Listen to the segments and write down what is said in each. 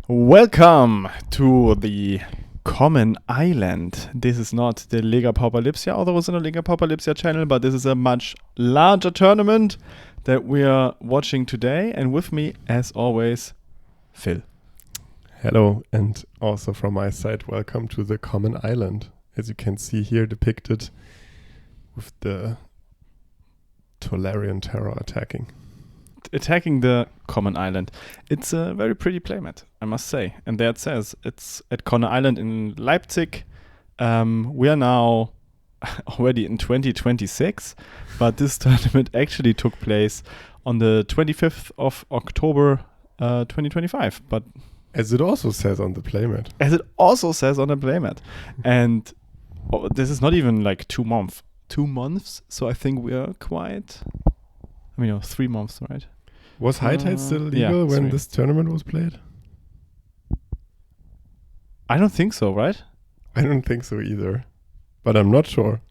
Welcome to the Common Island. This is not the Lega Pauper Lipsia, although it's in the Lega Pauper Lipsia channel, but this is a much larger tournament that we are watching today. And with me, as always, Phil. Hello, and also from my side, welcome to the Common Island. As you can see here depicted with the Tolarian terror attacking the Common Island. It's a very pretty playmat, I must say. And there it says it's at Common Island in Leipzig. We are now already in 2026, but this tournament actually took place on the 25th of October 2025. But as it also says on the playmat. And this is not even like 2 months. 2 months, so I think we are quite... 3 months, right? Was high tide still legal when 3. this tournament was played? I don't think so, right? I don't think so either, but I'm not sure.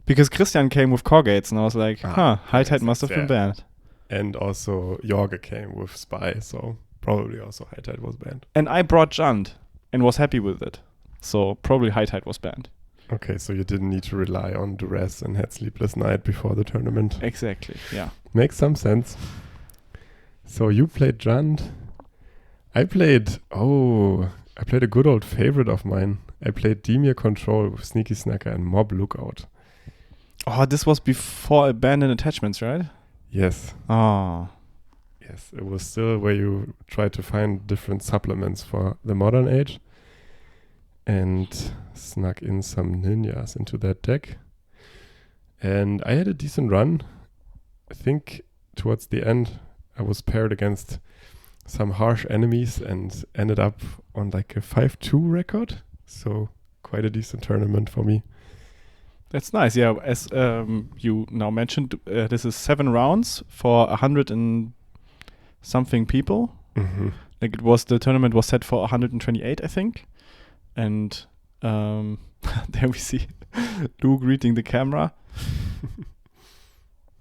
Because Christian came with Caw Gates, and I was like, high tide must have been banned. And also Jorge came with Spy, so probably also high tide was banned. And I brought Jund and was happy with it, so probably high tide was banned. Okay, so you didn't need to rely on duress and had sleepless night before the tournament. Exactly, yeah. Makes some sense. So you played Jund. I played a good old favorite of mine. I played Demir Control with Sneaky Snacker and Mob Lookout. Oh, this was before Abandoned Attachments, right? Yes. Oh. Yes, it was still where you try to find different supplements for the modern age. And snuck in some ninjas into that deck. And I had a decent run. I think towards the end, I was paired against some harsh enemies and ended up on like a 5-2 record. So quite a decent tournament for me. That's nice. Yeah, as you now mentioned, this is 7 rounds for 100 and something people. Mm-hmm. Like the tournament was set for 128, I think. And there we see Lou greeting the camera.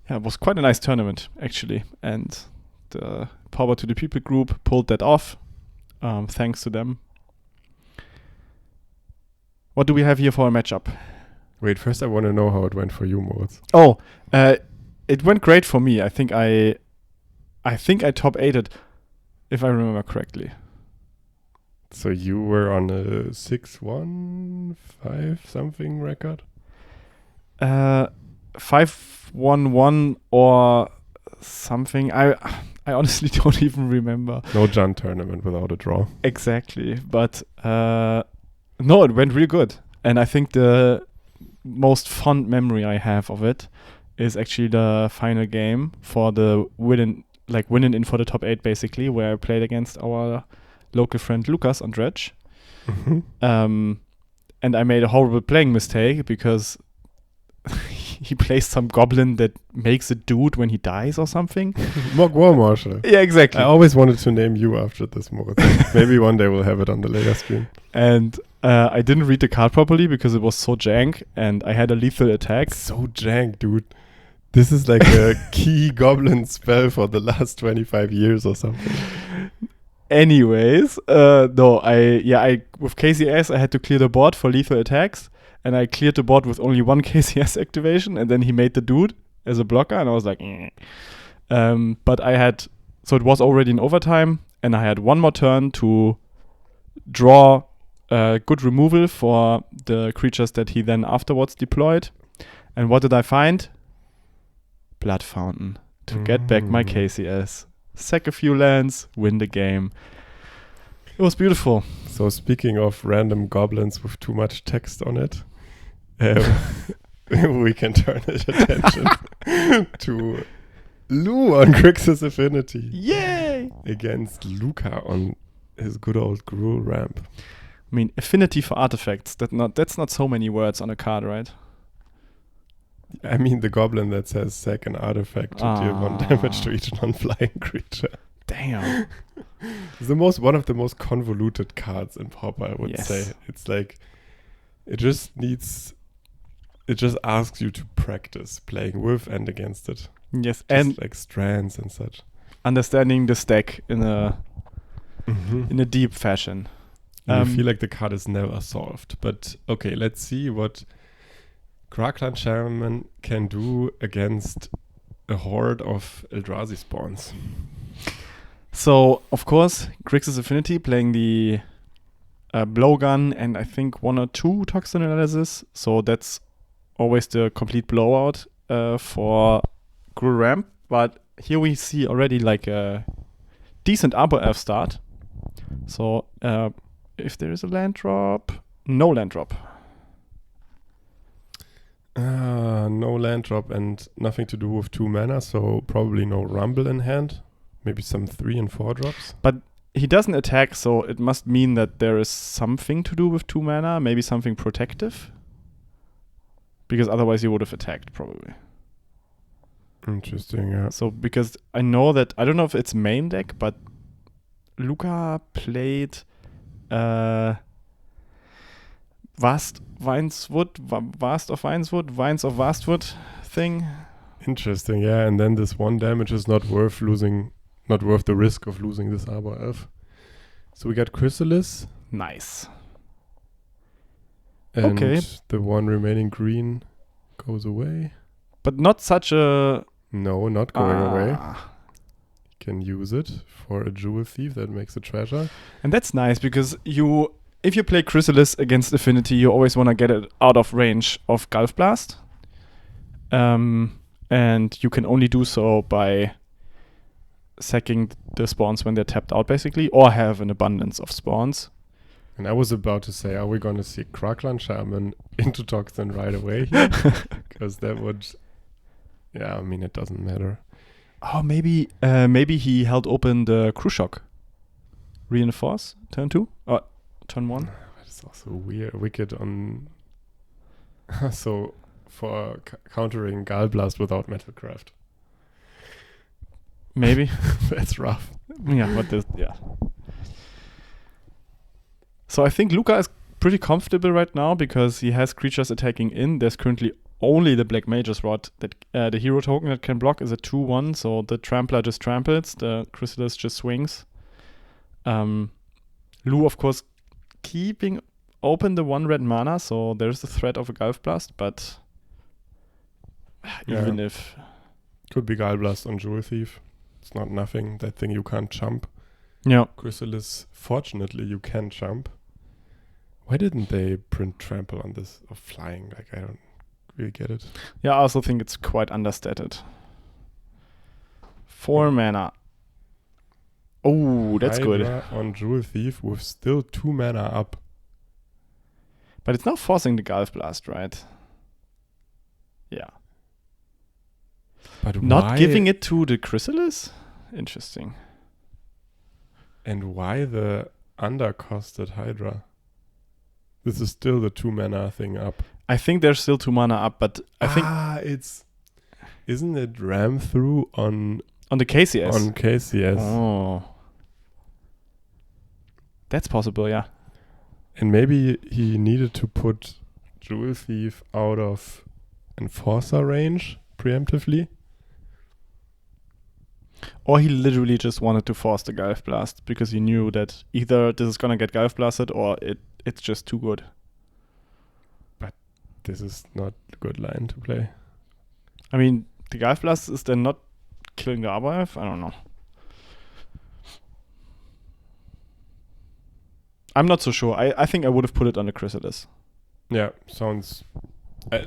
Yeah, it was quite a nice tournament, actually. And the Power to the People group pulled that off. Thanks to them. What do we have here for a matchup? Wait, first I want to know how it went for you, Moritz. Oh, it went great for me. I think I top 8'd, if I remember correctly. So you were on a 6-1, 5 something record? 5-1-1 or something. I honestly don't even remember. No Jund tournament without a draw. Exactly. But no, it went real good. And I think the most fond memory I have of it is actually the final game for the winning in for the top 8, basically, where I played against our local friend Lucas on Dredge. Mm-hmm. And I made a horrible playing mistake because he plays some goblin that makes a dude when he dies or something. Mock War Marshal. Yeah, exactly. I always wanted to name you after this, Moritz. Maybe one day we'll have it on the later screen. And I didn't read the card properly because it was so jank, and I had a lethal attack. So jank, dude. This is like a key goblin spell for the last 25 years or something. Anyways, I with KCS I had to clear the board for lethal attacks, and I cleared the board with only 1 KCS activation, and then he made the dude as a blocker, and I was like, but it was already in overtime, and I had 1 more turn to draw good removal for the creatures that he then afterwards deployed. And what did I find? Blood Fountain to get back my KCS. Sack a few lands, win the game. It was beautiful. So speaking of random goblins with too much text on it, we can turn attention to Lou on Grixis Affinity. Yay! Against Luca on his good old Gruul ramp. I mean, affinity for artifacts. That's not so many words on a card, right? I mean, the goblin that says sack an artifact to deal 1 damage to each non-flying creature. Damn. It's one of the most convoluted cards in Pauper, I would say. It's like, it just asks you to practice playing with and against it. Yes, just and like strands and such. Understanding the stack in a in a deep fashion. You feel like the card is never solved. But okay, let's see what Kraglan Shaman can do against a horde of Eldrazi spawns. So, of course, Grixis Affinity playing the blowgun and I think 1 or 2 toxin analysis. So that's always the complete blowout for Gruul ramp. But here we see already like a decent Arbor Elf start. So if there is a land drop, no land drop. No land drop and nothing to do with 2 mana, so probably no Rumble in hand. Maybe some 3 and 4 drops. But he doesn't attack, so it must mean that there is something to do with 2 mana, maybe something protective. Because otherwise he would have attacked, probably. Interesting, yeah. So, because I know that, I don't know if it's main deck, but Luca played Vast of Vastwood thing. Interesting, yeah. And then this 1 damage is not worth the risk of losing this Arbor Elf. So we got Chrysalis. Nice. And okay. The 1 remaining green goes away. But not such a... No, not going away. You can use it for a Jewel Thief that makes a treasure. And that's nice because if you play Chrysalis against Affinity, you always want to get it out of range of Gulf Blast. And you can only do so by sacking the spawns when they're tapped out, basically, or have an abundance of spawns. And I was about to say, are we going to see Kraglan Shaman into Toxin right away here? Because that would... Yeah, I mean, it doesn't matter. Oh, maybe he held open the Khrushchev. Reinforce, turn 2? Or turn 1? That's also wicked on... so, for countering Gallblast without Metalcraft. Maybe. That's rough. Yeah, but yeah. So I think Luca is pretty comfortable right now because he has creatures attacking in. There's currently only the Black Mage's Rod that the hero token that can block is a 2/1, so the Trampler just tramples, the Chrysalis just swings. Lu, of course, keeping open the 1 red mana, so there's the threat of a Gulf Blast, but even if... Could be Gallblast on Jewel Thief. It's not nothing. That thing you can't jump. Yeah. Chrysalis, fortunately, you can jump. Why didn't they print Trample on this of flying? Like, I don't really get it. Yeah, I also think it's quite understated. 4 mana. Oh, that's good. On Jewel Thief with still 2 mana up. But it's now forcing the Gulf Blast, right? Yeah. But not giving it to the Chrysalis? Interesting. And why the undercosted Hydra? This is still the 2 mana thing up. I think there's still 2 mana up, but I think... Isn't it ram through on the KCS? On KCS. Oh. That's possible, yeah. And maybe he needed to put Jewel Thief out of Enforcer range preemptively. Or he literally just wanted to force the Gulf Blast because he knew that either this is going to get Gulf Blasted or it's just too good. But this is not a good line to play. I mean, the Gulf Blast is then not killing the Arbor Elf? I don't know. I'm not so sure. I think I would have put it on the Chrysalis. Yeah, sounds...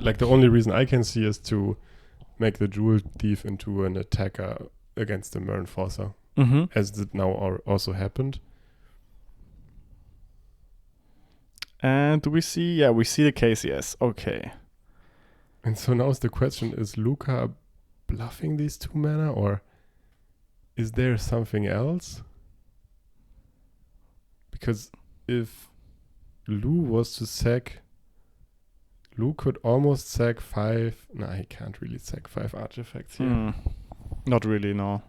like the only reason I can see is to make the Jewel Thief into an attacker against the Mer Enforcer. Mm-hmm. As it now also happened. And do we see... Yeah, we see the KCS. Okay. And so now the question, is Luca bluffing these 2 mana or is there something else? Because if Lu was to sack... Lu could almost sack 5... No, he can't really sack 5 artifacts here. Not really, no.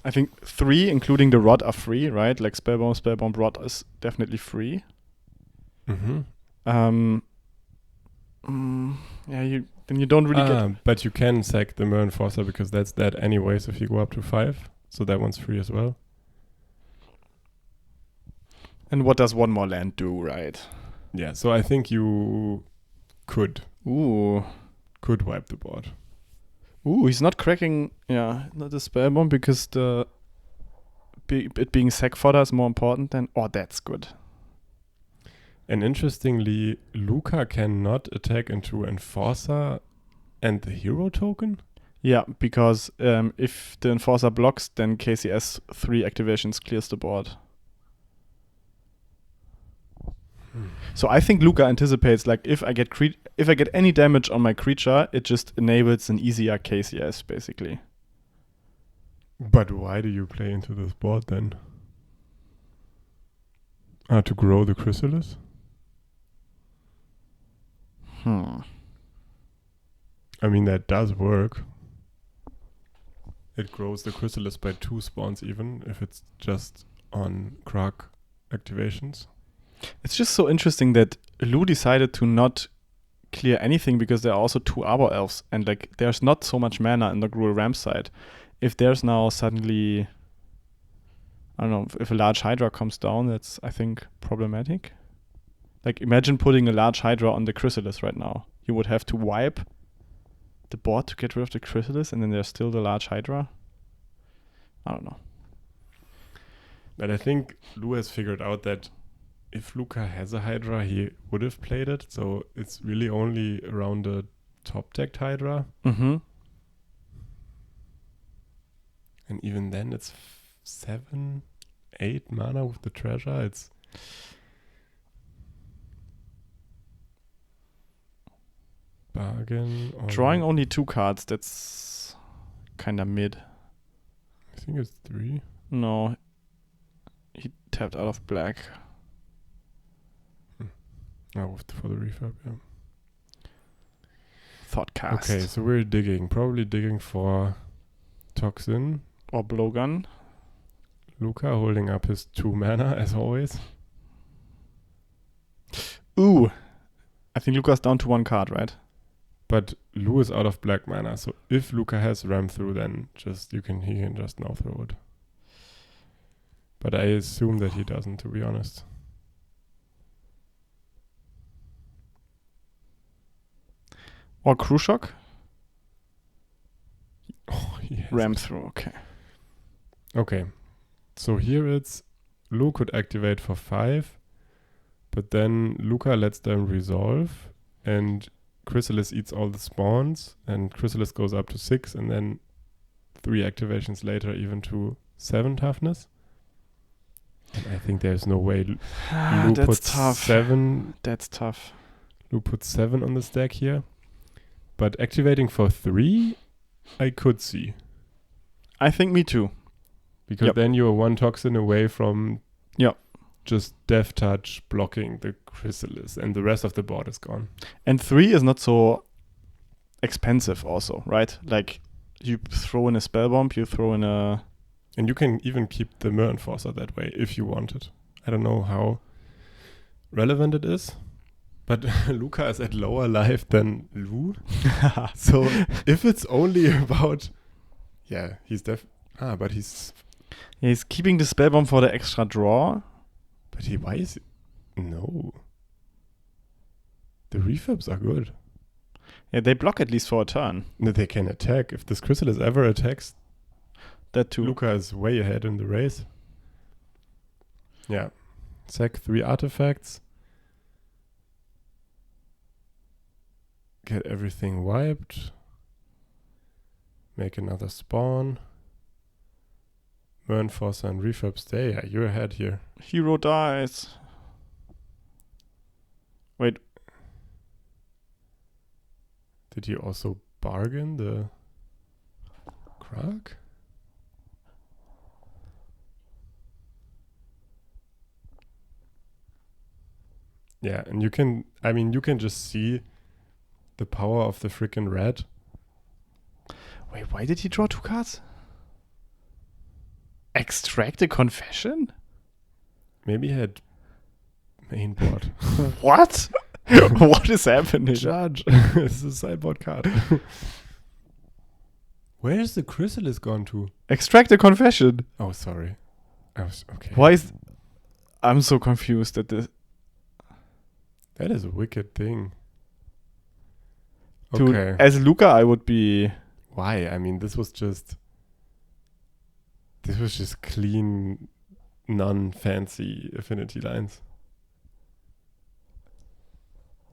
I think 3, including the Rod, are free, right? Like Spellbomb, Rod is definitely free. Mm-hmm. Yeah, you don't really get... But you can sack the Mer Enforcer because that's dead anyways if you go up to 5. So that one's free as well. And what does one more land do, right? Yeah, so I think you could Ooh. wipe the board. Ooh, he's not cracking, not the spell bomb because it being sack fodder is more important than... Oh, that's good. And interestingly, Luca cannot attack into Enforcer and the hero token? Yeah, because if the Enforcer blocks, then KCS 3 activations clears the board. So I think Luca anticipates, like, if I get any damage on my creature, it just enables an easier KCS, basically. But why do you play into this board then? To grow the Chrysalis? Hmm. I mean, that does work. It grows the Chrysalis by 2 spawns even, if it's just on Krug activations. It's just so interesting that Lu decided to not clear anything because there are also 2 Arbor Elves, and like there's not so much mana in the Gruul ramp side. If there's now suddenly, I don't know, if a large Hydra comes down, that's, I think, problematic. Like, imagine putting a large Hydra on the Chrysalis right now. You would have to wipe the board to get rid of the Chrysalis, and then there's still the large Hydra. I don't know. But I think Lu has figured out that if Luca has a Hydra, he would have played it. So it's really only around the top decked Hydra. Mm-hmm. And even then, it's 7, 8 mana with the treasure. It's bargain. Drawing only 2 cards, that's kind of mid. I think it's 3. No. He tapped out of black. Oh, for the refurb, yeah. Thought cast. Okay, so we're digging. Probably digging for Toxin. Or blowgun. Luca holding up his 2 mana, as always. Ooh. I think Luca's down to 1 card, right? But Lu is out of black mana, so if Luca has ram through, then he can just now throw it. But I assume that he doesn't, to be honest. Or Crew Shock? Oh, yes. Ram through, okay. Okay. So here it's Lu could activate for 5, but then Luca lets them resolve, and Chrysalis eats all the spawns, and Chrysalis goes up to 6, and then 3 activations later even to 7 toughness. And I think there's no way Lu That's puts tough. 7. That's tough. Lu puts 7 on the stack here. But activating for 3, I could see. I think me too. Because then you're 1 toxin away from just Death Touch blocking the Chrysalis, and the rest of the board is gone. And 3 is not so expensive also, right? Like, you throw in a spell bomb, you throw in a... And you can even keep the Mer Enforcer that way if you want it. I don't know how relevant it is, but Luca is at lower life than Lu. So if it's only about... Yeah, he's but he's... Yeah, he's keeping the spell bomb for the extra draw. But why is it? No. The refurbs are good. Yeah, they block at least for a turn. No, they can attack. If this Chrysalis ever attacks, that too. Luca is way ahead in the race. Yeah. Sack 3 artifacts. Get everything wiped. Make another spawn. Mer Enforcer and refurb stay. Yeah, you're ahead here. Hero dies. Wait. Did you also bargain the Krug? Yeah, and you can just see the power of the freaking red. Wait, why did he draw 2 cards? Extract a confession? Maybe he had main board. What? What is happening? Judge. It's a sideboard card. Where's the Chrysalis gone to? Extract a confession. Oh, sorry. I was okay. Why is... I'm so confused at this. That is a wicked thing. Dude, Okay. as Luca, I would be. Why? I mean, this was just clean, non-fancy Affinity lines.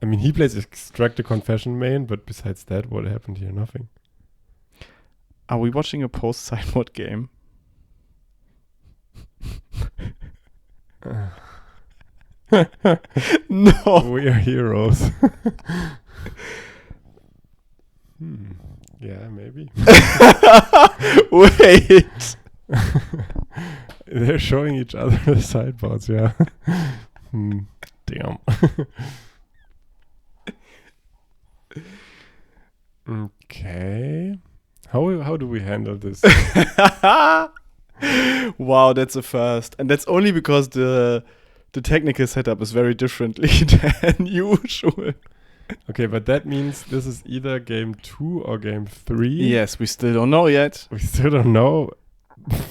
I mean, he plays Extract a Confession main, but besides that, what happened here? Nothing. Are we watching a post-sideboard game? No. We are heroes. Yeah, maybe. Wait. They're showing each other the sideboards, yeah. Damn. Okay. How do we handle this? Wow, that's a first. And that's only because the technical setup is very differently than usual. Okay, but that means this is either game 2 or game 3. Yes, we still don't know yet. We still don't know.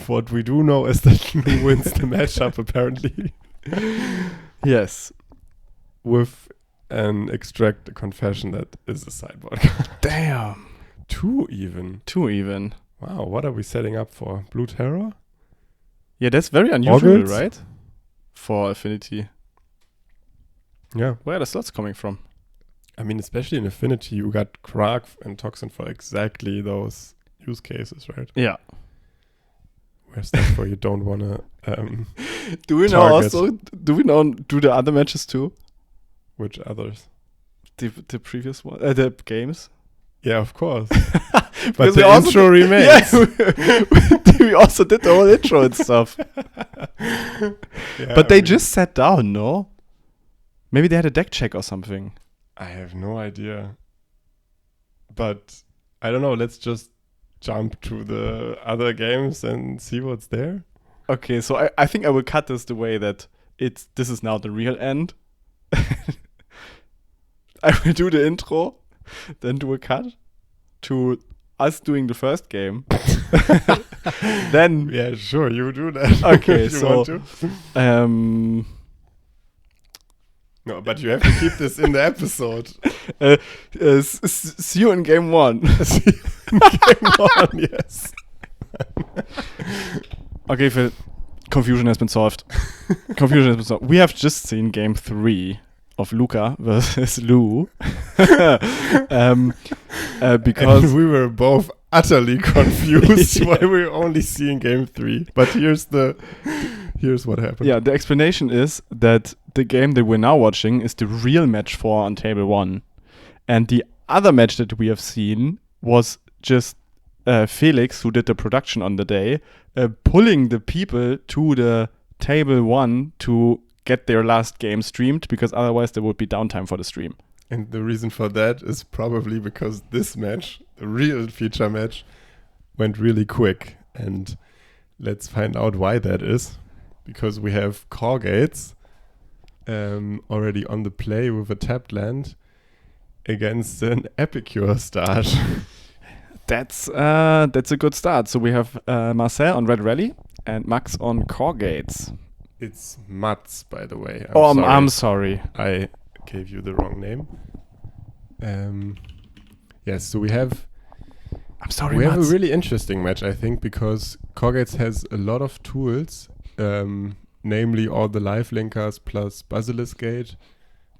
What we do know is that Lu wins the matchup, apparently. Yes. With an Extract a Confession that is a sideboard card. Damn. 2 even. 2 even. Wow, what are we setting up for? Blue Terror? Yeah, that's very unusual, Organs? right? For Affinity. Yeah. Where are the slots coming from? I mean, especially in Affinity, you got Krag and Toxin for exactly those use cases, right? Yeah. Where's that for you don't want to Do we know target. also? Do we know do the other matches too? Which others? The previous one, the games. Yeah, of course. Because But we the also intro remains. Yeah, we also did the whole intro and stuff. Yeah, But they I mean, just sat down, no? Maybe they had a deck check or something. I have no idea. But I don't know. Let's just jump to the other games and see what's there. Okay, so I think I will cut this the way that this is now the real end. I will do the intro, then do a cut to us doing the first game. Then Yeah, sure, you do that. Okay, if you so- want to. No, but you have to keep this in the episode. see you in game 1. Game on, yes. Okay, Phil. Confusion has been solved. We have just seen game 3 of Luca versus Lu. Because And we were both utterly confused Yeah. why we're only seeing game 3. But here's what happened. yeah, the explanation is that the game that we're now watching is the real match 4 on table 1. And the other match that we have seen was just Felix, who did the production on the day, pulling the people to the table 1 to get their last game streamed, because otherwise there would be downtime for the stream. And the reason for that is probably because this match, the real feature match, went really quick. And let's find out why that is. Because we have Caw Gates already on the play with a tapped land against an Epicure start. That's a good start. So we have Marcel on Red Rally and Max on Caw Gates. It's Mats, by the way. I'm sorry. I gave you the wrong name. Yes, so we have I'm sorry, we have Mats. a really interesting match, I think, because Caw Gates has a lot of tools, namely all the life linkers plus Basilisk Gate,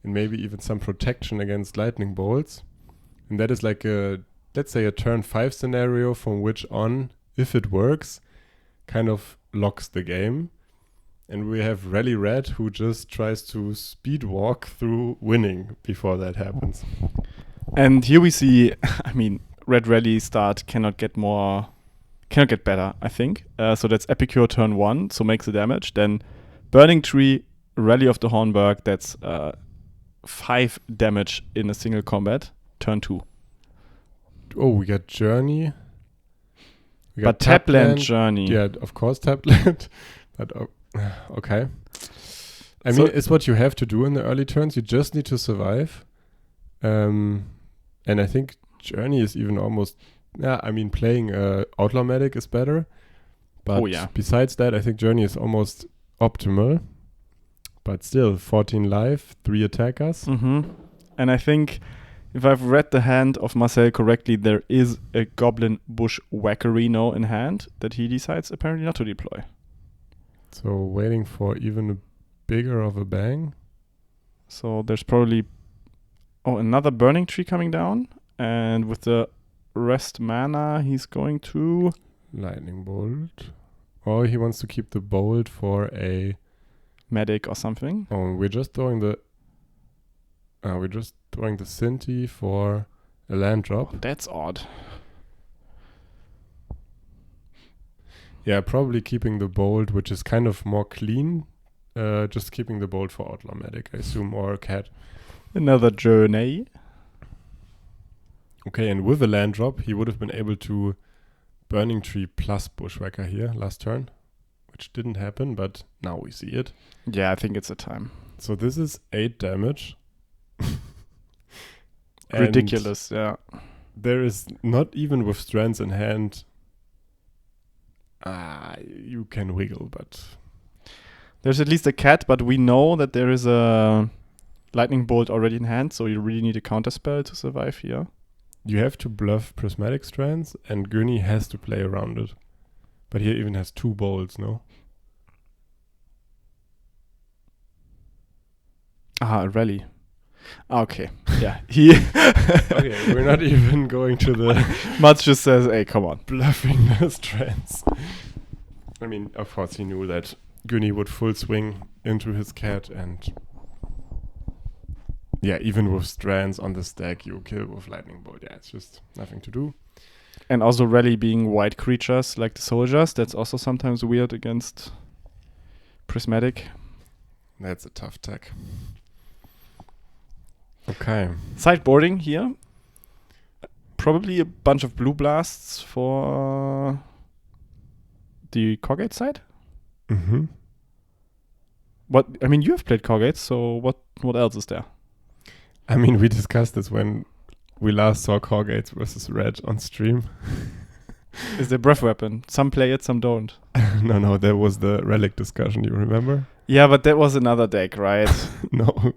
and maybe even some protection against lightning bolts. And that is like let's say a turn 5 scenario from which on, if it works, kind of locks the game. And we have Rally Red, who just tries to speed walk through winning before that happens. And here we see, I mean, Red Rally start cannot get better, I think. So that's Epicure turn 1, so makes the damage. Then Burning Tree, Rally of the Hornberg, that's 5 damage in a single combat, turn 2. Oh, we got Journey. We But Tapland Journey. Yeah, of course, Tapland. But okay. I So- mean, it's what you have to do in the early turns. You just need to survive. And I think Journey is even almost... Yeah, I mean, playing Outlaw Medic is better. But Oh, yeah. besides that, I think Journey is almost optimal. But still, 14 life, 3 attackers. Mm-hmm. And I think if I've read the hand of Marcel correctly, there is a Goblin Bush Whackerino in hand that he decides apparently not to deploy. So waiting for even a bigger of a bang. So there's probably another Burning Tree coming down. And with the rest mana, he's going to... Lightning Bolt. Or he wants to keep the Bolt for a... Medic or something. Oh, we're just throwing the Cinti for a land drop. That's odd. Yeah, probably keeping the Bolt, which is kind of more clean. Just keeping the Bolt for Outlaw Medic, I assume, or a cat. Another Journey. Okay, and with a land drop, he would have been able to Burning Tree plus Bushwhacker here last turn, which didn't happen, but now we see it. Yeah, I think it's a time. So this is 8 damage. Ridiculous, yeah. There is not even with strands in hand. You can wiggle, but... There's at least a cat, but we know that there is a Lightning Bolt already in hand, so you really need a counter spell to survive here. You have to bluff Prismatic Strands, and Weenie has to play around it. But he even has 2 bolts, no? A rally. Okay, yeah. He Okay, we're not even going to the Mats just says, hey, come on. bluffing the strands. I mean, of course he knew that Weenie would full swing into his cat, and yeah, even with strands on the stack, you kill with Lightning Bolt. Yeah, it's just nothing to do. And also rally being white creatures like the soldiers, that's also sometimes weird against Prismatic. That's a tough tech. Okay. Sideboarding here. Probably a bunch of blue blasts for the Caw Gates side. Mm-hmm. What I mean, you have played Caw Gates, so what else is there? I mean, we discussed this when we last saw Caw Gates versus Red on stream. Is the breath weapon? Some play it, some don't. No, there was the relic discussion, you remember? Yeah, but that was another deck, right? No.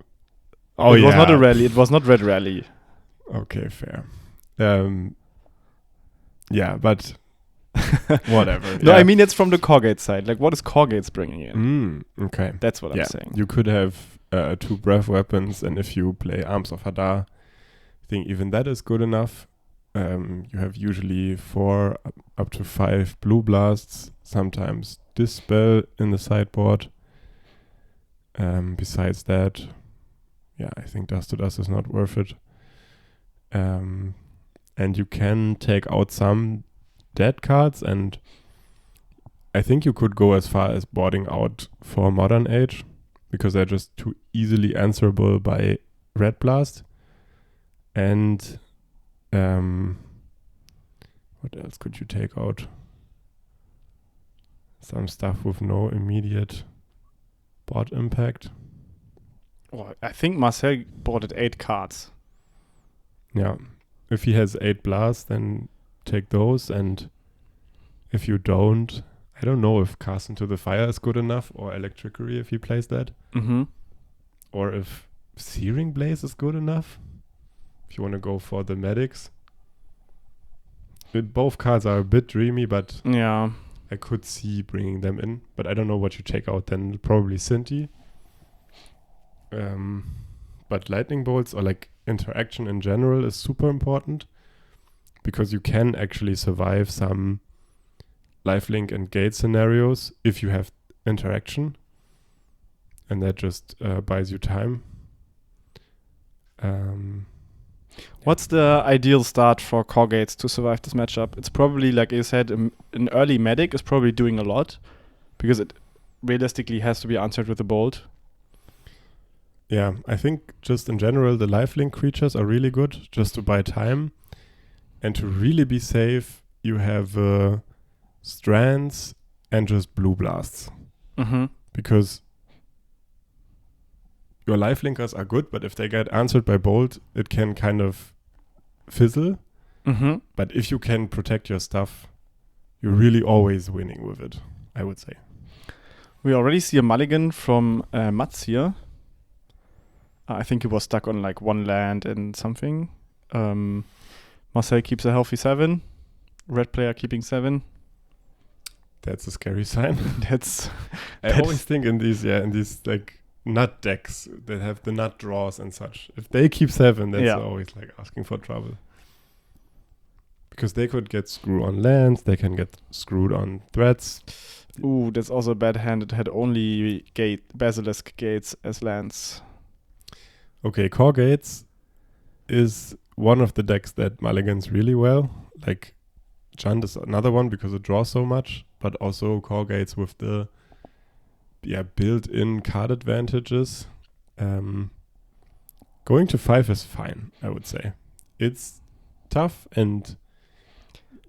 It was not a rally. It was not Red Rally. Okay, fair. Yeah, but whatever. No, yeah. I mean it's from the Caw Gates side. Like, what is Caw Gates bringing in? Okay. That's what I'm saying. You could have 2 breath weapons, and if you play Arms of Hadar, I think even that is good enough. You have usually 4 up to 5 blue blasts, sometimes Dispel in the sideboard. Besides that, yeah, I think Dust to Dust is not worth it. And you can take out some dead cards, and I think you could go as far as boarding out for Modern Age, because they're just too easily answerable by Red Blast. And what else could you take out? Some stuff with no immediate board impact. Well, I think Marcel boarded 8 cards. Yeah. If he has 8 blasts, then take those. And if you don't, I don't know if Cast Into the Fire is good enough, or Electricity if he plays that. Mm-hmm. Or if Searing Blaze is good enough. If you want to go for the medics. Both cards are a bit dreamy, but Yeah. I could see bringing them in. But I don't know what you take out then. Probably Cinti. But Lightning Bolts, or like interaction in general, is super important, because you can actually survive some lifelink and gate scenarios if you have interaction, and that just buys you time. What's the ideal start for Caw Gates to survive this matchup? It's probably, like you said, an early medic is probably doing a lot, because it realistically has to be answered with a bolt. Yeah, I think just in general, the lifelink creatures are really good just to buy time. And to really be safe, you have strands and just blue blasts. Mm-hmm. Because your lifelinkers are good, but if they get answered by bolt, it can kind of fizzle. Mm-hmm. But if you can protect your stuff, you're really always winning with it, I would say. We already see a mulligan from Mats here. I think he was stuck on like one land and something. Marcel keeps a healthy 7. Red player keeping 7. That's a scary sign. That's I always think in these like nut decks that have the nut draws and such. If they keep 7, that's always like asking for trouble. Because they could get screwed on lands, they can get screwed on threats. Ooh, that's also a bad hand. It had only Basilisk Gates as lands. Okay, Caw Gates is one of the decks that mulligans really well. Like, Chant is another one because it draws so much, but also Caw Gates with the built-in card advantages. Going to 5 is fine, I would say. It's tough, and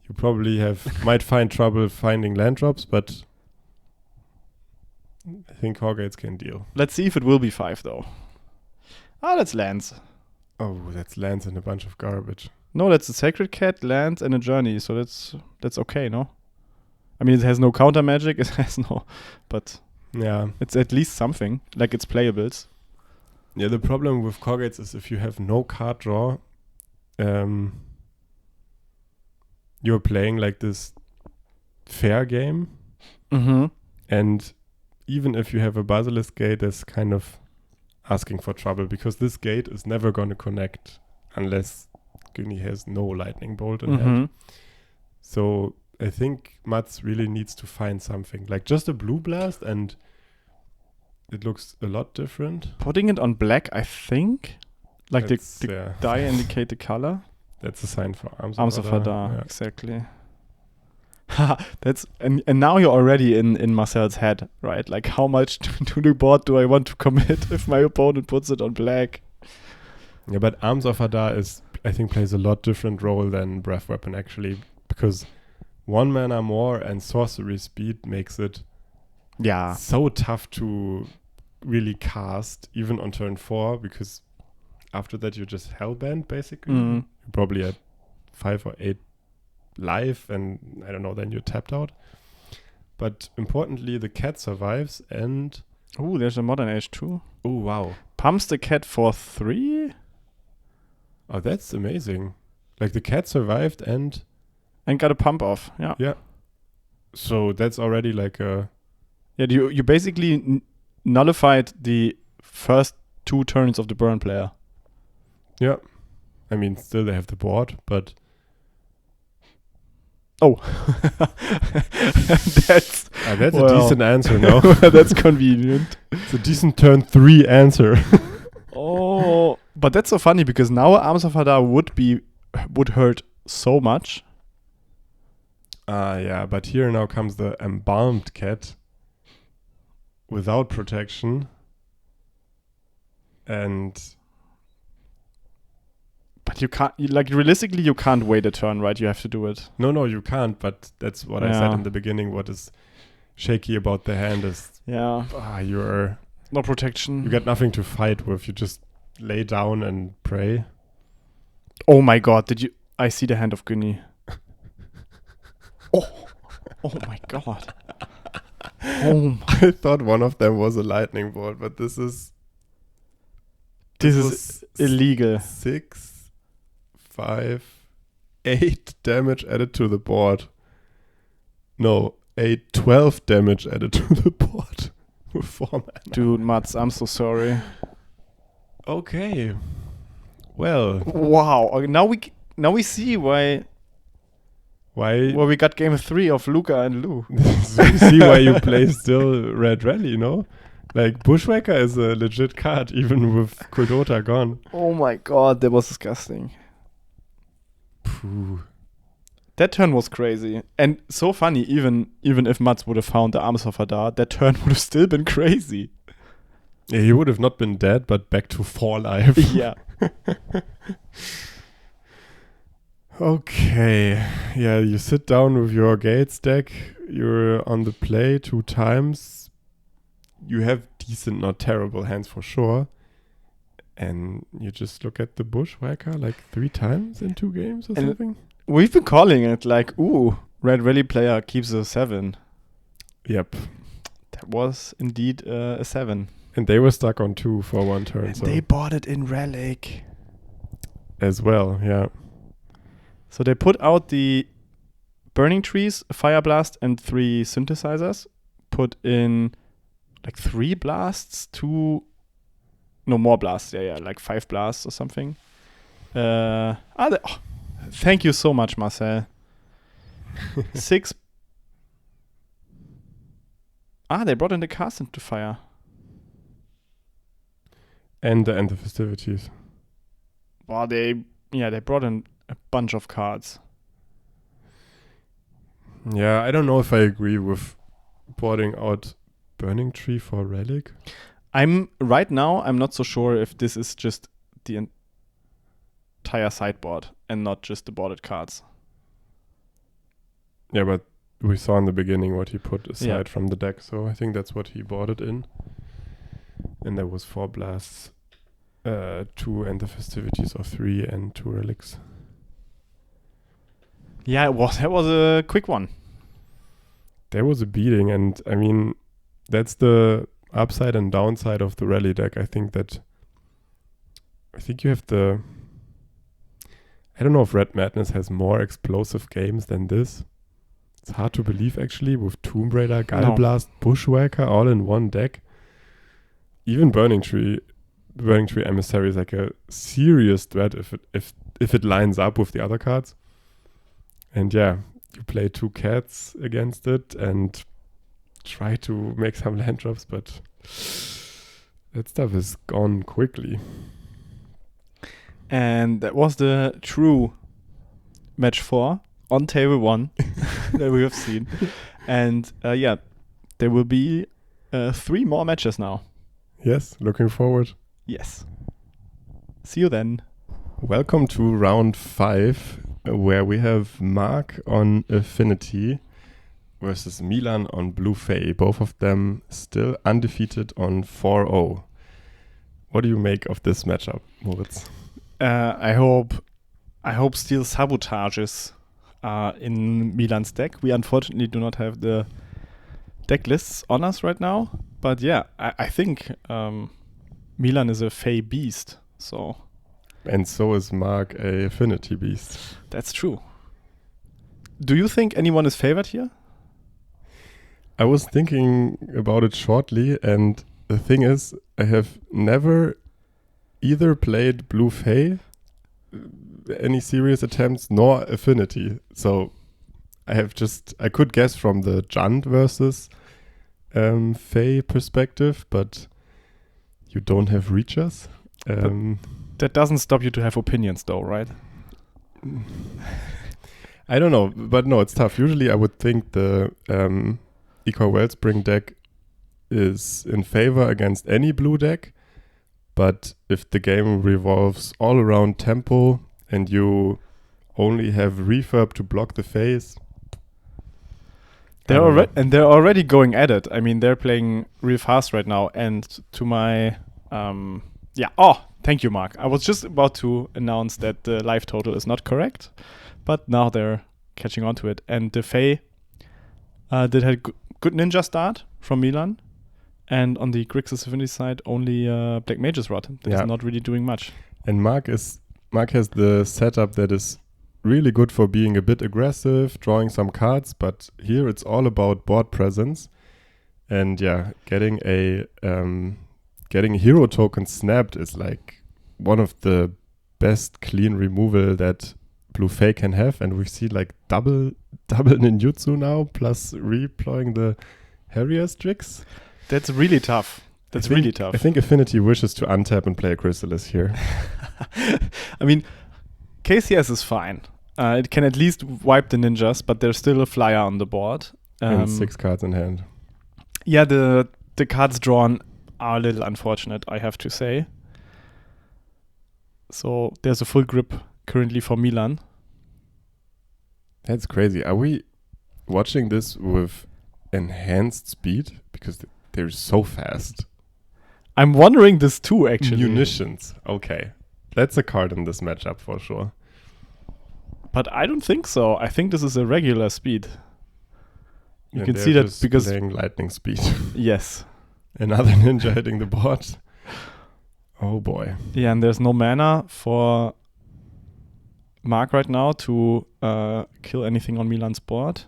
you probably might find trouble finding land drops, but I think Caw Gates can deal. Let's see if it will be 5 though. That's lands. Oh, that's lands and a bunch of garbage. No, that's a Sacred Cat, lands, and a Journey, so that's okay, no? I mean, it has no counter magic, it has no... But yeah, it's at least something, like it's playables. Yeah, the problem with Caw Gates is if you have no card draw, you're playing like this fair game. Mm-hmm. And even if you have a Basilisk Gate, that's kind of asking for trouble, because this gate is never going to connect unless Weenie has no lightning bolt in hand. So I think Mats really needs to find something, like just a blue blast, and it looks a lot different. Putting it on black, I think. Like That's, the die indicate the color. That's a sign for Arms of Hadar. Hadar, exactly. That's and now you're already in Marcel's head, right? Like, how much to the board do I want to commit if my opponent puts it on black? Yeah, but Arms of Hadar I think plays a lot different role than Breath Weapon actually, because 1 mana more and sorcery speed makes it so tough to really cast even on turn 4, because after that you're just hellbent basically. You probably had 5 or 8 life, and I don't know, then you're tapped out. But importantly, the cat survives, and there's a Modern Age too. Oh wow. Pumps the cat for 3? Oh, that's amazing. Like, the cat survived and got a pump off. Yeah. So that's already like a... Yeah, you basically nullified the first 2 turns of the burn player. Yeah. I mean, still they have the board, but... Oh. That's a decent answer, no? That's convenient. It's a decent turn 3 answer. Oh, but that's so funny, because now Arms of Hadar would hurt so much. Yeah, but here now comes the embalmed cat without protection, and... But you can't, realistically, you can't wait a turn, right? You have to do it. No, you can't, but that's what I said in the beginning. What is shaky about the hand is... you're... No protection. You got nothing to fight with. You just lay down and pray. Oh my god, I see the hand of Weenie. Oh my god. I thought one of them was a lightning bolt, but this is illegal. 6, 5, 8 damage added to the board. No, 12 damage added to the board. With 4 mana. Dude, Mats, I'm so sorry. Okay. Well. Wow. Now we see why we got game 3 of Luca and Lou. So you see why you play still Red Rally, no? Like, Bushwhacker is a legit card, even with Kuldota gone. Oh my god, that was disgusting. Phew. That turn was crazy. And so funny, even if Mats would have found the Arms of Hadar, that turn would have still been crazy. Yeah, he would have not been dead, but back to 4 life. Yeah. Okay. Yeah, you sit down with your Gates deck. You're on the play 2 times. You have decent, not terrible hands for sure. And you just look at the Bushwhacker like 3 times in 2 games or something. We've been calling it like, Red Rally player keeps a 7. Yep. That was indeed a 7. And they were stuck on 2 for one turn. And so they bought it in Relic. as well, yeah. So they put out the Burning Trees, Fire Blast, and 3 Synthesizers. Put in like 3 blasts, 2... No, more blasts. Yeah, like 5 blasts or something. Thank you so much, Marcel. 6... they brought in the cast into fire. And the end of festivities. Well, they brought in a bunch of cards. Yeah, I don't know if I agree with boarding out Burning Tree for Relic. I'm not so sure if this is just the entire sideboard and not just the boarded cards. Yeah, but we saw in the beginning what he put aside from the deck, so I think that's what he boarded in. And there was 4 blasts, 2 end of festivities of 3 and 2 relics. Yeah, that was a quick one. There was a beating, and I mean, that's the upside and downside of the rally deck. I think you have I don't know if Red Madness has more explosive games than this. It's hard to believe, actually, with Tomb Raider, Gallblast, Bushwhacker all in one deck. Even Burning Tree Emissary is like a serious threat if it lines up with the other cards. And yeah, you play 2 cats against it and try to make some land drops, but that stuff is gone quickly. And that was the true match 4 on table 1 that we have seen. And there will be 3 more matches now. Yes, looking forward. Yes. See you then. Welcome to round 5, where we have Mark on Affinity versus Milan on Blue Fae. Both of them still undefeated on 4-0. What do you make of this matchup, Moritz? I hope Steel Sabotages are in Milan's deck. We unfortunately do not have the deck lists on us right now. But yeah, I think Milan is a Fae beast. And so is Mark a Affinity beast. That's true. Do you think anyone is favored here? I was thinking about it shortly, and the thing is, I have never either played Blue Fae, any serious attempts, nor Affinity. So I could guess from the Jund versus Fae perspective, but you don't have Reachers. That doesn't stop you to have opinions, though, right? I don't know, but no, it's tough. Usually I would think the Icar Wellspring deck is in favor against any blue deck, but if the game revolves all around tempo and you only have refurb to block the phase, they're already going at it. I mean, they're playing real fast right now, and to my thank you, Mark. I was just about to announce that the live total is not correct, but now they're catching on to it. And the Fae did have good ninja start from Milan, and on the Grixis Affinity side, only Black Mage's Rod. That's not really doing much. And Mark has the setup that is really good for being a bit aggressive, drawing some cards, but here it's all about board presence. And yeah, getting a hero token snapped is like one of the best clean removal that Blue Fae can have, and we see like double ninjutsu now, plus redeploying the Harrier Strix. That's really tough. Really tough. I think Affinity wishes to untap and play a Chrysalis here. I mean, KCS is fine. It can at least wipe the ninjas, but there's still a flyer on the board. And 6 cards in hand. Yeah, the cards drawn are a little unfortunate, I have to say. So there's a full grip currently for Milan. That's crazy. Are we watching this with enhanced speed? Because they're so fast. I'm wondering this too, actually. Munitions. Okay. That's a card in this matchup for sure. But I don't think so. I think this is a regular speed. You And can they're see that just because playing lightning speed. yes. Another ninja hitting the board. Oh boy. Yeah, and there's no mana for Mark right now to kill anything on Milan's board.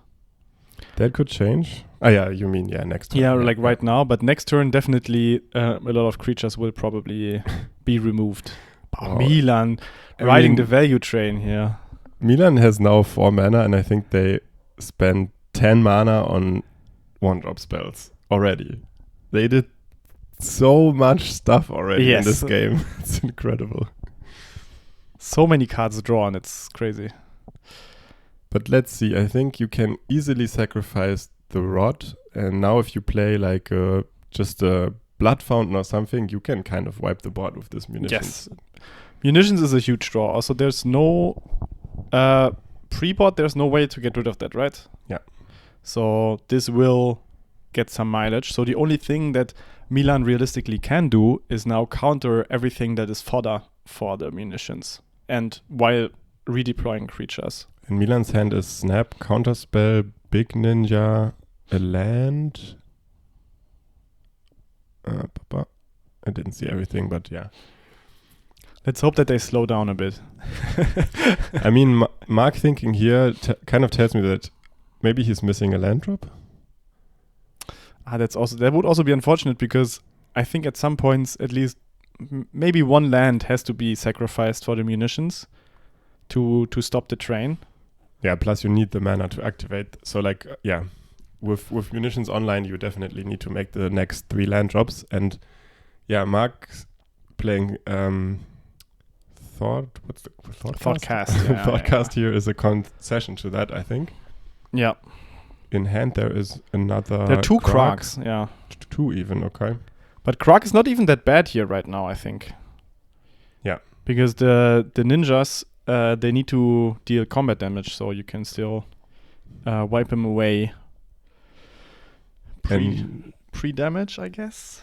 That could change. Oh yeah, you mean next turn. Yeah, like right now, but next turn definitely a lot of creatures will probably be removed. Oh, Milan I riding mean, the value train here. Milan has now 4 mana, and I think they spent 10 mana on 1-drop spells already. They did so much stuff already in this game. It's incredible. So many cards drawn, it's crazy. But let's see. I think you can easily sacrifice the rod, and now if you play like just a blood fountain or something, you can kind of wipe the board with this munitions. Yes. Munitions is a huge draw. Also, there's no pre-board, there's no way to get rid of that, right? Yeah. So this will get some mileage. So the only thing that Milan realistically can do is now counter everything that is fodder for the munitions, and while redeploying creatures. In Milan's hand is Snap, Counterspell, Big Ninja, a land. I didn't see everything, but yeah. Let's hope that they slow down a bit. I mean, Mark thinking here kind of tells me that maybe he's missing a land drop. That would also be unfortunate, because I think at some points at least maybe one land has to be sacrificed for the munitions to stop the train. Yeah, plus you need the mana to activate. So like, with munitions online, you definitely need to make the next 3 land drops. And yeah, Mark's playing Thoughtcast? Thoughtcast. Yeah, Thoughtcast here is a concession to that, I think. Yeah. In hand there is another. There are 2 Crocs, yeah. 2 even, okay. But Croc is not even that bad here right now, I think. Yeah. Because the ninjas, they need to deal combat damage, so you can still wipe them away pre-damage, I guess.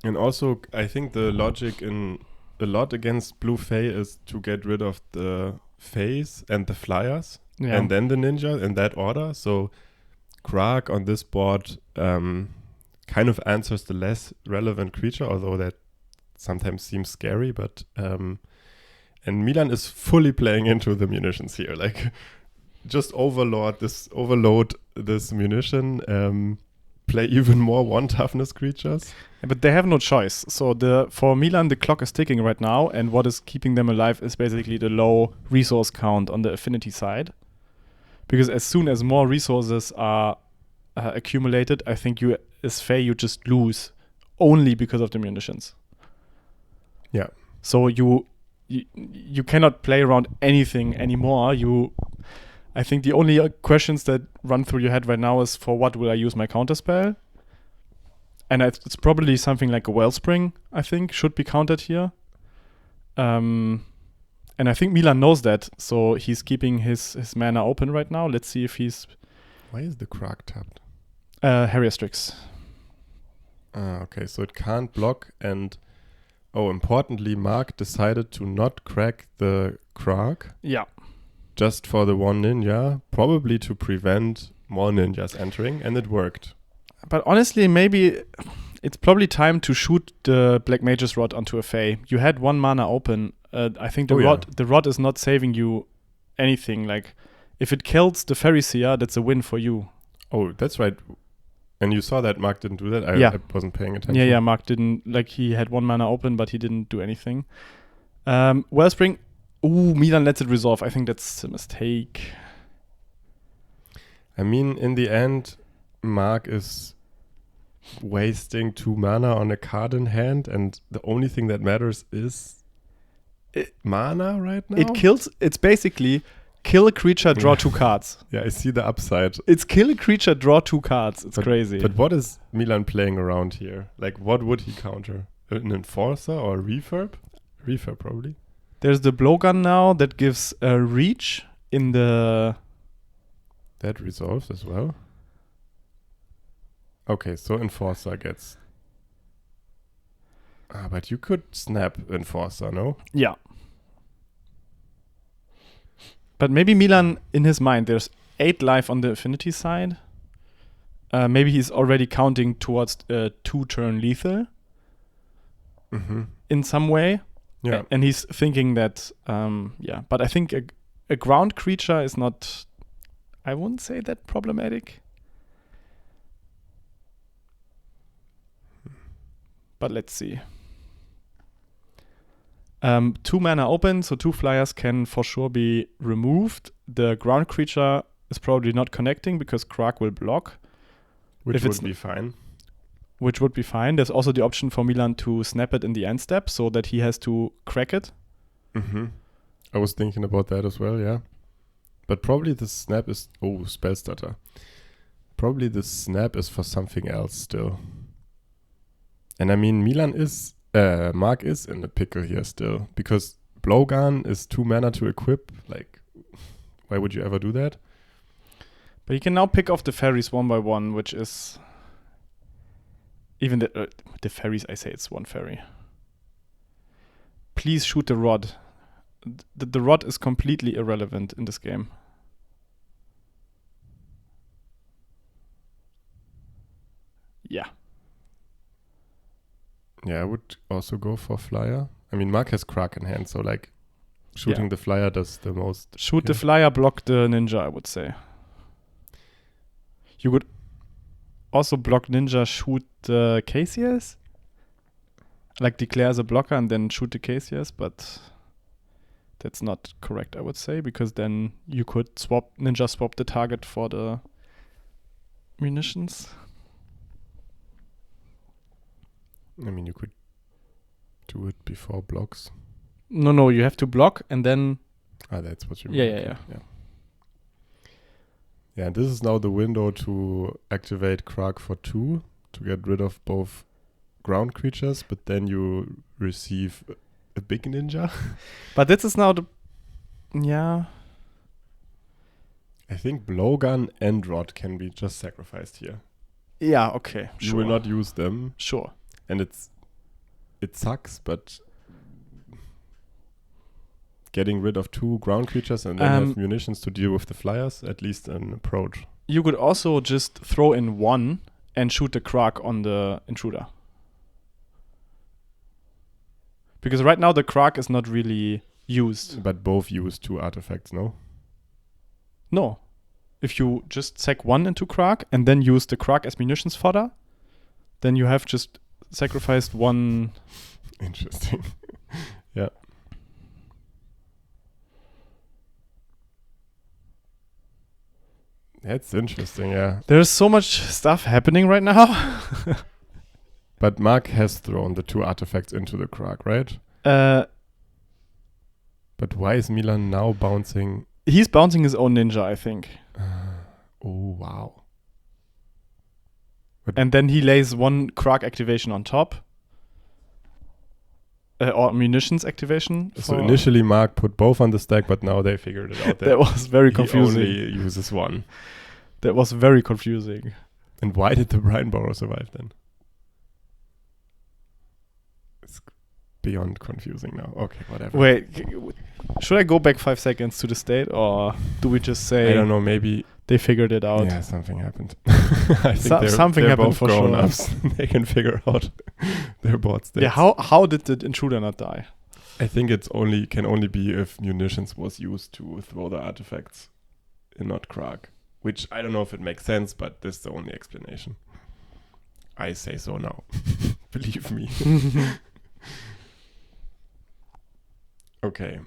And also, I think the logic in a lot against Blue Fae is to get rid of the Faes and the Flyers, and then the Ninja in that order. So Krark on this board kind of answers the less relevant creature, although that sometimes seems scary. But and Milan is fully playing into the munitions here, like just overload this munition. Play even more 1 toughness creatures. Yeah, but they have no choice. So for Milan, the clock is ticking right now, and what is keeping them alive is basically the low resource count on the affinity side. Because as soon as more resources are accumulated, I think you, as Fae, you just lose only because of the munitions. Yeah. So you cannot play around anything anymore. I think the only questions that run through your head right now is, for what will I use my counterspell? And it's probably something like a Wellspring, I think, should be countered here. And I think Milan knows that, so he's keeping his mana open right now. Let's see if he's... Why is the Krark tapped? Harrier Strix. Okay, so it can't block, and... Oh, importantly, Mark decided to not crack the Krark. Yeah. Just for the 1 ninja, probably to prevent more ninjas entering, and it worked. But honestly, maybe it's probably time to shoot the Black Mage's Rod onto a Fae. You had 1 mana open. I think the rod is not saving you anything. Like, if it kills the Pharisee, that's a win for you. Oh, that's right. And you saw that Mark didn't do that? I wasn't paying attention. Yeah, Mark didn't. Like, he had 1 mana open, but he didn't do anything. Wellspring. Ooh, Milan lets it resolve. I think that's a mistake. I mean, in the end, Mark is wasting 2 mana on a card in hand, and the only thing that matters is mana right now? It's basically kill a creature, draw 2 cards. Yeah, I see the upside. It's kill a creature, draw 2 cards. It's crazy. But what is Milan playing around here? Like, what would he counter? An Enforcer or a Refurb? Refurb, probably. There's the blowgun now that gives a reach in the... That resolves as well. Okay, so Enforcer gets... but you could snap Enforcer, no? Yeah. But maybe Milan, in his mind, there's 8 life on the affinity side. maybe he's already counting towards 2-turn lethal in some way. Yeah. And he's thinking that, but I think a ground creature is not, I wouldn't say that problematic. But let's see. 2 mana open, so 2 flyers can for sure be removed. The ground creature is probably not connecting because Krark will block. Which would be fine. Which would be fine. There's also the option for Milan to snap it in the end step so that he has to crack it. I was thinking about that as well, yeah. But probably the snap is... Oh, spell stutter. Probably the snap is for something else still. And I mean, Mark is in the pickle here still. Because Blowgun is 2 mana to equip. Like, why would you ever do that? But you can now pick off the fairies 1 by 1, which is... Even the fairies, I say it's 1 fairy. Please shoot the rod. The rod is completely irrelevant in this game. Yeah. Yeah, I would also go for flyer. I mean, Mark has Krark in hand, so like shooting the flyer does the most. Shoot the flyer, block the ninja, I would say. You could also block ninja, shoot the KCS. Like declare as a blocker and then shoot the KCS, but that's not correct, I would say, because then you could ninja swap the target for the munitions. I mean, you could do it before blocks. No, you have to block and then... That's what you mean. Yeah. Yeah, and this is now the window to activate Krark for 2 to get rid of both ground creatures, but then you receive a big ninja. But this is now the... Yeah. I think Blowgun and Rod can be just sacrificed here. Yeah, okay. You will not use them. Sure. And it sucks, but getting rid of 2 ground creatures and then have munitions to deal with the flyers, at least an approach. You could also just throw in 1 and shoot the Krark on the intruder. Because right now the Krark is not really used. But both use 2 artifacts, no? No. If you just sack 1 into Krark and then use the Krark as munitions fodder, then you have just sacrificed 1. Interesting. Yeah. That's interesting, yeah. There's so much stuff happening right now. But Mark has thrown the 2 artifacts into the Krark, right? But why is Milan now bouncing? He's bouncing his own ninja, I think. Oh, wow. And then he lays 1 Krark activation on top. Or munitions activation. So initially Mark put both on the stack, but now they figured it out. That was very confusing. He only uses 1. That was very confusing. And why did the Brian Borrow survive then? It's beyond confusing now. Okay, whatever. Wait, should I go back 5 seconds to the state, or do we just say... I don't know, maybe... They figured it out. Yeah, something happened. I think something they're happened both for grown sure. ups. They can figure out their board states. Yeah, how did the intruder not die? I think can only be if munitions was used to throw the artifacts and not Krark. Which I don't know if it makes sense, but this is the only explanation. I say so now. Believe me. Okay.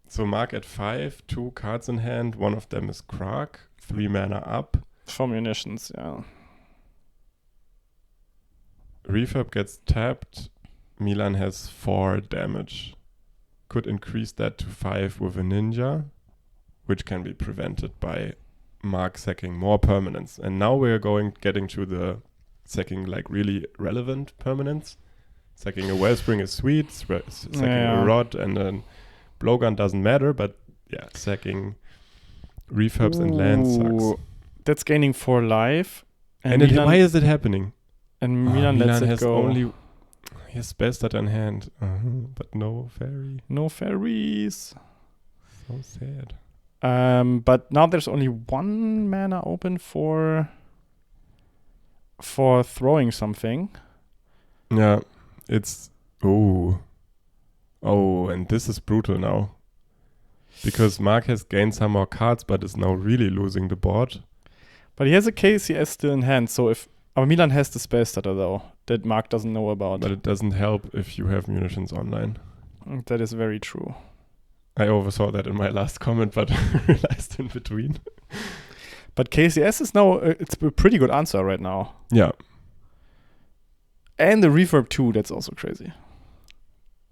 So Mark at 5, 2 cards in hand. One of them is Krark. 3 mana up. For munitions, yeah. Refurb gets tapped. Milan has 4 damage. Could increase that to 5 with a ninja, which can be prevented by Mark sacking more permanents. And now we're getting to the sacking like really relevant permanents. Sacking a Wellspring is sweet. Sacking a Rod and then Blowgun doesn't matter, but yeah, sacking refurbs and lands sucks. That's gaining 4 life. And why is it happening? And Milan lets it go. He has Bastard in hand, but no fairy. No fairies. So sad. But now there's only 1 mana open for for throwing something. Yeah, it's and this is brutal now. Because Mark has gained some more cards, but is now really losing the board. But he has a KCS still in hand, so if Milan has the spell stutter though, that Mark doesn't know about. But it doesn't help if you have munitions online. That is very true. I oversaw that in my last comment, but realized in between. But KCS is now, it's a pretty good answer right now. Yeah. And the reverb too, that's also crazy.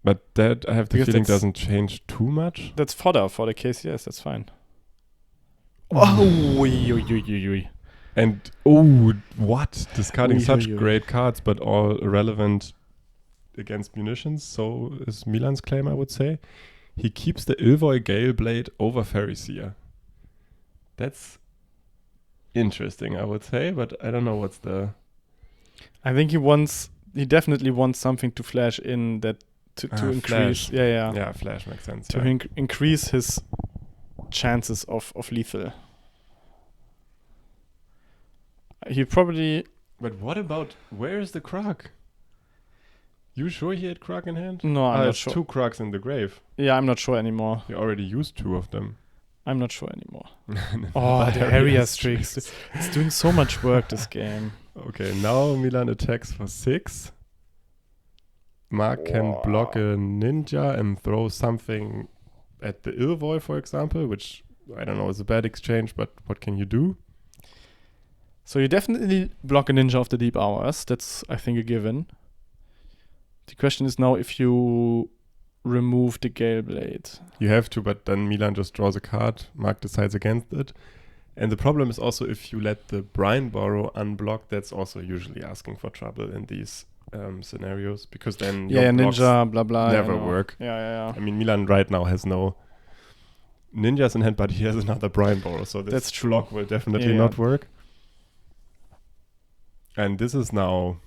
But that, I have the Because feeling, doesn't change too much. That's fodder for the KCS, that's fine. Oh, And, what? Discarding such great cards, but all irrelevant against munitions. So is Milan's claim, I would say. He keeps the Ilvoy Gale Blade over Pharisee. That's interesting, I would say, but I don't know what's the... I think he definitely wants something to flash in that to increase. Flash. Yeah. Yeah, flash makes sense. To increase his chances of lethal. He probably... But what about... Where is the Krug? You sure he had Krug in hand? No, I'm not sure. sure. 2 Krugs in the grave. Yeah, I'm not sure anymore. He already used 2 of them. I'm not sure anymore. The area streaks. It's doing so much work, this game. Okay, now Milan attacks for 6. Mark can block a ninja and throw something at the Ilvoy, for example, which, I don't know, is a bad exchange, but what can you do? So you definitely block a ninja of the deep hours. That's, I think, a given. The question is now if you remove the Gale Blade. You have to, but then Milan just draws a card. Mark decides against it. And the problem is also if you let the Brine Borrow unblock, that's also usually asking for trouble in these scenarios, because then your ninja, blah, blah. never work. Yeah. I mean, Milan right now has no ninjas in hand, but he has another Brine Borrow, so this block will definitely not work. And this is now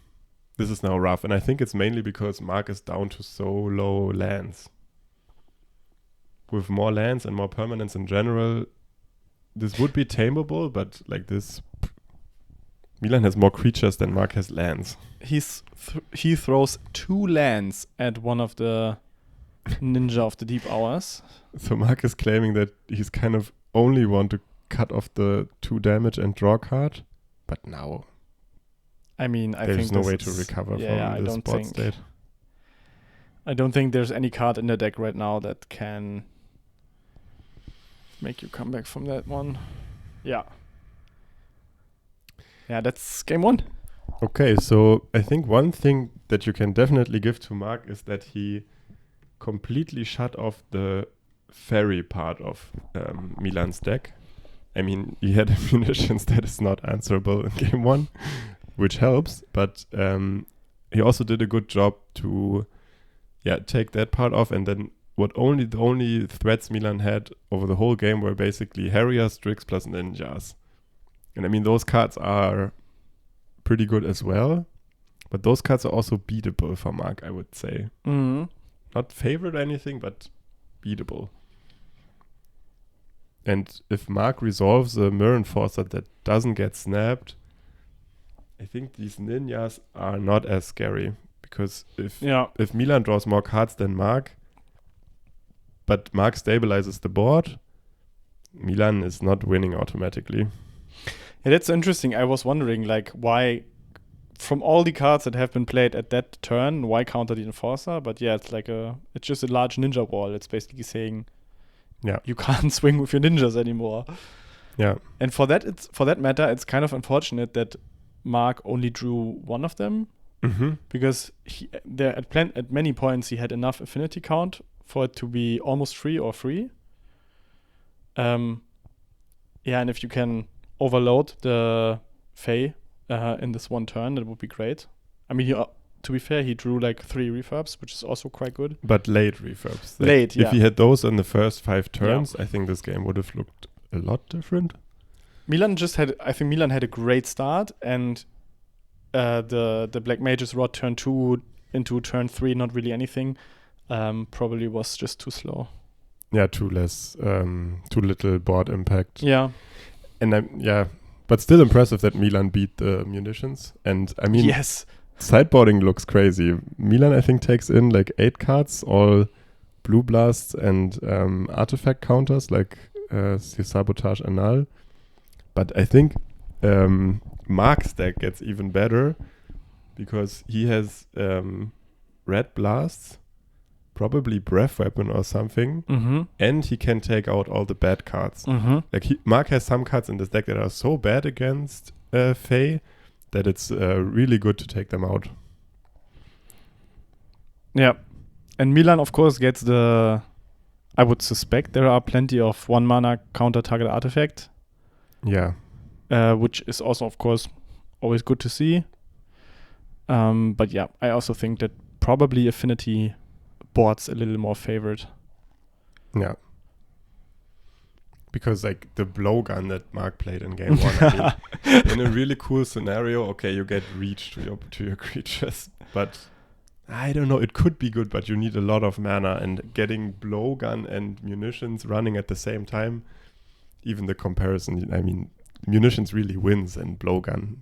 rough, and I think it's mainly because Mark is down to so low lands. With more lands and more permanents in general, this would be tameable, but like this, Milan has more creatures than Mark has lands. He throws 2 lands at one of the ninja of the deep hours. So Mark is claiming that he's kind of only want to cut off the 2 damage and draw card, but now... I mean, I there's think no way to recover from this board state. I don't think there's any card in the deck right now that can make you come back from that one. Yeah. Yeah, that's game 1. Okay, so I think one thing that you can definitely give to Mark is that he completely shut off the fairy part of Milan's deck. I mean, he had munitions that is not answerable in game 1. Which helps, but he also did a good job to take that part off, and then the only threats Milan had over the whole game were basically Harriers, Strix plus Ninjas. And I mean, those cards are pretty good as well, but those cards are also beatable for Mark, I would say. Mm-hmm. Not favorite or anything, but beatable. And if Mark resolves a Mirror Enforcer that doesn't get snapped, I think these ninjas are not as scary, because if Milan draws more cards than Mark, but Mark stabilizes the board, Milan is not winning automatically. Yeah, that's interesting. I was wondering, like, why, from all the cards that have been played at that turn, why counter the Enforcer? But yeah, it's just a large ninja wall. It's basically saying, you can't swing with your ninjas anymore. Yeah. And for that matter, it's kind of unfortunate that Mark only drew one of them, because at many points he had enough affinity count for it to be almost free or free. And if you can overload the Fae in this one turn, that would be great. I mean, to be fair, he drew like 3 refurbs, which is also quite good. But late refurbs. If he had those in the first 5 turns, I think this game would have looked a lot different. Milan had a great start, and the Black Mage's Rod turn 2 into turn 3, not really anything, probably was just too slow. Yeah, too little board impact. Yeah. And but But still impressive that Milan beat the munitions. And I mean, yes. sideboarding looks crazy. Milan, I think, takes in like 8 cards, all blue blasts and artifact counters like Sabotage and Null. But I think Mark's deck gets even better because he has red blasts, probably breath weapon or something, and he can take out all the bad cards. Like Mark has some cards in this deck that are so bad against Fae that it's really good to take them out. Yeah. And Milan, of course, gets the... I would suspect there are plenty of 1 mana counter target artifact. Yeah. Which is also, of course, always good to see. But yeah, I also think that probably Affinity board's a little more favored. Yeah. Because like the blowgun that Mark played in game 1, I mean, in a really cool scenario, okay, you get reach to your creatures, but I don't know, it could be good, but you need a lot of mana, and getting blowgun and munitions running at the same time, even the comparison, I mean, munitions really wins and blowgun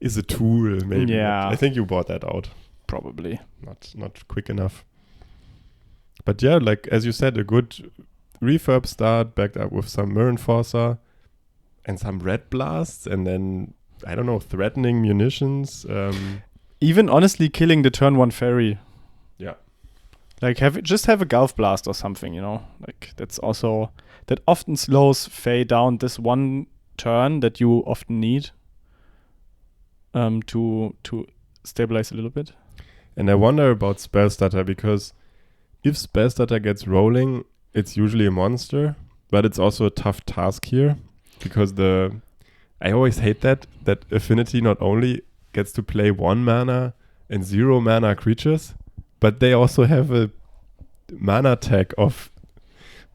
is a tool maybe. Yeah. I think you bought that out. Probably. Not quick enough. But yeah, like as you said, a good refurb start backed up with some Mirror Enforcer and some red blasts, and then I don't know, threatening munitions. Even honestly killing the turn 1 fairy. Yeah. Like just have a Gulf Blast or something, you know? Like that often slows Fae down this one turn that you often need to stabilize a little bit. And I wonder about Spellstutter, because if Spellstutter gets rolling, it's usually a monster, but it's also a tough task here, because I always hate that Affinity not only gets to play 1 mana and 0 mana creatures, but they also have a mana tag of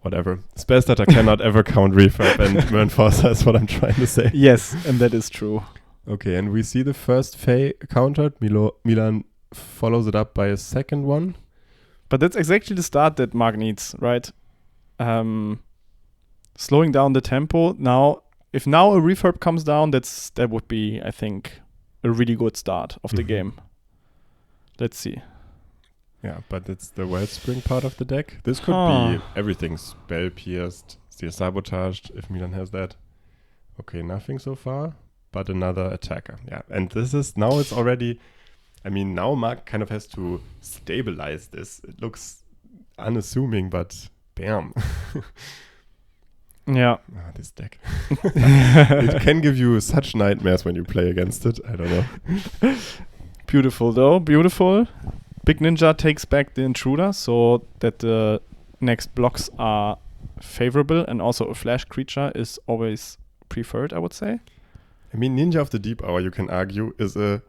whatever. Spellstutter cannot ever count refurb and Mirror Enforcer is what I'm trying to say. Yes, and that is true. Okay, and we see the first Fae countered. Milan follows it up by a second one. But that's exactly the start that Mark needs, right? Slowing down the tempo. If a refurb comes down, that would be, I think, a really good start of the game. Let's see. Yeah, but it's the Wellspring part of the deck. This could be everything. Spell Pierced, Steel Sabotaged, if Milan has that. Okay, nothing so far, but another attacker. Yeah, and it's already... I mean, now Mark kind of has to stabilize this. It looks unassuming, but bam. Yeah. This deck. It can give you such nightmares when you play against it. I don't know. Beautiful, though. Beautiful. Big Ninja takes back the Intruder so that the next blocks are favorable, and also a flash creature is always preferred, I would say. I mean, Ninja of the Deep Hour, you can argue, is a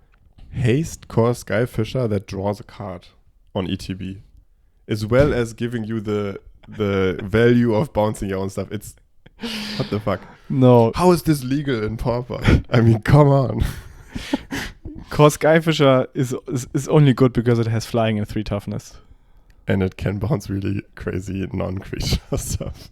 haste core Skyfisher that draws a card on ETB, as well as giving you the value of bouncing your own stuff. It's what the fuck? No. How is this legal in Pauper? I mean, come on. Core Skyfisher is only good because it has flying and 3 toughness. And it can bounce really crazy non-creature stuff.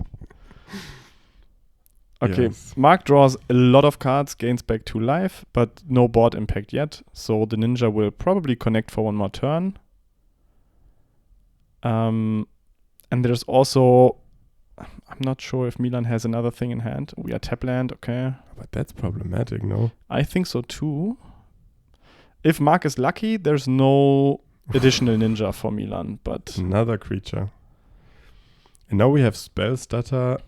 Okay, yes. Mark draws a lot of cards, gains back 2 life, but no board impact yet. So the Ninja will probably connect for 1 more turn. And there's also... I'm not sure if Milan has another thing in hand. We are tap land, okay. But that's problematic, no? I think so too. If Mark is lucky, there's no additional Ninja for Milan, but... Another creature. And now we have Spellstutter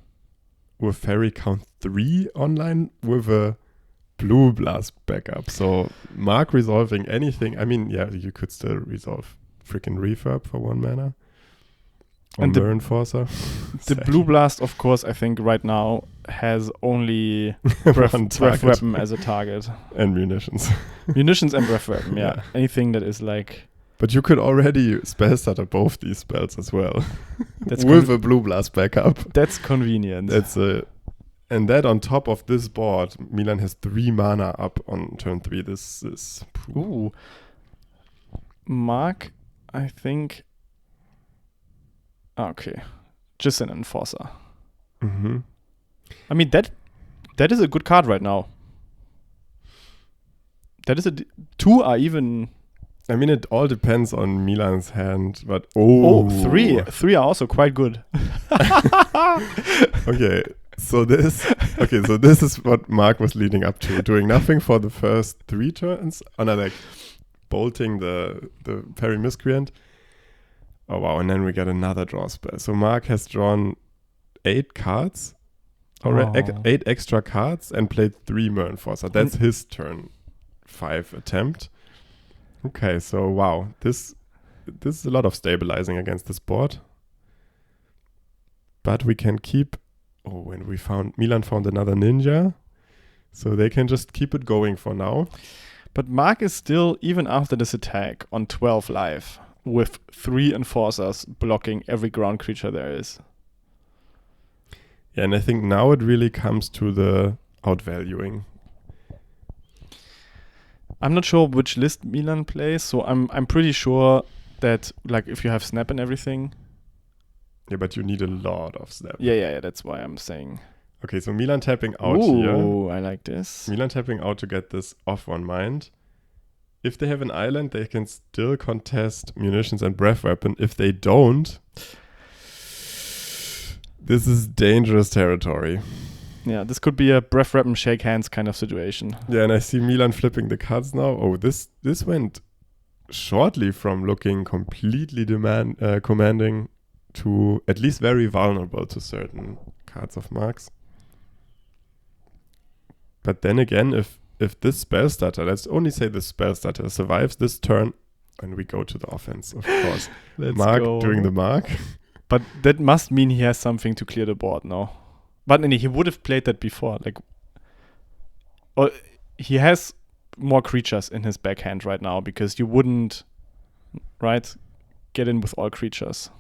with Fairy count 3 online with a Blue Blast backup. So Mark resolving anything. I mean, yeah, you could still resolve freaking Refurb for 1 mana. And Mirror Enforcer. The Blue Blast, of course, I think right now has only breath weapon as a target. And munitions. Munitions and breath weapon, yeah. Anything that is like... But you could already spellstutter both these spells as well. That's with a Blue Blast backup. That's convenient. And that on top of this board, Milan has 3 mana up on turn 3. This is... Ooh. Mark, I think... Okay. Just an Enforcer. Mm-hmm. I mean, that That is a good card right now. That is 2 are even... I mean, it all depends on Milan's hand, but... Three. 3 are also quite good. Okay, so this is what Mark was leading up to, doing nothing for the first 3 turns, like bolting the Parry Miscreant. Oh wow, and then we get another draw spell. So Mark has drawn 8 cards, or 8 extra cards, and played 3 Mer Enforcer. That's his turn 5 attempt. Okay, so wow, this is a lot of stabilizing against this board. But we can keep... Oh, and Milan found another ninja. So they can just keep it going for now. But Mark is still, even after this attack, on 12 life, with 3 Enforcers blocking every ground creature there is. Yeah, and I think now it really comes to the outvaluing. I'm not sure which list Milan plays, so I'm pretty sure that, like, if you have Snap and everything... Yeah, but you need a lot of Snap. Yeah, that's why I'm saying. Okay, so Milan tapping out here. Oh, I like this. Milan tapping out to get this off one mind. If they have an island, they can still contest munitions and breath weapon. If they don't, this is dangerous territory. Yeah, this could be a breath weapon shake hands kind of situation. Yeah, and I see Milan flipping the cards now. Oh, this went shortly from looking completely commanding to at least very vulnerable to certain cards of Mark's. But then again, if this spell starter, let's only say this spell starter survives this turn, and we go to the offense, of course. Mark doing the Mark. But that must mean he has something to clear the board now. But he would have played that before. Or he has more creatures in his backhand right now, because you wouldn't, right, get in with all creatures.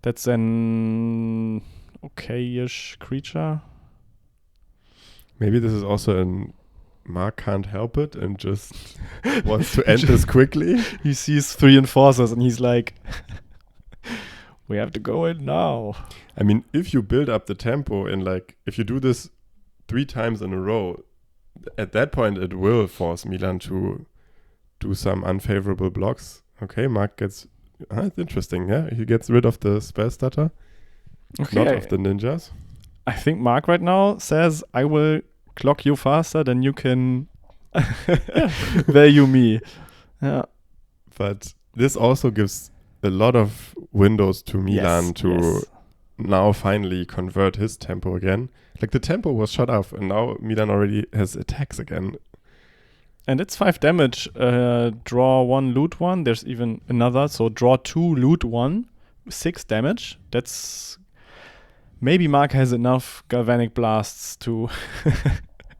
That's an okay-ish creature. Maybe this is also an Mark can't help it and just wants to end this quickly. He sees 3 Enforcers and he's like, we have to go in now. I mean, if you build up the tempo and if you do this 3 times in a row, at that point it will force Milan to do some unfavorable blocks. Okay, Mark gets... it's interesting, yeah. He gets rid of the spell stutter, not of the ninjas. I think Mark right now says, I will clock you faster than you can value me. Yeah. But this also gives a lot of windows to Milan to now finally convert his tempo again. Like, the tempo was shut off, and now Milan already has attacks again. And it's 5 damage. Draw 1, loot 1. There's even another. So draw 2, loot 1. 6 damage. That's... Maybe Mark has enough Galvanic Blasts to...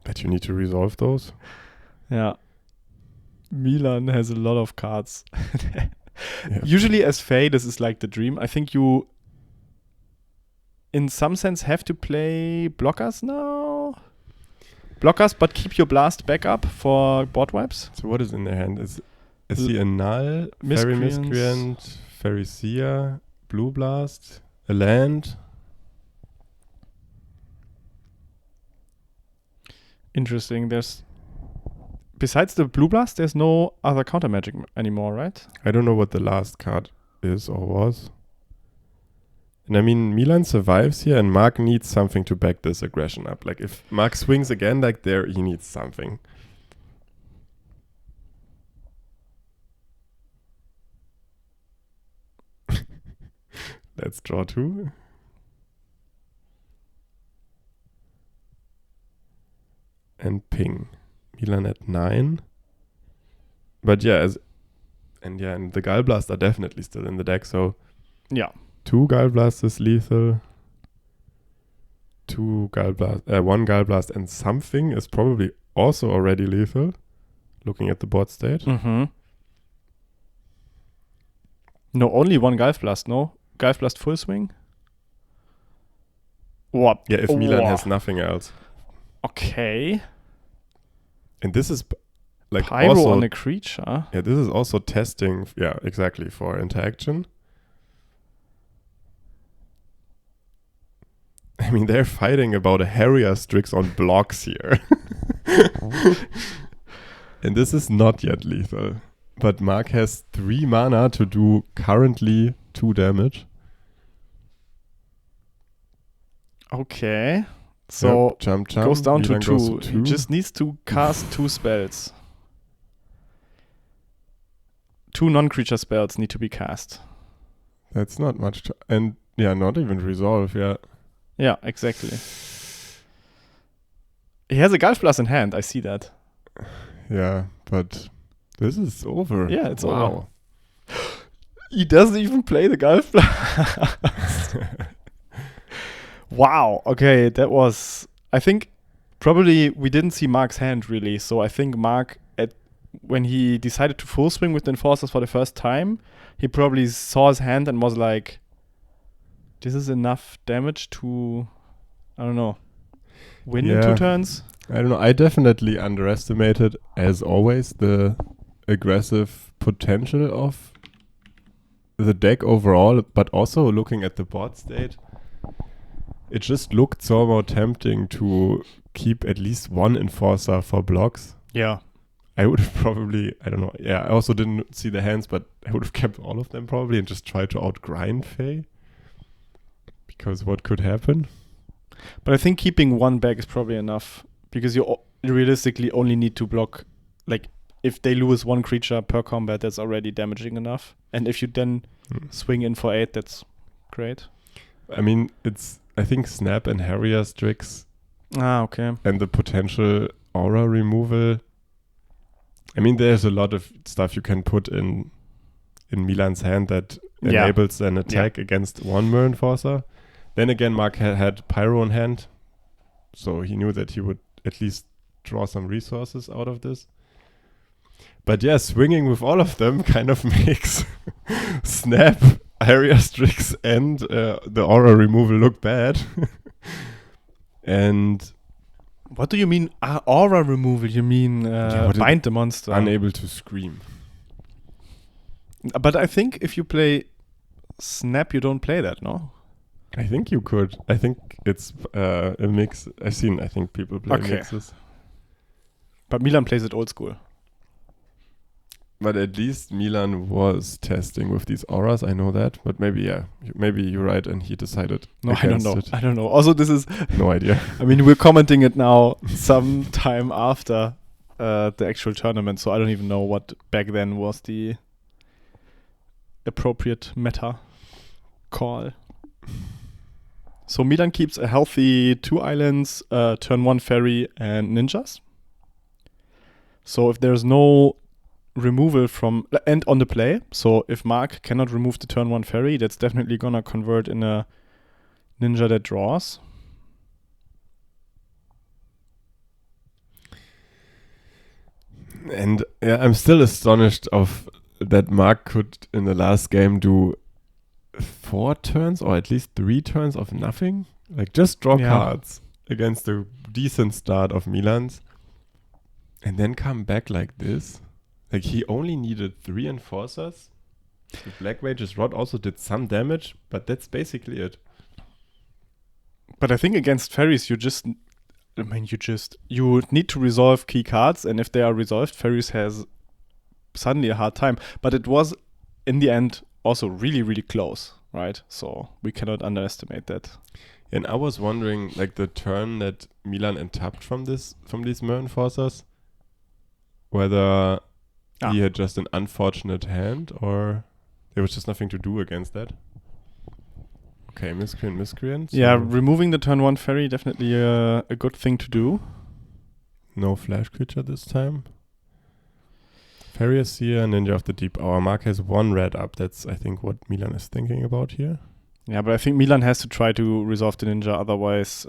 But you need to resolve those. Yeah. Milan has a lot of cards. Usually as Fae, this is like the dream. I think you, in some sense, have to play blockers now. Blockers, but keep your blast backup for board wipes. So what is in their hand? Is he a Null, Fairy Miscreant, Pharisea, Blue Blast, a land? Interesting. Besides the Blue Blast, there's no other counter magic anymore, right? I don't know what the last card is or was. And I mean, Milan survives here, and Mark needs something to back this aggression up. Like, if Mark swings again like there, he needs something. Let's draw 2. And ping. Milan at 9. But yeah, and the Gallblast are definitely still in the deck, so... Yeah. 2 Gallblast is lethal. 1 Gallblast and something is probably also already lethal, looking at the board state. Mm-hmm. No, only 1 Gallblast, no? Gallblast full swing? What? Yeah, if Milan has nothing else. Okay. And this is like Pyro also on a creature. Yeah, this is also testing. Yeah, exactly, for interaction. I mean, they're fighting about a Harrier Strix on blocks here. And this is not yet lethal. But Mark has 3 mana to do currently 2 damage. Okay. So Yep, jump. goes down to Milan goes 2. to He 2. just needs to cast 2 spells. 2 non-creature spells need to be cast. That's not much. And yeah, not even resolve, yeah. Yeah, exactly. He has a Gulf Plus in hand. I see that. Yeah, but this is over. Yeah, it's wow. over. He doesn't even play the Gulf Plus. Wow. Okay, that was... I think probably we didn't see Mark's hand really. So I think Mark, when he decided to full swing with the Enforcers for the first time, he probably saw his hand and was like, this is enough damage to, I don't know, win in 2 turns? I don't know. I definitely underestimated, as always, the aggressive potential of the deck overall, but also looking at the board state. It just looked so more tempting to keep at least 1 Enforcer for blocks. Yeah. I would have probably, I don't know. Yeah, I also didn't see the hands, but I would have kept all of them probably and just tried to outgrind Faye. Because what could happen? But I think keeping 1 back is probably enough. Because you realistically only need to block, like, if they lose 1 creature per combat, that's already damaging enough. And if you then swing in for 8, that's great. I mean, I think Snap and Harrier Strix. Okay. And the potential aura removal. I mean, there's a lot of stuff you can put in Milan's hand that enables an attack against 1 Mer Enforcer. Then again, Mark had Pyro in hand, so he knew that he would at least draw some resources out of this. But yeah, swinging with all of them kind of makes Snap, Harrier Strix, and the aura removal look bad. And what do you mean aura removal? You mean bind the monster? Unable to scream. But I think if you play Snap, you don't play that, no? I think you could. I think it's a mix. I think people play mixes. But Milan plays it old school. But at least Milan was testing with these auras. I know that. But maybe you're right, and he decided. No, I don't know. I don't know. Also, this is no idea. I mean, we're commenting it now some time after the actual tournament, so I don't even know what back then was the appropriate meta call. So Milan keeps a healthy 2 islands, turn 1 ferry, and ninjas. So if there's no removal from and on the play, so if Mark cannot remove the turn 1 ferry, that's definitely gonna convert in a ninja that draws. And yeah, I'm still astonished of that Mark could in the last game do 4 turns or at least 3 turns of nothing. Like just draw cards against a decent start of Milan's and then come back like this. Like he only needed 3 Enforcers. The Black Mage's Rod also did some damage, but that's basically it. But I think against Ferries you need to resolve key cards, and if they are resolved, Ferries has suddenly a hard time. But it was in the end also really, really close, right? So we cannot underestimate that. And I was wondering, like the turn that Milan enttapped from these Mer Enforcers, whether he had just an unfortunate hand or there was just nothing to do against that. Okay, Miscreant. Yeah, removing the turn 1 ferry, definitely a good thing to do. No flash creature this time. Farrier Seer, Ninja of the Deep Hour. Mark has 1 red up. That's, I think, what Milan is thinking about here. Yeah, but I think Milan has to try to resolve the Ninja, otherwise...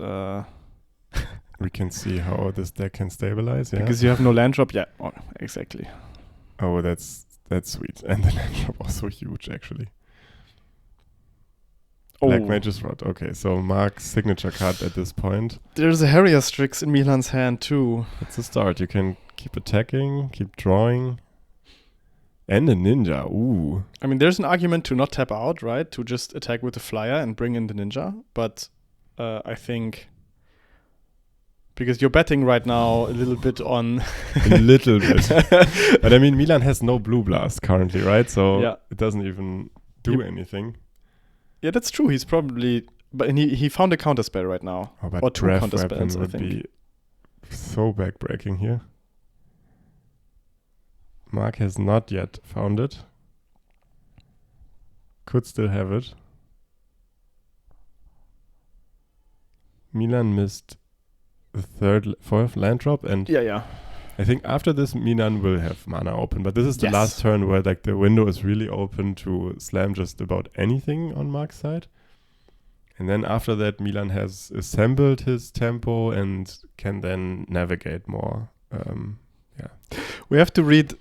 we can see how this deck can stabilize, yeah? Because you have no land drop. Yeah, exactly. Oh, that's sweet. And the land drop also huge, actually. Black Mage's Rod. Okay, so Mark's signature card at this point. There's a Harrier Strix in Milan's hand too. It's a start. You can keep attacking, keep drawing. And a ninja. Ooh. I mean, there's an argument to not tap out, right? To just attack with the flyer and bring in the ninja. But I think. Because you're betting right now a little bit on... a little bit. But I mean, Milan has no blue blast currently, right? So it doesn't even do anything. Yeah, that's true. He's probably... But he found a counterspell right now. Oh, but or 2 Breath counterspells, Weapon would be so backbreaking here. Mark has not yet found it. Could still have it. Milan missed the 4th land drop, and I think after this Milan will have mana open, but this is the last turn where like the window is really open to slam just about anything on Mark's side. And then after that Milan has assembled his tempo and can then navigate more. We have to read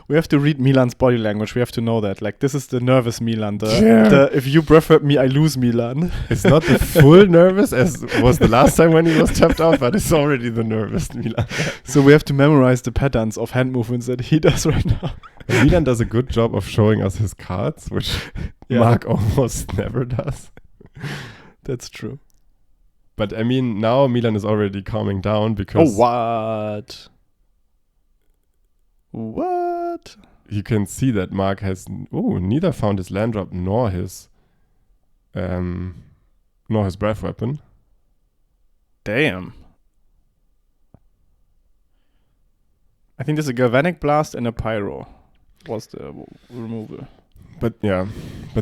Milan's body language. We have to know that. Like, this is the nervous Milan. If you breath weapon me, I lose Milan. It's not the full nervous as was the last time when he was tapped out, but it's already the nervous Milan. So we have to memorize the patterns of hand movements that he does right now. And Milan does a good job of showing us his cards, which Mark almost never does. That's true. But I mean, now Milan is already calming down because... Oh, what? You can see that Mark has neither found his land drop nor his breath weapon. Damn. I think there's a galvanic blast and a pyro was the removal. But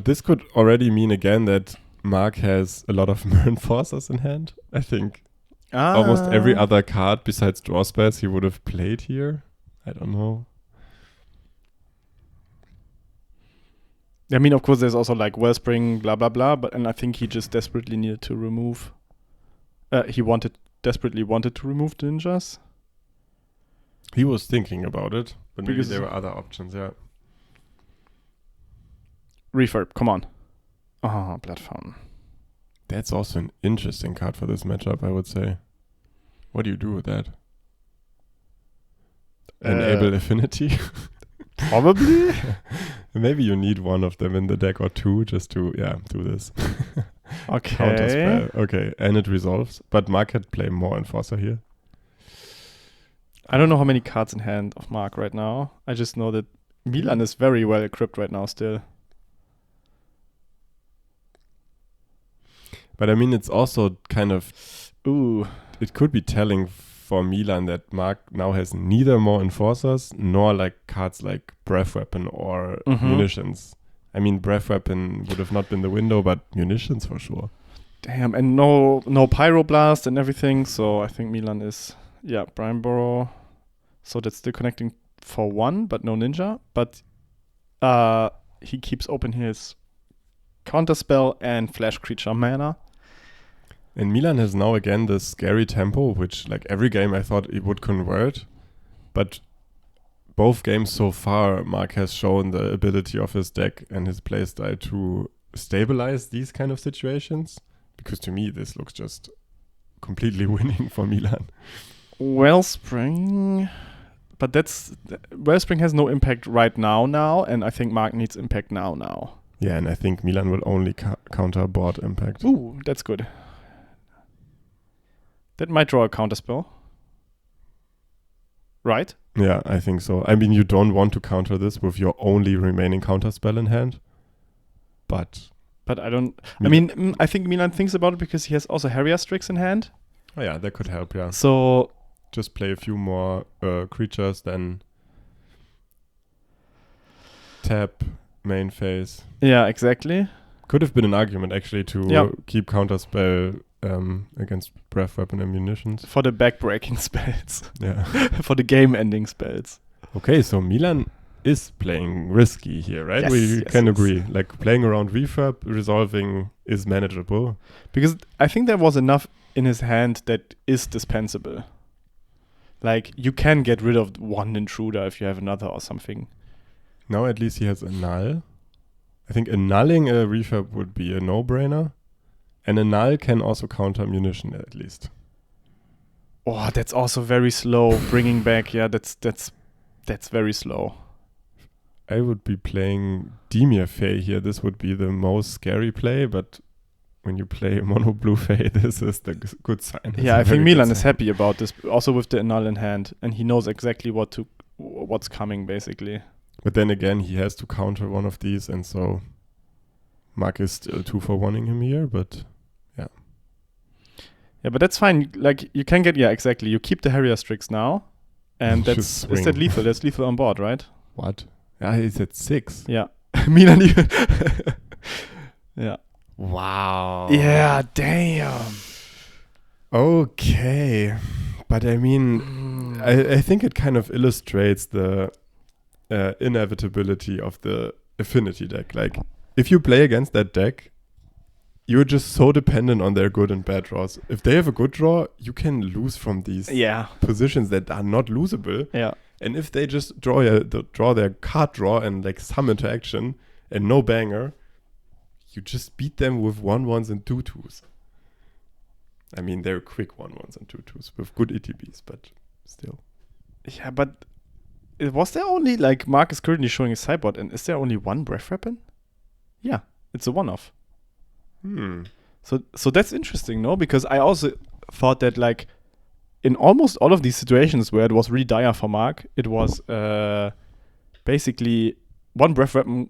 this could already mean again that Mark has a lot of Mirror Enforcers in hand. I think almost every other card besides draw spells he would have played here. I don't know. I mean, of course, there's also like Wellspring, blah, blah, blah. And I think he just desperately needed to remove. He desperately wanted to remove the ninjas. He was thinking about it, but maybe because there were other options, Refurb, come on. Oh, Blood Fountain. That's also an interesting card for this matchup, I would say. What do you do with that? Enable Affinity? Probably. Maybe you need one of them in the deck or two just to, do this. Okay. Counterspell. Okay, and it resolves. But Mark could play more Enforcer here. I don't know how many cards in hand of Mark right now. I just know that Milan is very well equipped right now still. But I mean, it's also kind of... It could be telling for Milan that Mark now has neither more Enforcers nor like cards like Breath Weapon or Munitions. I mean, Breath Weapon would have not been the window, but Munitions for sure. Damn, and no Pyroblast and everything. So I think Milan is, Brimeboro. So that's still connecting for 1, but no Ninja. But he keeps open his Counterspell and Flash Creature mana. And Milan has now again this scary tempo, which like every game I thought it would convert. But both games so far, Mark has shown the ability of his deck and his playstyle to stabilize these kind of situations. Because to me, this looks just completely winning for Milan. Wellspring. But Wellspring has no impact right now, and I think Mark needs impact now. Yeah, and I think Milan will only counter board impact. Ooh, that's good. That might draw a counterspell. Right? Yeah, I think so. I mean, you don't want to counter this with your only remaining counterspell in hand. But I don't... I think Milan thinks about it because he has also Harrier Strix in hand. Oh yeah, that could help, yeah. So... Just play a few more creatures, then tap, main phase. Yeah, exactly. Could have been an argument, actually, to keep counterspell against Breath Weapon and Munitions. For the backbreaking spells. Yeah. For the game-ending spells. Okay, so Milan is playing risky here, right? We can agree. Like, playing around Refurb, resolving is manageable. Because I think there was enough in his hand that is dispensable. Like, you can get rid of one intruder if you have another or something. Now at least he has a null. I think annulling a refurb would be a no-brainer. And a null can also counter munition at least. Oh, that's also very slow. Bringing back, that's very slow. I would be playing Dimir Fae here. This would be the most scary play, but when you play mono blue Fey, this is the good sign. It's Yeah, a I think very Milan good is sign. happy about this, also with the annul in hand, and he knows exactly what's coming, basically. But then again, he has to counter one of these, and so Mark is still 2-for-1ing him here, but Yeah, but that's fine. Like, you can get, exactly. You keep the Harrier Strix now, and Just is that swing. lethal? That's lethal on board, right? what? Yeah, he's at 6. Yeah. Milan even. Yeah. Wow. Yeah, damn. Okay. But I mean, I think it kind of illustrates the inevitability of the Affinity deck. Like, if you play against that deck, you're just so dependent on their good and bad draws. If they have a good draw, you can lose from these Yeah. positions that are not losable. Yeah. And if they just draw their card draw and like some interaction and no banger, you just beat them with 1/1s and 2/2s. I mean, they're quick 1/1s and 2/2s with good ETBs, but still. Yeah, but was there only, like, Mark is currently showing his sideboard, and is there only one breath weapon? Yeah, it's a one-off. So that's interesting, no? Because I also thought that, like, in almost all of these situations where it was really dire for Mark, it was basically one breath weapon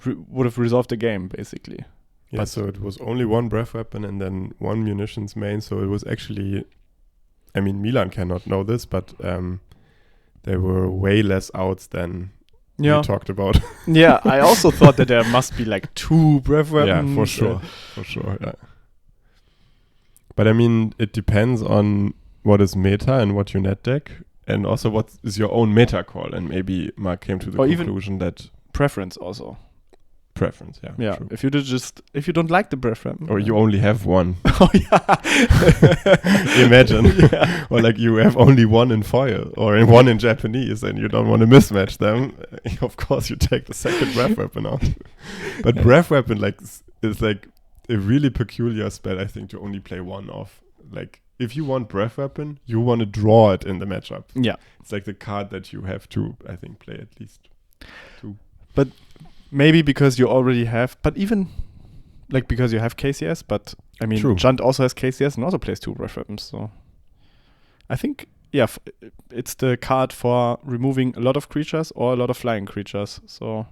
would have resolved the game, basically. Yeah, so it was only one breath weapon and then one munitions main. So it was actually, I mean, Milan cannot know this, but there were way less outs than we talked about. Yeah, I also thought that there must be like 2 breath weapons. Yeah, for sure. Yeah. But I mean, it depends on what is meta and what your net deck, and also what is your own meta call. And maybe Mark came to the conclusion that preference also. Preference, yeah. Yeah, True. if you don't like the breath weapon, or you only have one. Oh yeah. Imagine. Yeah. Or like you have only one in foil or in one in Japanese and you don't want to mismatch them. Of course you take the second breath weapon out. But breath weapon is like a really peculiar spell, I think, to only play one off. Like if you want breath weapon, you want to draw it in the matchup. Yeah. It's like the card that you have to, I think, play at least 2. But maybe because you already have, but even like because you have KCS, but I mean, True. Junt also has KCS and also plays 2 breath weapons. So I think, yeah, it's the card for removing a lot of creatures or a lot of flying creatures. So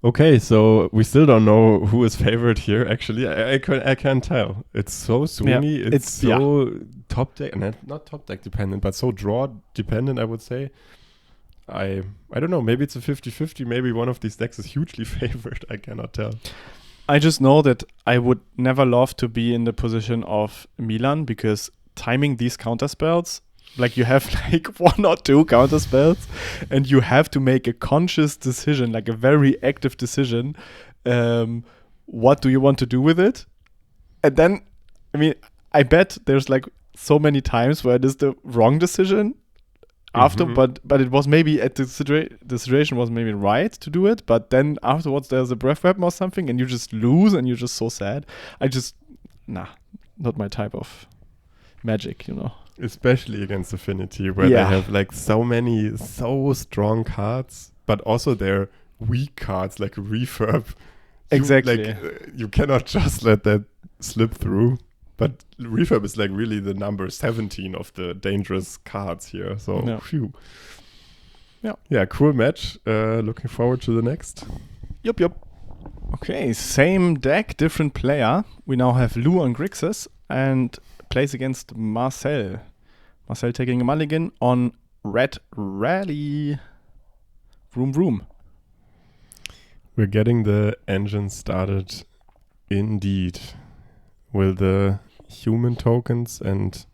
okay, so we still don't know who is favored here. Actually, I can't tell. It's so swingy. Yeah, it's so top deck, not top deck dependent, but so draw dependent, I would say. I don't know. Maybe it's a 50-50. Maybe one of these decks is hugely favored. I cannot tell. I just know that I would never love to be in the position of Milan, because timing these counter spells, like you have like 1 or 2 counter spells and you have to make a conscious decision, like a very active decision. What do you want to do with it? And then, I mean, I bet there's like so many times where it is the wrong decision after, but it was maybe at the situation was maybe right to do it, but then afterwards there's a breath weapon or something and you just lose and you're just so sad. Not my type of magic, you know. Especially against Affinity, where they have like so many so strong cards, but also their weak cards like refurb. Exactly. You cannot just let that slip through. But refurb is like really the number 17 of the dangerous cards here. So, phew. Yeah, cool match. Looking forward to the next. Yup. Okay, same deck, different player. We now have Lou on Grixis and plays against Marcel. Marcel taking a mulligan on Red Rally. Vroom vroom. We're getting the engine started indeed. Will the human tokens and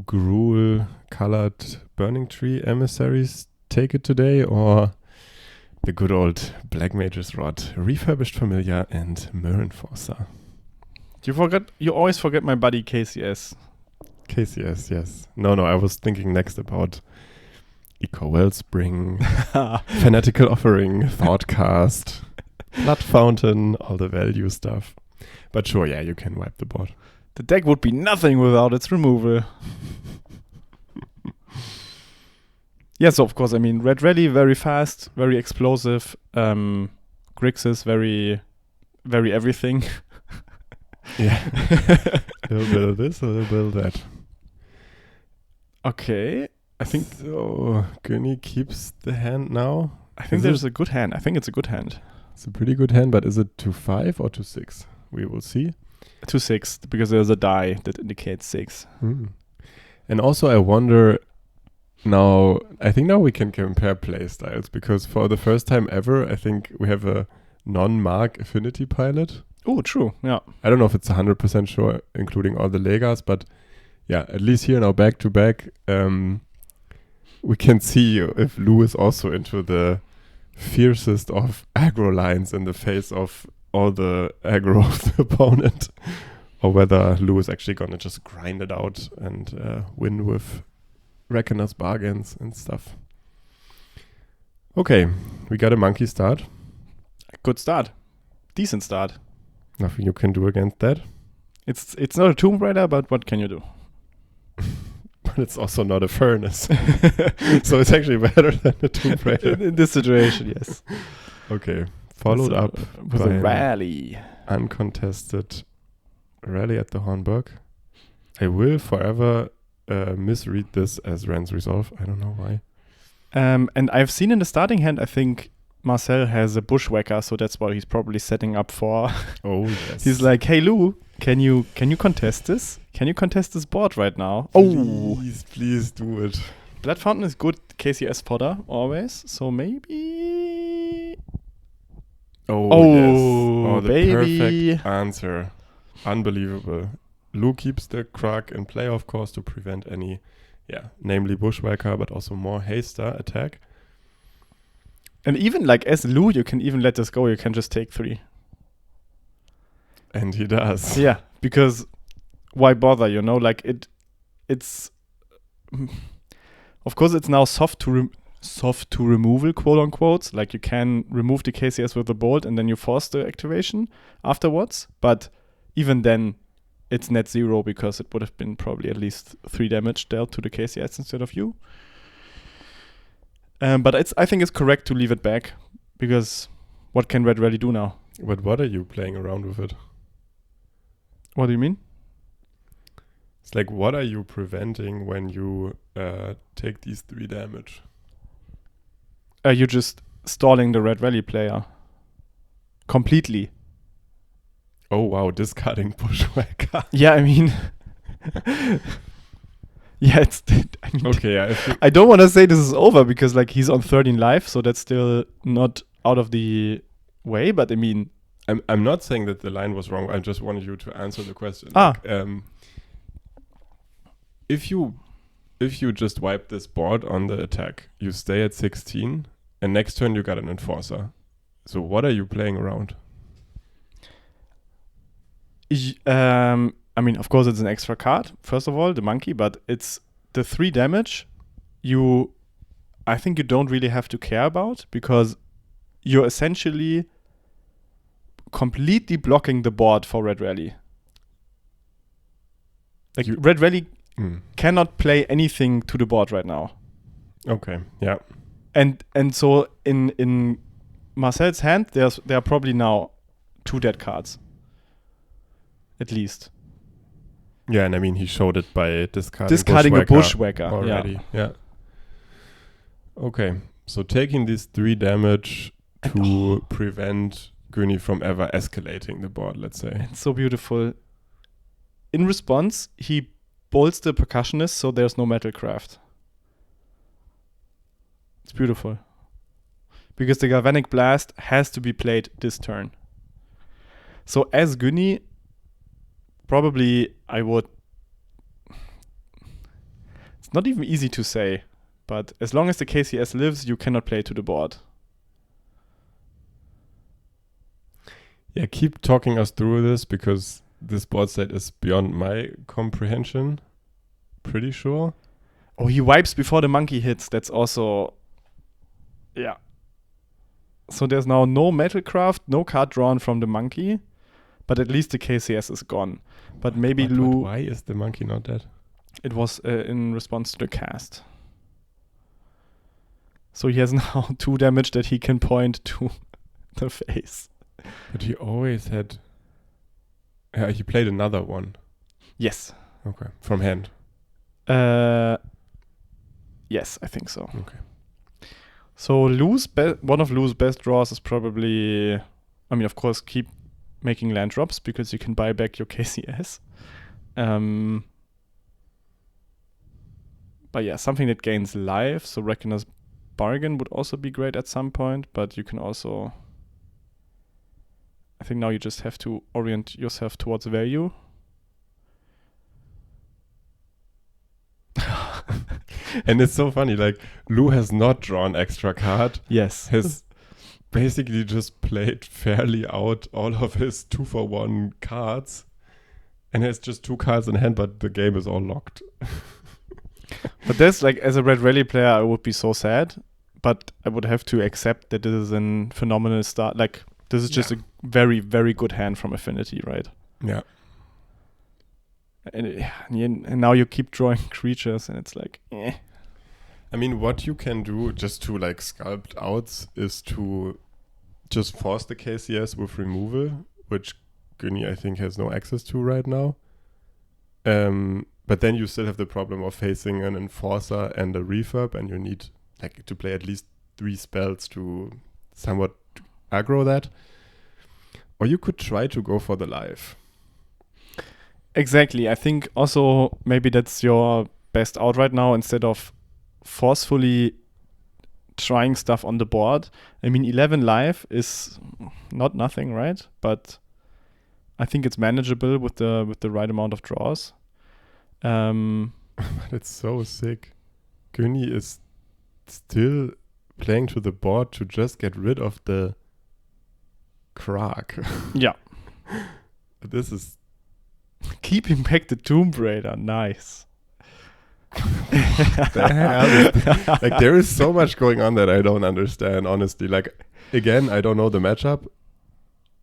Gruul colored Burning Tree emissaries take it today, or the good old Black Mage's Rod, Refurbished Familiar, and Mirror Enforcer? You always forget my buddy KCS. KCS, yes. No, I was thinking next about Eco Wellspring, Fanatical Offering, Thoughtcast, Blood Fountain, all the value stuff. But sure, yeah, you can wipe the board. The deck would be nothing without its removal. Yes, of course. I mean, Red Rally, very fast, very explosive. Grixis, very very everything. Yeah. A little bit this, a little bit that. Okay. I think so. Gunny keeps the hand now. I think there's a good hand. I think it's a good hand. It's a pretty good hand, but is it 2-5 or 2-6? We will see. 2-6 because there's a die that indicates 6. And also, I wonder now. I think now we can compare play styles because for the first time ever, I think we have a non-mark Affinity pilot. Oh, true. Yeah. I don't know if it's 100% sure, including all the Legas, but yeah, at least here now back to back, we can see if Lou is also into the fiercest of aggro lines in the face of all the aggro of the opponent, or whether Lou is actually gonna just grind it out and win with Reckoner's bargains and stuff. Okay, we got a monkey start. Good start. Decent start. Nothing you can do against that. It's not a Tomb Raider, but what can you do? But it's also not a furnace. So it's actually better than a Tomb Raider. In this situation, yes. Okay. Followed up with by a rally. Uncontested rally at the Hornburg. I will forever misread this as Ren's Resolve. I don't know why. And I've seen in the starting hand, I think Marcel has a bushwhacker, so that's what he's probably setting up for. Oh, yes. He's like, hey Lou, can you contest this? Can you contest this board right now? Please do it. Blood Fountain is good KCS fodder always, so maybe. Oh yes. Oh, the baby. Perfect answer. Unbelievable. Lou keeps the Krug in play, of course, to prevent any, namely bushwhacker, but also more haster attack. And even like as Lou, you can even let this go. You can just take 3. And he does. Yeah, because why bother? Like it's. Of course, it's now soft to removal, quote unquote. Like you can remove the KCS with the bolt, and then you force the activation afterwards. But even then, it's net 0 because it would have been probably at least 3 damage dealt to the KCS instead of you. But I think it's correct to leave it back because what can Red really do now? But what are you playing around with it? What do you mean? It's like, what are you preventing when you take these 3 damage? You're just stalling the Red Rally player completely. Oh wow, discarding bushwhacker. Yeah, I mean, yeah, it's. I mean, Okay, I don't want to say this is over because like he's on 13 life, so that's still not out of the way. But I mean, I'm not saying that the line was wrong. I just wanted you to answer the question. Like, if you just wipe this board on the attack, you stay at 16, and next turn you got an enforcer. So what are you playing around? I mean, of course, it's an extra card. First of all, the monkey, but it's the 3 damage. I think you don't really have to care about because you're essentially completely blocking the board for Red Rally. Like Red Rally cannot play anything to the board right now. Okay, yeah. And so in Marcel's hand, there are probably now 2 dead cards. At least. Yeah, and I mean, he showed it by discarding a bushwhacker already. Yeah. Okay, so taking these 3 damage to prevent Gunny from ever escalating the board, let's say. It's so beautiful. In response, he bolts the percussionist, so there's no metalcraft. It's beautiful. Because the Galvanic Blast has to be played this turn. So as Gunny, probably I would. It's not even easy to say, but as long as the KCS lives, you cannot play to the board. Yeah, keep talking us through this because this board set is beyond my comprehension. Pretty sure. Oh, he wipes before the monkey hits. That's also. Yeah. So there's now no Metalcraft, no card drawn from the monkey, but at least the KCS is gone. But maybe Lou. Why is the monkey not dead? It was in response to the cast. So he has now 2 damage that he can point to the face. But he always had... Yeah, he played another one. Yes. Okay. From hand. Yes, I think so. Okay. So one of Lou's best draws is probably... I mean, of course, keep making land drops because you can buy back your KCS. But yeah, something that gains life. So Reckoner's Bargain would also be great at some point, but you can also... I think now you just have to orient yourself towards value. And it's so funny, like, Lou has not drawn extra card. Yes. Has basically just played fairly out all of his 2-for-1 cards. And has just 2 cards in hand, but the game is all locked. But that's like, as a Red Rally player, I would be so sad. But I would have to accept that this is a phenomenal start. Like, this is just a very, very good hand from Affinity, right? Yeah. And now you keep drawing creatures, and it's like, eh. I mean, what you can do just to like sculpt outs is to just force the KCS with removal, which Gunny I think has no access to right now. But then you still have the problem of facing an Enforcer and a Refurb, and you need like to play at least 3 spells to somewhat aggro that. Or you could try to go for the life. Exactly. I think also maybe that's your best out right now instead of forcefully trying stuff on the board. I mean, 11 life is not nothing, right? But I think it's manageable with the right amount of draws. But it's so sick. Gunny is still playing to the board to just get rid of the Krag. Yeah. This is... Keeping back the Tomb Raider, nice. The hell like, there is so much going on that I don't understand, honestly. Like, again, I don't know the matchup,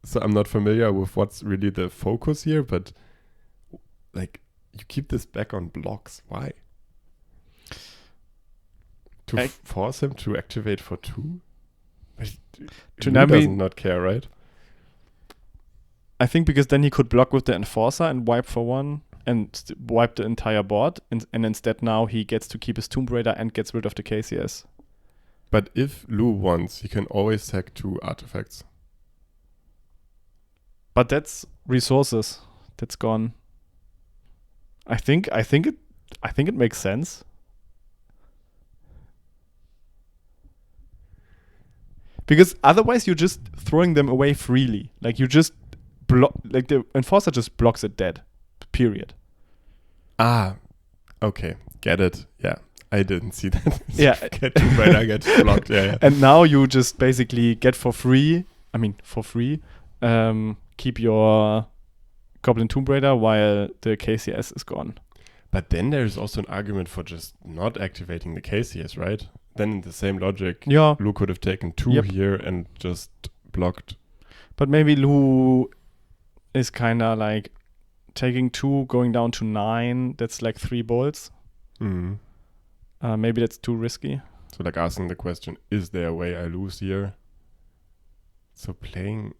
so I'm not familiar with what's really the focus here, but like, you keep this back on blocks. Why? To force him to activate for 2? He does not care, right? I think because then he could block with the Enforcer and wipe for 1 and wipe the entire board. And instead now he gets to keep his Tomb Raider and gets rid of the KCS. But if Lou wants, he can always sack 2 artifacts. But that's resources. That's gone. I think it makes sense. Because otherwise you're just throwing them away freely. Like you just like the Enforcer just blocks it dead. Period. Ah, okay, get it. Yeah, I didn't see that. Yeah, get blocked. Yeah. And now you just basically get for free. Keep your Goblin Tomb Raider while the KCS is gone. But then there's also an argument for just not activating the KCS, right? Then in the same logic, yeah, Lou could have taken 2 here and just blocked. But maybe Lou is kind of like taking 2, going down to 9. That's like 3 bolts. Maybe that's too risky. So like asking the question, is there a way I lose here? So playing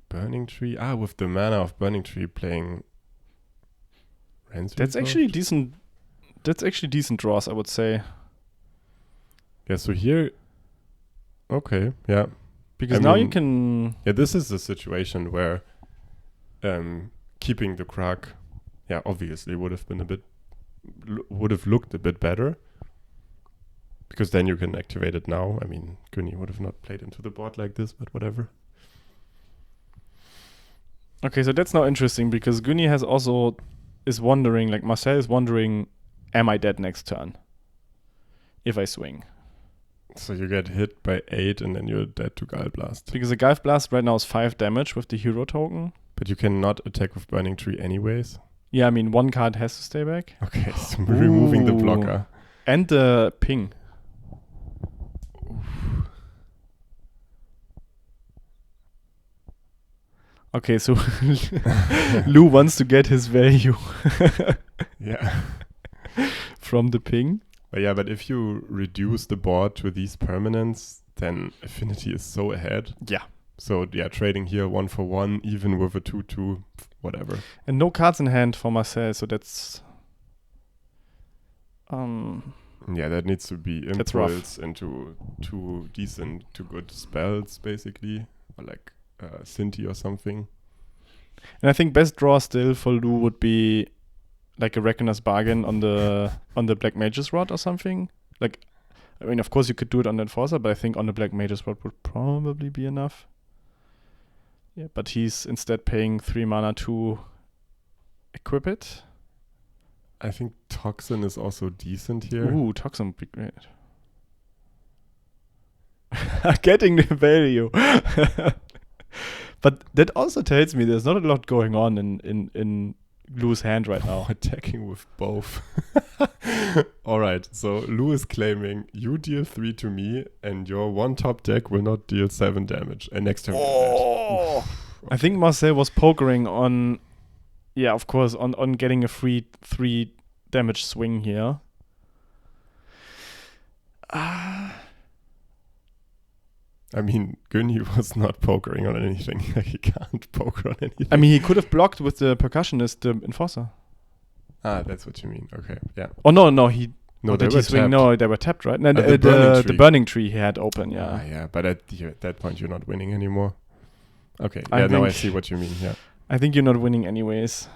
Burning Tree? With the mana of Burning Tree playing That's actually decent. That's actually decent draws, I would say. Yeah, so here... Okay, yeah. Because now you can... Yeah, this is a situation where keeping the Krag, obviously would have looked a bit better. Because then you can activate it now. I mean, Gunny would have not played into the board like this, but whatever. Okay, so that's now interesting because Gunny is wondering, like Marcel is wondering, am I dead next turn? If I swing. So you get hit by 8 and then you're dead to Gale Blast. Because the Gale Blast right now is 5 damage with the hero token. But you cannot attack with Burning Tree anyways. Yeah, I mean, 1 card has to stay back. Okay, so removing the blocker. And the ping. Okay, so Lou wants to get his value. Yeah. From the ping. But if you reduce the board to these permanents, then Affinity is so ahead. Yeah. So yeah, trading here 1 for 1, even with a 2/2, whatever. And no cards in hand for Marcel, so that's Yeah, that needs to be That's rough. impulse into 2 decent to good spells, basically, or like Sinti or something. and I think best draw still for Lou would be like a Reckoner's Bargain on the Black Mage's Rod or something. Like, I mean, of course you could do it on the Enforcer, but I think on the Black Mage's Rod would probably be enough. Yeah, but he's instead paying 3 mana to equip it. I think Toxin is also decent here. Ooh, Toxin would be great. Getting the value. But that also tells me there's not a lot going on in Lou's hand right now. Attacking with both. Alright, so Lou is claiming you deal 3 to me and your 1 top deck will not deal 7 damage. And next turn Oh! I think Marcel was pokering on, yeah, of course, on getting a free 3 damage swing here. I mean, Gunny was not pokering on anything. He can't poker on anything. I mean, he could have blocked with the Percussionist, the Enforcer. Ah, that's what you mean. Okay, yeah. Oh, no, he... No, did they he were swing? tapped. No, they were tapped, right? No, the burning tree he had open, yeah. Ah, yeah, but at that point you're not winning anymore. Okay, I yeah, now I think- see what you mean, yeah. I think you're not winning anyways.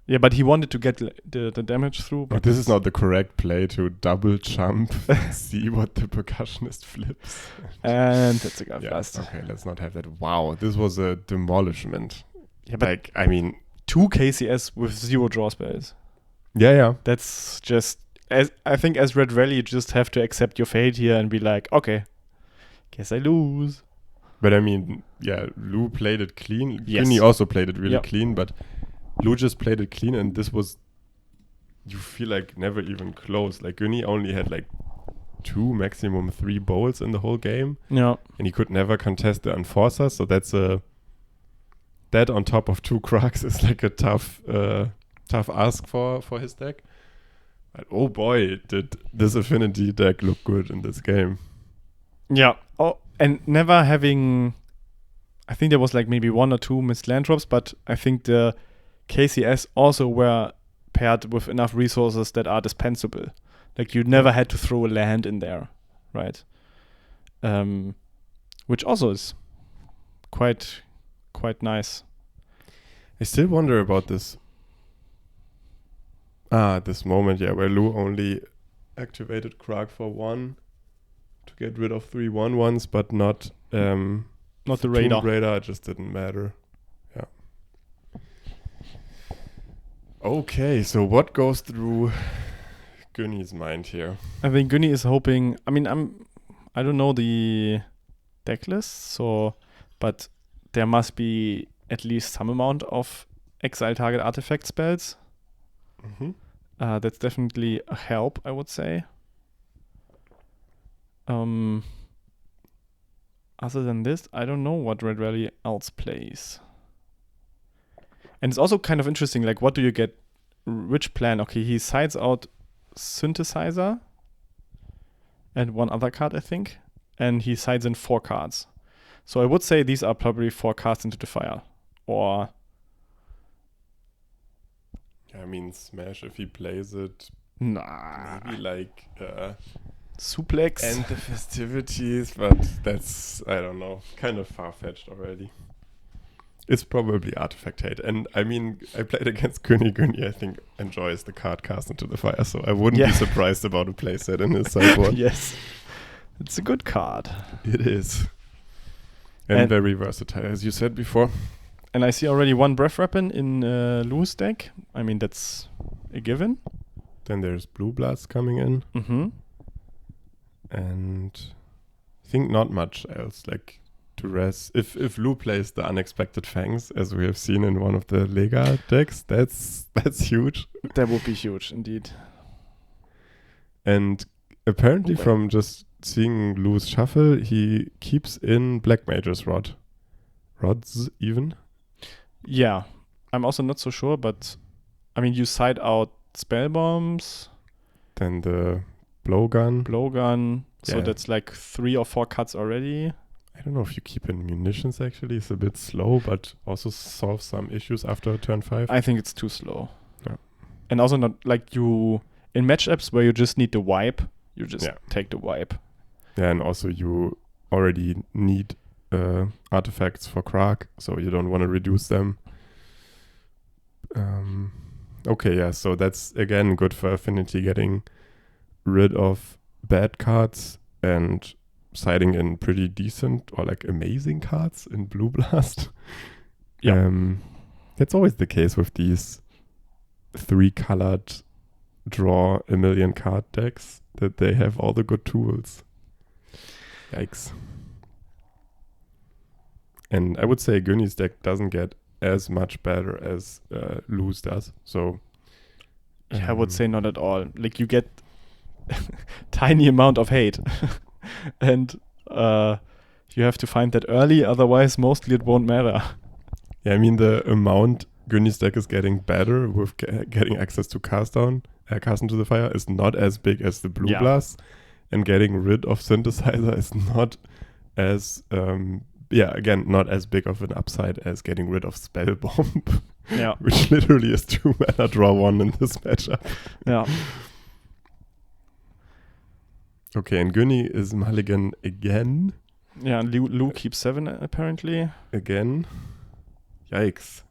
Yeah, but he wanted to get the damage through. But this is not the correct play to double jump, see what the Percussionist flips. And that's a guy Yeah, blast. okay, let's not have that. Wow, this was a demolishment. Yeah, but Like, I mean... 2 KCS with 0 draw spells. Yeah. That's just... I think as Red Rally, you just have to accept your fate here and be like, okay, guess I lose. But I mean, yeah, Lou played it clean. Yes. Gunny also played it really Yep. clean, but Lou just played it clean, and this was, you feel like, never even close. Like, Gunny only had like 2, maximum 3 bowls in the whole game, Yeah. and he could never contest the Enforcer, so that on top of 2 Krugs is like a tough ask for his deck. But oh boy, did this Affinity deck look good in this game. Yeah. Oh, and never having... I think there was like maybe 1 or 2 missed land drops, but I think the KCS also were paired with enough resources that are dispensable. Like you never had to throw a land in there, right? Which also is quite nice. I still wonder about this moment, yeah, where Lou only activated Krag for 1 to get rid of 3 1/1s, but not Not the Tomb radar. Raider. It just didn't matter. Yeah. Okay, so what goes through Gunny's mind here? I think Gunny is hoping. I mean, I don't know the deck list, but there must be at least some amount of exile target artifact spells. Mm-hmm. That's definitely a help, I would say. Other than this, I don't know what Red Rally else plays. And it's also kind of interesting, like, what do you get? Which plan? Okay, he sides out Synthesizer and 1 other card, I think. And he sides in 4 cards. So I would say these are probably 4 cards into the fire. Or... I mean, Smash, if he plays it, Nah. maybe like Suplex. end the festivities, but that's, I don't know, kind of far-fetched already. It's probably artifact hate. And I mean, I played against Gunny. Gunny, I think, enjoys the card cast into the fire, so I wouldn't be surprised about a playset in his sideboard. Yes. It's a good card. It is. And very versatile, as you said before. And I see already 1 Breath Weapon in Lou's deck. I mean, that's a given. Then there's Blue Bloods coming in. Mm-hmm. And I think not much else. Like, to rest. If Lou plays the Unexpected Fangs, as we have seen in one of the Lega decks, that's huge. That would be huge, indeed. And apparently Okay. from just seeing Lou's shuffle, he keeps in Black Mage's Rods even. Yeah. I'm also not so sure, but I mean, you side out Spell Bombs, Then the Blowgun. Blowgun, so Yeah. that's like 3 or 4 cuts already. I don't know if you keep in munitions actually. It's a bit slow, but also solves some issues after turn 5. I think it's too slow. Yeah. And also not like you in matchups where you just need the wipe, you just take the wipe. Yeah, and also you already need artifacts for Krag, so you don't want to reduce them. Okay, yeah, so that's again good for Affinity, getting rid of bad cards and siding in pretty decent or like amazing cards in Blue Blast. Yeah. That's always the case with these 3-colored draw a million card decks, that they have all the good tools. Yikes. And I would say Gunny's deck doesn't get as much better as Lou's does. So I would say not at all. Like you get tiny amount of hate. And you have to find that early, otherwise mostly it won't matter. Yeah, I mean the amount Gunny's deck is getting better with getting access to cast into the fire is not as big as the Blue Blast, and getting rid of Synthesizer is not as again, not as big of an upside as getting rid of Spell Bomb. Yeah. Which literally is 2 mana draw 1 in this matchup. Yeah. Okay, and Gunny is mulligan again. Yeah, and Lou keeps 7 apparently. Again. Yikes.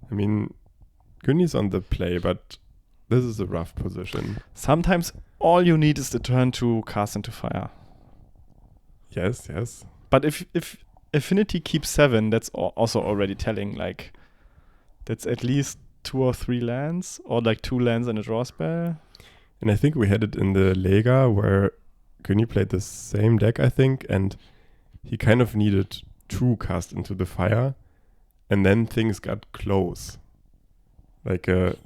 I mean, Gunny's on the play, but this is a rough position. Sometimes all you need is the turn to cast into fire. Yes. But if Affinity keeps 7, that's also already telling, like, that's at least 2 or 3 lands, or like 2 lands and a draw spell. And I think we had it in the Lega where Gunny played the same deck, I think, and he kind of needed 2 cast into the fire, and then things got close. Like a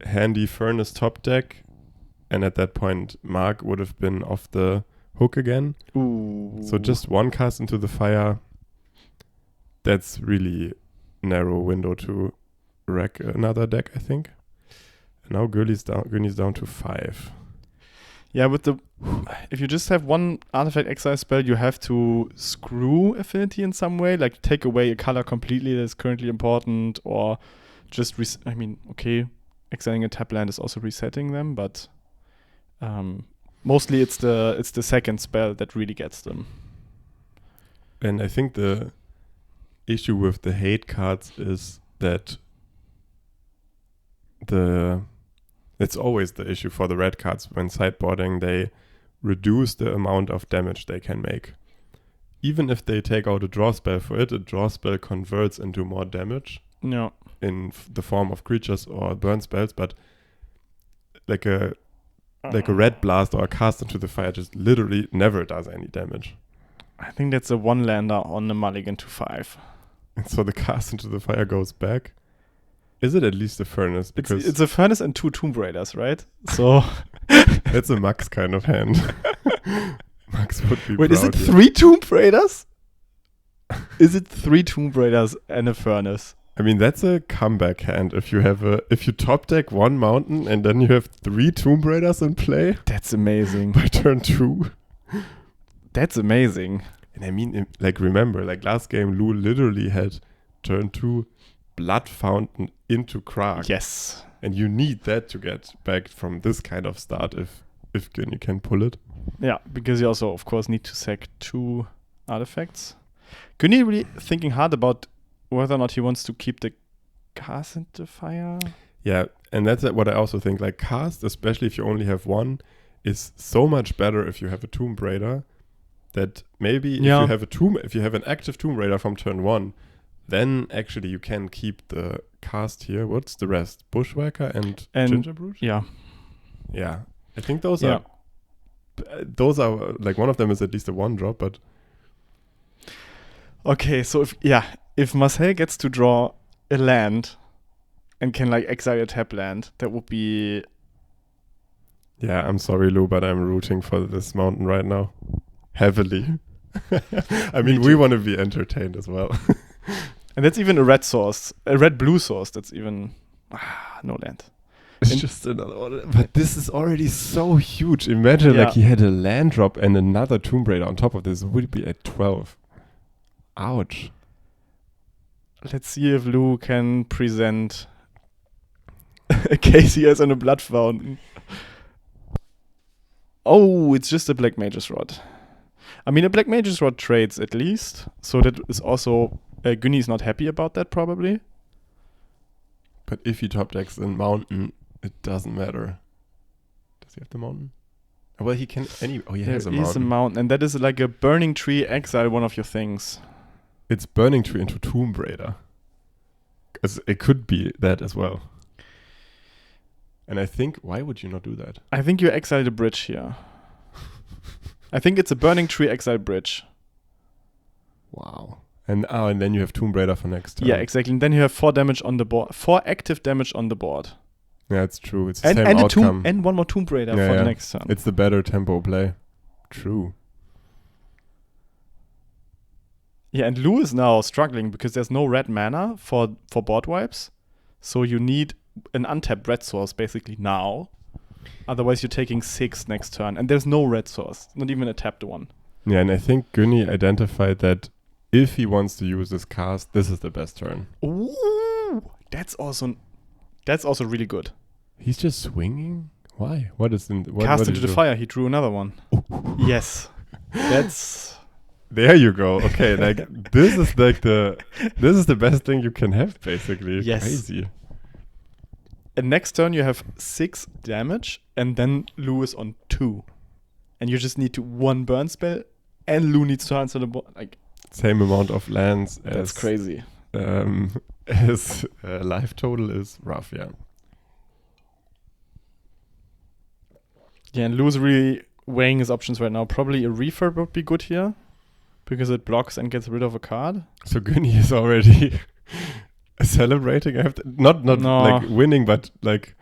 handy Furnace top deck, and at that point Mark would have been off the hook again. Ooh. So just 1 cast into the fire, that's really narrow window to wreck another deck, I think. And now Gunny's down to 5. Yeah, if you just have 1 artifact exile spell, you have to screw Affinity in some way, like take away a color completely that's currently important, or just exiling a tap land is also resetting them, but mostly it's the second spell that really gets them. And I think the issue with the hate cards is that it's always the issue for the red cards when sideboarding. They reduce the amount of damage they can make. Even if they take out a draw spell for it, a draw spell converts into more damage in the form of creatures or burn spells, but like a red blast or a cast into the fire just literally never does any damage. I think that's a 1-lander on the mulligan to 5. And so the cast into the fire goes back. Is it at least a Furnace? Because it's a Furnace and 2 Tomb Raiders, right? So that's a Max kind of hand. Max would be Wait, proud is it here. 3 Tomb Raiders? Is it 3 Tomb Raiders and a Furnace? I mean, that's a comeback hand. If you top deck 1 mountain and then you have 3 Tomb Raiders in play. That's amazing. By turn 2. That's amazing. And I mean, remember, last game, Lou literally had turn 2 Blood Fountain into Krag. Yes. And you need that to get back from this kind of start if you can pull it. Yeah, because you also, of course, need to sack 2 artifacts. Gunny really thinking hard about whether or not he wants to keep the cast into fire. Yeah, and that's what I also think. Like, cast, especially if you only have 1, is so much better if you have a Tomb Raider. That maybe if you have an active Tomb Raider from turn 1, then actually you can keep the cast here. What's the rest? Bushwhacker and Gingerbrute? Yeah. Yeah. I think those are like, one of them is at least a 1-drop, but okay, so if Marcel gets to draw a land and can exile a tap land, that would be... Yeah, I'm sorry, Lou, but I'm rooting for this mountain right now. Heavily. I mean, we want to be entertained as well. And that's even a red-blue source. That's even... no land. It's just another one. But this is already so huge. Imagine he had a land drop and another Tomb Raider on top of this. It would be at 12. Ouch. Let's see if Lou can present a KCS and a blood fountain. Oh, it's just a Black Mage's Rod. I mean, a Black Mage's Rod trades at least, so that is also... Gunny's not happy about that, probably. But if he top decks in Mountain, it doesn't matter. Does he have the Mountain? Well, he can... he has a There is Mountain. a mountain, and that is like a Burning Tree, exile one of your things. It's Burning Tree into Tomb Raider. 'Cause it could be that as well. And I think... Why would you not do that? I think you exile the bridge here. I think it's a Burning Tree exile bridge. Wow. And then you have Tomb Raider for next turn. Yeah, exactly. And then you have 4 damage on the board. 4 active damage on the board. Yeah, it's true. It's the And, same and, outcome. and one more Tomb Raider Yeah, for yeah. the next turn. It's the better tempo play. True. Yeah, and Lou is now struggling because there's no red mana for board wipes. So you need an untapped red source basically now. Otherwise you're taking 6 next turn. And there's no red source. Not even a tapped one. Yeah, and I think Gunny identified that if he wants to use this cast, this is the best turn. Ooh, that's also really good. He's just swinging? Why? What is in... Cast what into the fire. He drew another one. Yes. That's... There you go. Okay, like this is the best thing you can have, basically. Yes. Crazy. And next turn you have 6 damage, and then Lou is on 2. And you just need to 1 burn spell, and Lou needs to answer the board. Like, Same amount of lands as... that's crazy. As life total is rough, yeah. Yeah, and Lou's really weighing his options right now. Probably a refurb would be good here, because it blocks and gets rid of a card. So Gunny is already celebrating after... Not No. like winning, but like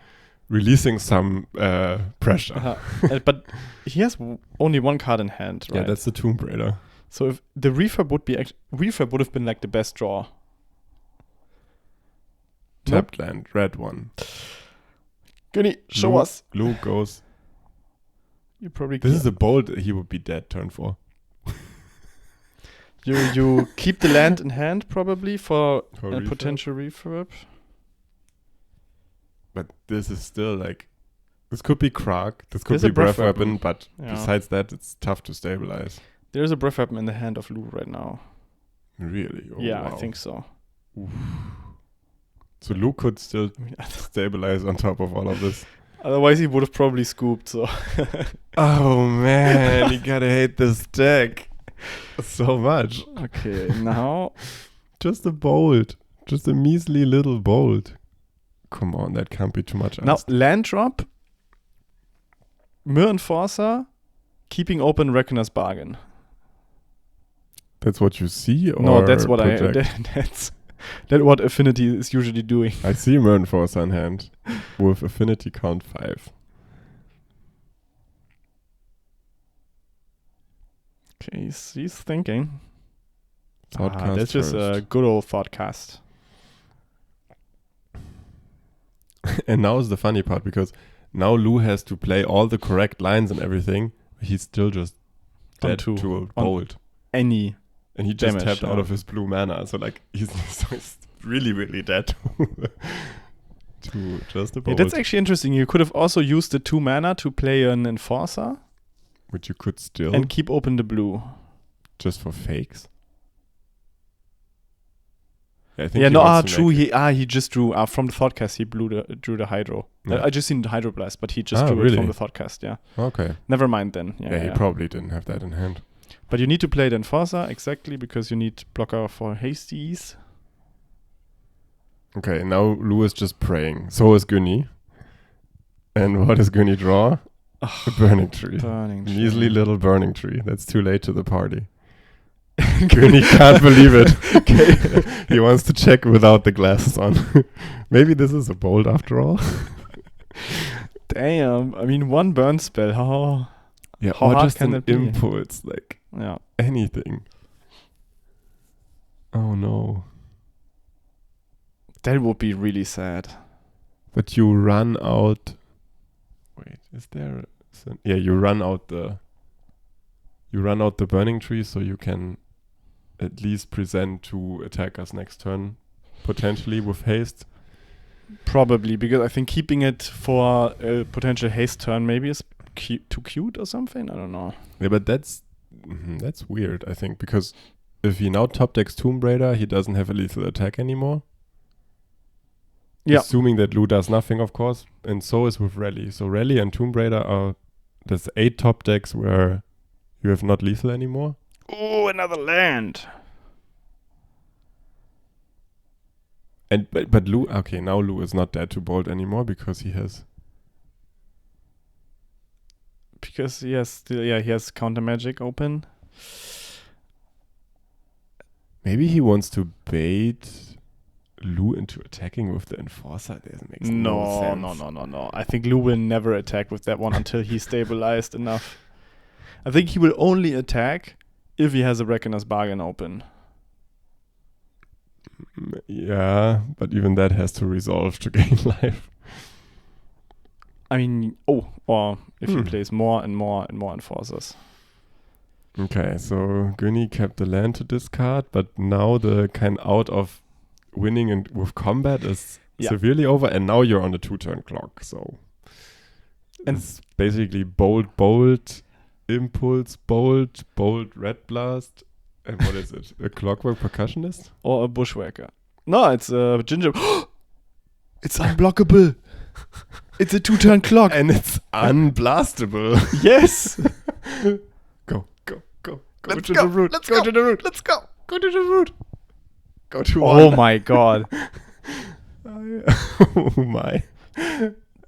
releasing some pressure. But he has only 1 card in hand, right? Yeah, that's the Tomb Raider. So if the refurb would have been like the best draw. Tapped land, red one. Gunny, show us. Lou goes... You probably This is a bold... He would be dead turn 4. You keep the land in hand probably for a refurb? potential refurb. But this is still like... This could be Krag. This could There's be a breath Breath weapon. Weapon, but Yeah. besides that, it's tough to stabilize. There is a breath weapon in the hand of Lou right now. Really? Oh, yeah, wow. I think so. So Lou could still stabilize on top of all of this. Otherwise, he would have probably scooped. So Oh man, you gotta hate this deck so much. okay, now Just a bolt. Just a measly little bolt. Come on, that can't be too much. now asked. land drop, Mir Enforcer, keeping open Reckoner's Bargain. That's what you see? Or No, that's what project? that's what Affinity is usually doing. I see Mern Force on hand with Affinity count 5. Okay, he's thinking. Thoughtcast That's just a first. good old thoughtcast. And now is the funny part, because now Lou has to play all the correct lines and everything. He's still just On dead two. to a On bolt. Any. And he just damage, tapped out yeah. of his blue mana. So like he's really, really dead to just a Yeah, bolt. that's actually interesting. You could have also used the 2 mana to play an Enforcer Which you could still and keep open the blue. just for fakes. Yeah, I think Yeah, he no, wants to true. make He just drew from the Thoughtcast. He drew the Hydro. Yeah. I just seen the Hydroblast, but he just Ah, drew it really? from the Thoughtcast. Yeah, Okay. never mind then. Yeah, he probably didn't have that in hand. But you need to play the Enforcer exactly because you need blocker for Hasties. Okay, now Lou is just praying. So is Gunny. And what does Gunny draw? A burning tree. Burning tree. Measly little burning tree. That's too late to the party. Gunny can't believe it. Okay. He wants to check without the glasses on. Maybe this is a bolt after all. Damn. I mean, 1 burn spell. How Yeah, How or hard just can an that be? impulse, like yeah. anything. Oh no. That would be really sad. But you run out. Wait, is there? Yeah, you run out the burning tree, so you can at least present to attackers next turn, potentially with haste. Probably, because I think keeping it for a potential haste turn maybe is too cute or something. I don't know. Yeah, but that's weird, I think, because if he now top decks Tomb Raider, he doesn't have a lethal attack anymore. Yeah. Assuming that Lu does nothing, of course, and so is with Rally. So Rally and Tomb Raider are there's 8 top decks where you have not lethal anymore. Oh, another land. And but Lu, okay, now Lu is not dead to bolt anymore because he has. Because he has counter magic open. Maybe he wants to bait Lu into attacking with the Enforcer. That makes no sense. No. I think Lu will never attack with that one until he's stabilized enough. I think he will only attack if he has a Reckoner's Bargain open. Yeah, but even that has to resolve to gain life. I mean, or if he plays more and more and more Enforcers. Okay, so Weenie kept the land to discard, but now the kind out of winning with combat is severely over, and now you're on the 2-turn clock. So it's basically bolt, impulse, bolt, red blast, and what is it? A Clockwork Percussionist? Or a Bushwhacker. No, it's a Ginger. It's unblockable. It's a 2-turn clock. And it's unblastable. Yes. Go Let's to go. the root. Let's go go to the root. Let's go. Go to the root. Go to Oh one. my god. Oh my.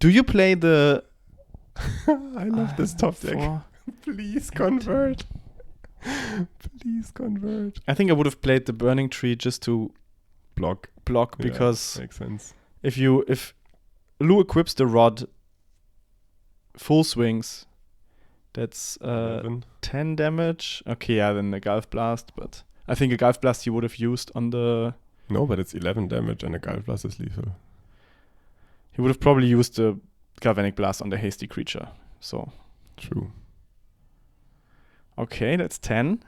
Do you play the... I love this top deck. Please convert. Please convert. I think I would have played the Burning Tree just to block because makes sense. If Lu equips the rod full swings, that's 10 damage. Okay, yeah, then the Gulf Blast, but I think a Gulf Blast he would have used on the... No, but it's 11 damage and a Gulf Blast is lethal. He would have probably used the Galvanic Blast on the hasty creature. So true. Okay, that's 10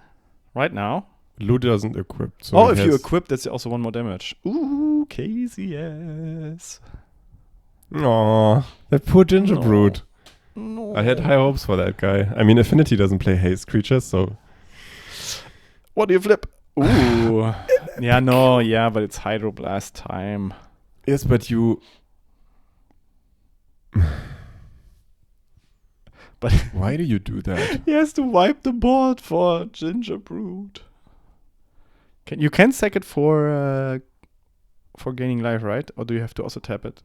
right now. Lu doesn't equip. So if you equip, that's also 1 more damage. Ooh, KZS. Aww, that poor Gingerbrood. No. I had high hopes for that guy. I mean, Affinity doesn't play haste creatures, so... What do you flip? Ooh. Yeah, but it's Hydroblast time. Yes, but you... But why do you do that? He has to wipe the board for Gingerbrood. You can sack it for gaining life, right? Or do you have to also tap it?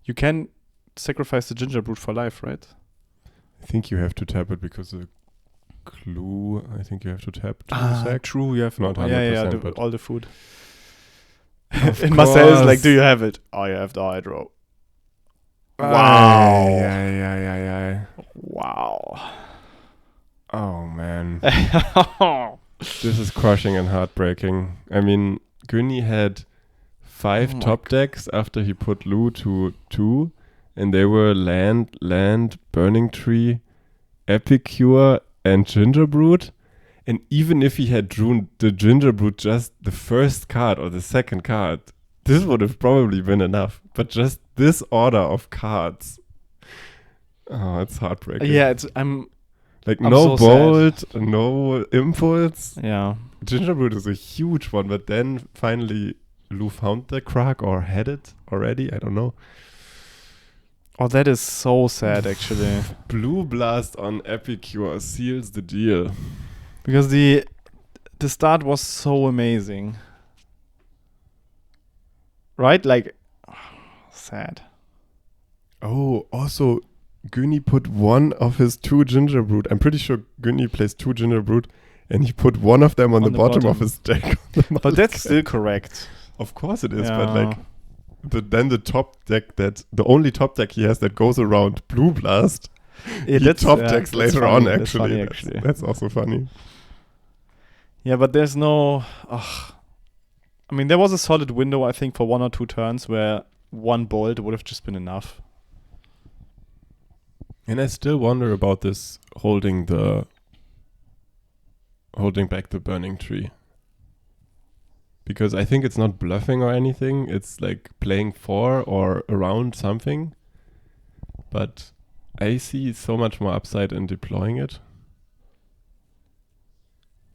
You can sacrifice the Gingerbrood for life, right? I think you have to tap it because the clue. I think you have to tap to sack. True. You have not 100%. but all the food. In Marcel's like, do you have it? Oh, you have the Hydro. Wow. Yeah. Wow. Oh, man. This is crushing and heartbreaking. I mean, Weenie had 5 top decks after he put Lu to 2, and they were land, Burning Tree, Epicure, and Gingerbrood. And even if he had drawn the Gingerbrood just the first card or the second card, this would have probably been enough. But just this order of cards, it's heartbreaking. Yeah, I'm no so bolt, no impulse. Yeah. Gingerbrood is a huge one, but then finally Lu found the crack or had it already. I don't know. Oh, that is so sad, actually. Blue Blast on Epicure seals the deal. Because the start was so amazing. Right? Like, sad. Oh, also, Weenie put one of his 2 Gingerbrood. I'm pretty sure Weenie plays 2 Gingerbrood, and he put one of them on the bottom of his deck. But that's still correct. Of course it is, but like, then the top deck the only top deck he has that goes around Blue Blast, he top decks later funny. on, actually. That's funny, That's also funny. Yeah, but there's no... I mean, there was a solid window, I think, for 1 or 2 turns where 1 bolt would have just been enough. And I still wonder about this holding the holding back the burning tree. Because I think it's not bluffing or anything. It's like playing for or around something. But I see so much more upside in deploying it.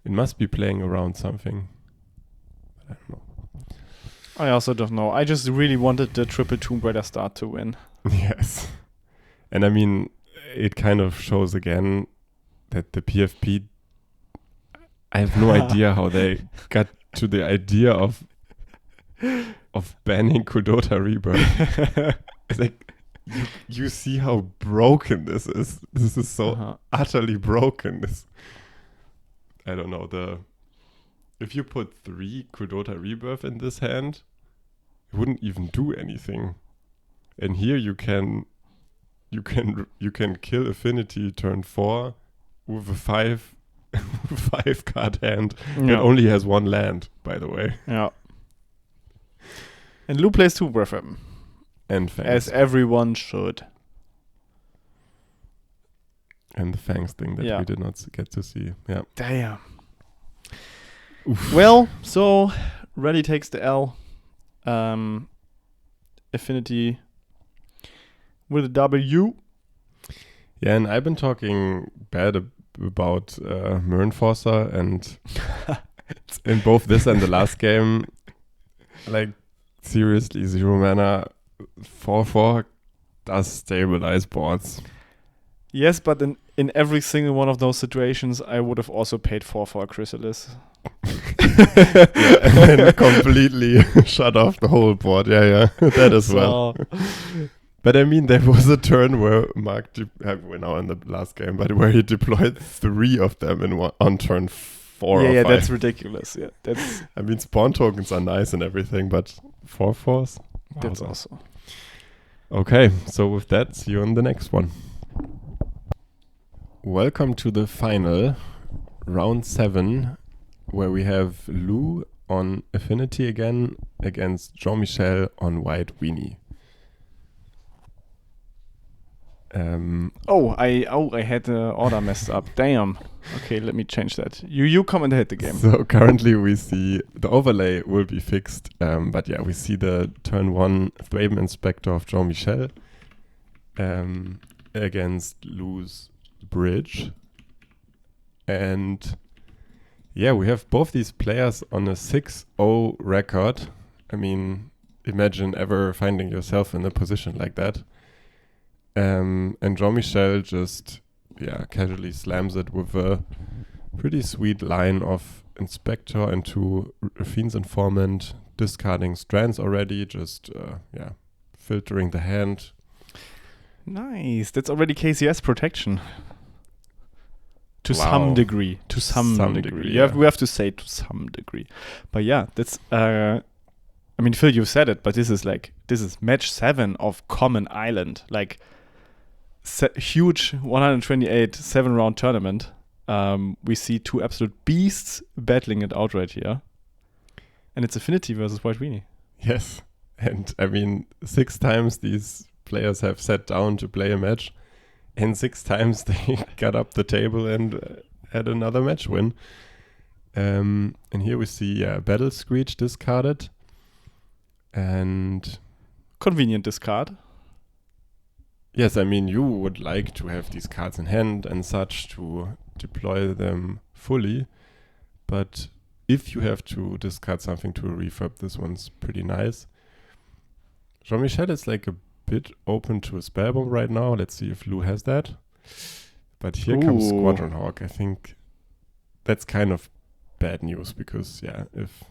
It must be playing around something. I don't know. I also don't know. I just really wanted the triple Tomb Raider start to win. Yes. And I mean, it kind of shows again that the PFP, I have no idea how they got to the idea of banning Kudota Rebirth. It's like, you see how broken this is. This is so utterly broken. I don't know, if you put 3 Kudota Rebirth in this hand, it wouldn't even do anything. And here you can kill Affinity turn 4 with a 5 card hand that only has 1 land, by the way. Yeah. And Lou plays 2 Breath Weapon. And Fangs. As everyone should. And the Fangs thing that we did not get to see. Yeah. Damn. Oof. Well, so Rally takes the L. Affinity with a W. Yeah, and I've been talking bad about Mernforcer, and in both this and the last game, like, seriously, 0 mana 4/4 does stabilize boards. Yes, but in every single one of those situations, I would have also paid 4 for a Chrysalis. And then completely shut off the whole board. Yeah, that as well. But I mean, there was a turn where Mark, we're now in the last game, but where he deployed 3 of them on turn 4 or 5. Yeah, that's ridiculous. Yeah, that's. I mean, spawn tokens are nice and everything, but 4/4s? Wow, that's awesome. Okay, so with that, see you on the next one. Welcome to the final, round 7, where we have Lou on Affinity again against Jean-Michel on White Weenie. I had the order messed up. Damn. Okay, let me change that. You come and hit the game. So currently we see the overlay will be fixed, but yeah, we see the turn 1 Thraben Inspector of Jean-Michel against Lou's Bridge. And yeah, we have both these players on a 6-0 record. I mean, imagine ever finding yourself in a position like that. And Jean-Michel just, casually slams it with a pretty sweet line of Inspector into Fiend's Informant, discarding strands already, just, filtering the hand. Nice. That's already KCS protection. To Wow. some degree. To some degree. Yeah. We have to say to some degree. But yeah, that's... I mean, Phil, you said it, but this is match 7 of Common Island. Like, huge 128 7-round tournament. We see 2 absolute beasts battling it out right here. And it's Affinity versus White Weenie. Yes. And I mean, 6 times these players have sat down to play a match, and 6 times they got up the table and had another match win. And here we see Battle Screech discarded. And convenient discard. Yes, I mean, you would like to have these cards in hand and such to deploy them fully, but if you have to discard something to refurb, this one's pretty nice. Jean-Michel is like a bit open to a Spellbomb right now. Let's see if Lou has that. But here comes Squadron Hawk. I think that's kind of bad news because, if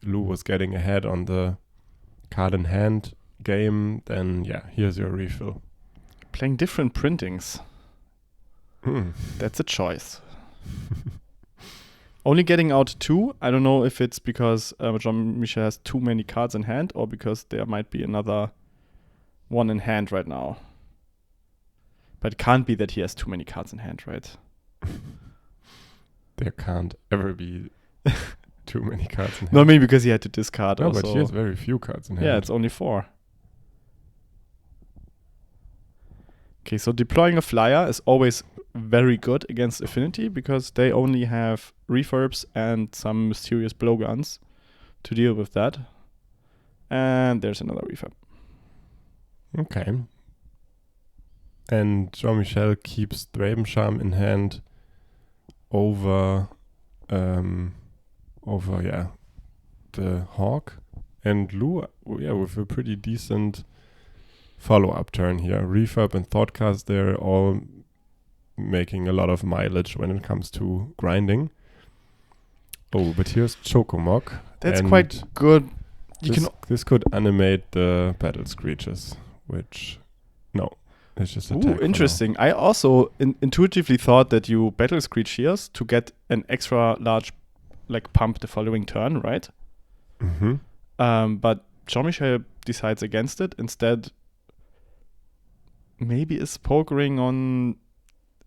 Lou was getting ahead on the card in hand game, then here's your refill. Playing different printings. That's a choice. Only getting out 2. I don't know if it's because Jean-Michel has too many cards in hand or because there might be another one in hand right now. But it can't be that he has too many cards in hand, right? There can't ever be too many cards in hand. No, I mean because he had to discard also. But he has very few cards in hand. Yeah, it's only 4. Okay, so deploying a flyer is always very good against Affinity because they only have refurbs and some mysterious blowguns to deal with that. And there's another refurb. Okay. And Jean-Michel keeps Draven in hand over the Hawk. And Lou, with a pretty decent follow-up turn here. Refurb and Thoughtcast, they're all making a lot of mileage when it comes to grinding. Oh, but here's Chocomok. That's quite good. This could animate the Battle Screeches, which, no, it's just attack. Ooh, interesting. I also intuitively thought that you Battle Screech here to get an extra large pump the following turn, right? Mm-hmm. But Jean-Michel decides against it. Instead, maybe is pokering on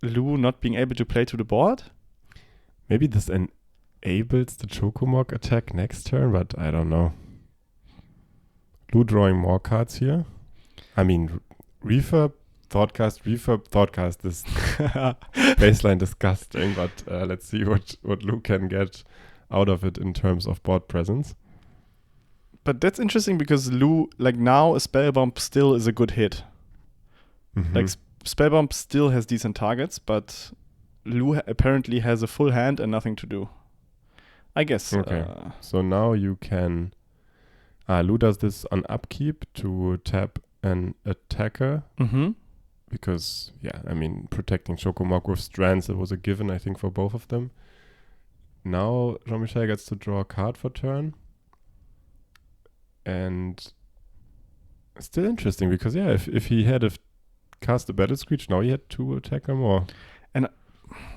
Lou not being able to play to the board? Maybe this enables the Chocomok attack next turn, but I don't know. Lou drawing more cards here. I mean, refurb, Thoughtcast is baseline disgusting, but let's see what Lou can get out of it in terms of board presence. But that's interesting because Lou, now a Spellbomb still is a good hit. Mm-hmm. Spellbomb still has decent targets, but Lou apparently has a full hand and nothing to do. I guess. Okay. So now you can... Lou does this on upkeep to tap an attacker. Mm-hmm. Because, protecting Chocomok with Strands, it was a given, I think, for both of them. Now Jean-Michel gets to draw a card for turn. And still interesting because, if he had cast a Battle Screech, now he had 2 attacker more. And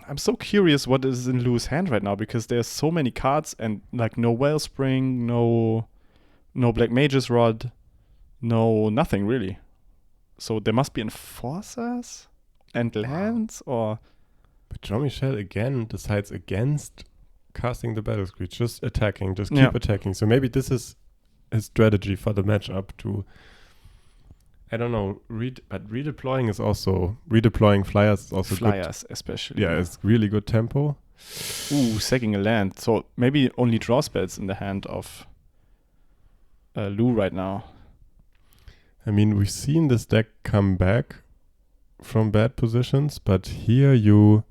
I'm so curious what is in Lou's hand right now because there's so many cards and no Wellspring, no Black Mage's Rod, no nothing really. So there must be Enforcers and lands or... But Jean-Michel again decides against casting the Battle Screech, just attacking, just keep attacking. So maybe this is his strategy for the matchup to... I don't know, but redeploying flyers is also good. Flyers especially. Yeah, it's really good tempo. Ooh, sacking a land. So maybe only draw spells in the hand of Lou right now. I mean, we've seen this deck come back from bad positions, but here you